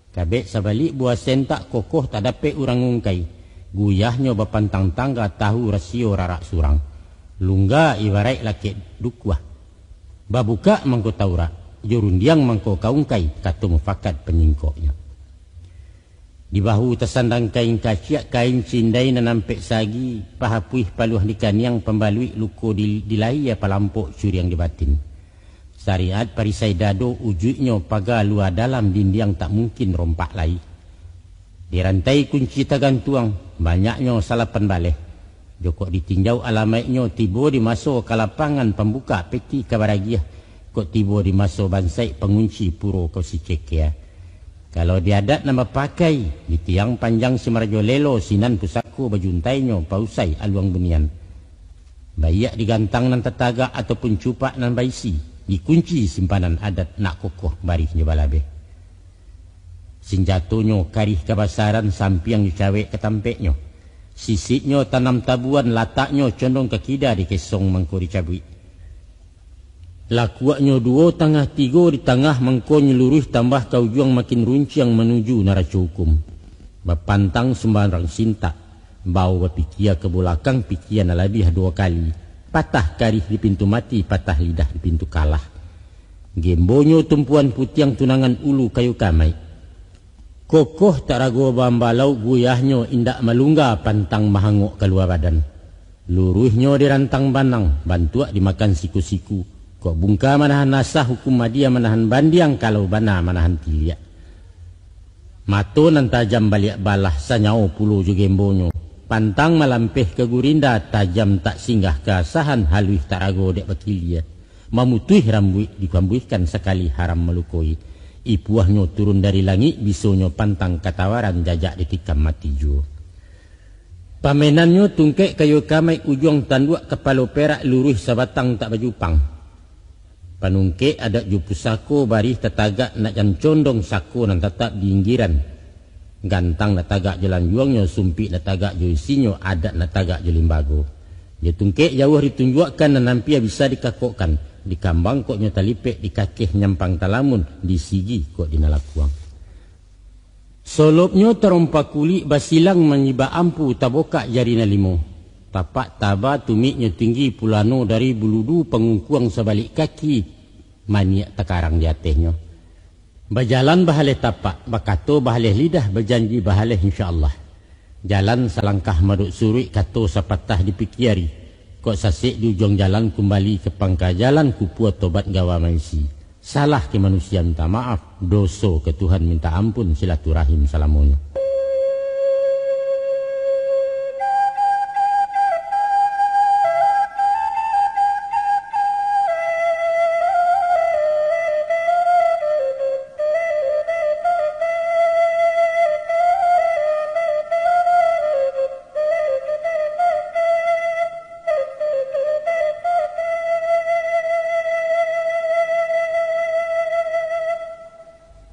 Kabek sabalik buah sentak kokoh tak dapat urang ngungkai. Guyahnya bapantang tangga tahu rasio rarak surang. Lungga ibarat laki dukwah. Babuka mangko taura, jurundiang mangko kaungkai, kata mufakat penyingkoknya. Di bahu tersandang kain kaciak, kain cindai nampek sagi, pahapuih paluh di kaniang pembalui luko dilai apa lampok curiang di batin. Syariat parisai dado ujuknya pagar luar dalam dindiang tak mungkin rompak lai. Dirantai kunci tagantuang, banyaknya salapan baleh. Jokok ditinjau alamaiknya tibo di masuk ke lapangan pembuka peti kabaragiah. Kok tibo di masuk bansai pengunci puro kau si cekia. Kalau diadat nama pakai di tiang panjang si marjo lelo sinan pusaku bajuntainya pausai aluang bunian. Bayak digantang nan tetaga ataupun cupak nan baisi dikunci simpanan adat nak kokoh barih balabe. Sinjatunya karih kabasaran sampiang dicawek ketampeknya. Sisitnya tanam tabuan lataknya condong ke kida di kesong mangko dicabui. Lakuaknya dua tangah tiga di tangah mangko nyeluruh tambah kau juang makin runciang menuju neraca hukum. Bapantang sembarang sinta, bau berpikia ke belakang pikian alabih dua kali. Patah karih di pintu mati, patah lidah di pintu kalah. Gembonyo tumpuan putiang tunangan ulu kayu kamai. Kokoh tak ragu bambalau guyahnya indak malungga pantang mahangok keluar badan. Luruhnya dirantang banang, bantuak dimakan siku-siku. Kok bungka manahan nasah hukum madia manahan bandiang kalau bana manahan tiliak. Mato nan tajam balik balah sanyau puluh jugembonyo. Pantang malampeh ke gurinda tajam tak singgah keasahan haluih tak rago dek bakilia. Mamutuih rambuih dikambuihkan sekali haram melukoi. Ipuahnya turun dari langit bisonyo pantang katawaran jajak ditikam mati juo. Pamenannya tungkek kayu kamai ujung tanduk kepala perak luruh sabatang tak bajupang. Panungke ada jupu sako barih tetagak nak jam condong sako nan tetap di inggiran. Gantang nak tagak jalan juangnya sumpi nak tagak jo isinyo adat nak tagak jo limbago. Dia tungke jauh ditunjukkan nan nampia bisa dikakokkan. Di kambang koknya talipek di kakeh nyampang talamun di sigi kok di nalakuang. Solopnya terompak kulit basilang menyiba ampu taboka jarina limo. Tapak taba tumiknya tinggi pulano dari buludu pengungkuang sebalik kaki. Maniak tekarang di atasnya. Berjalan bahaleh tapak, bakato bahaleh lidah, berjanji bahaleh insyaAllah. Jalan selangkah maduk surui kato sapatah dipikiri. Kok sasik di ujung jalan kembali ke pangka jalan kupu tobat gawa maisi. Salah ke manusia minta maaf, dosa ke Tuhan minta ampun, silaturahim salamunya.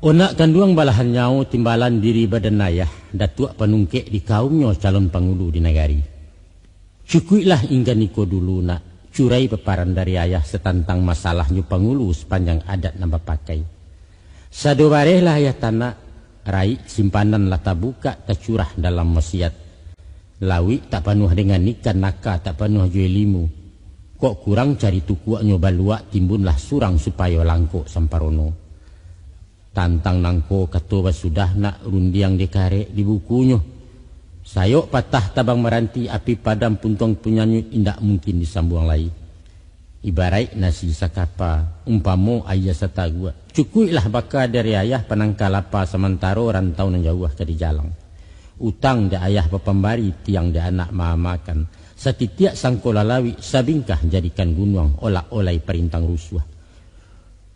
Onak kanduang balahan nyau timbalan diri badan ayah datuk penungkek di kaumnya calon pangulu di negari. Syukuilah hingga niko dulu nak curai peparan dari ayah setantang masalahnya pangulu sepanjang adat nambah pakai. Sadobarehlah ayah tanah rai simpanan lata buka tercurah dalam wasiat. Lawi tak penuh dengan ikan naka tak penuh juelimu. Kok kurang cari tukuaknya balua timbunlah surang supaya langkok samparono. Tantang nangko katoba sudah nak rundiang dekare di bukunya. Sayok patah tabang meranti api padam puntong punyanya indak mungkin disambung lagi. Ibarat nasi sakapa umpamo ayah satagua. Cukuilah baka dari ayah penangkalapa sementara rantau nan jauh ke di jalang. Utang de ayah pepembari tiang de anak makan. Setitiak sangkolalawi sabingkah jadikan gunung olak-olai perintang rusuh.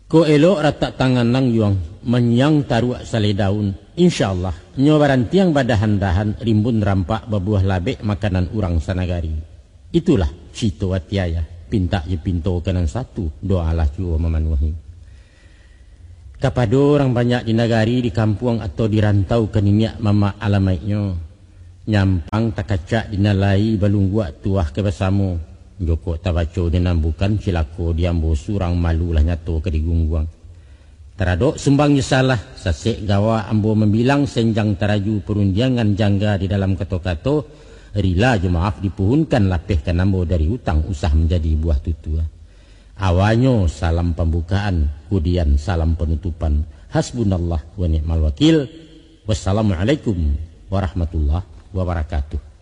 Ko elok ratak tangan nang yuang menyang taruak sale daun. InsyaAllah nyobaran tiang badahan-dahan rimbun rampak babuah labek makanan urang sanagari. Itulah cito watiaya. Pinta je pinto kanan satu doalah jua memenuhi. Kapado orang banyak di nagari, di kampung atau di rantau kenimiak mama alamaitnya. Nyampang takacak dinalai balunggua tuah ke bersamo. Joko tabaco dengan bukan silako diambo surang malulah nyato ke digungguang. Teradok sumbangnya salah sasek gawa ambo membilang senjang teraju perundiangan jangga di dalam kato-kato rila je maaf dipuhunkan lapehkan ambo dari hutang usah menjadi buah tutua. Awanyo salam pembukaan kemudian salam penutupan. Hasbunallah wa ni'mal wakil. Wassalamualaikum warahmatullahi wabarakatuh.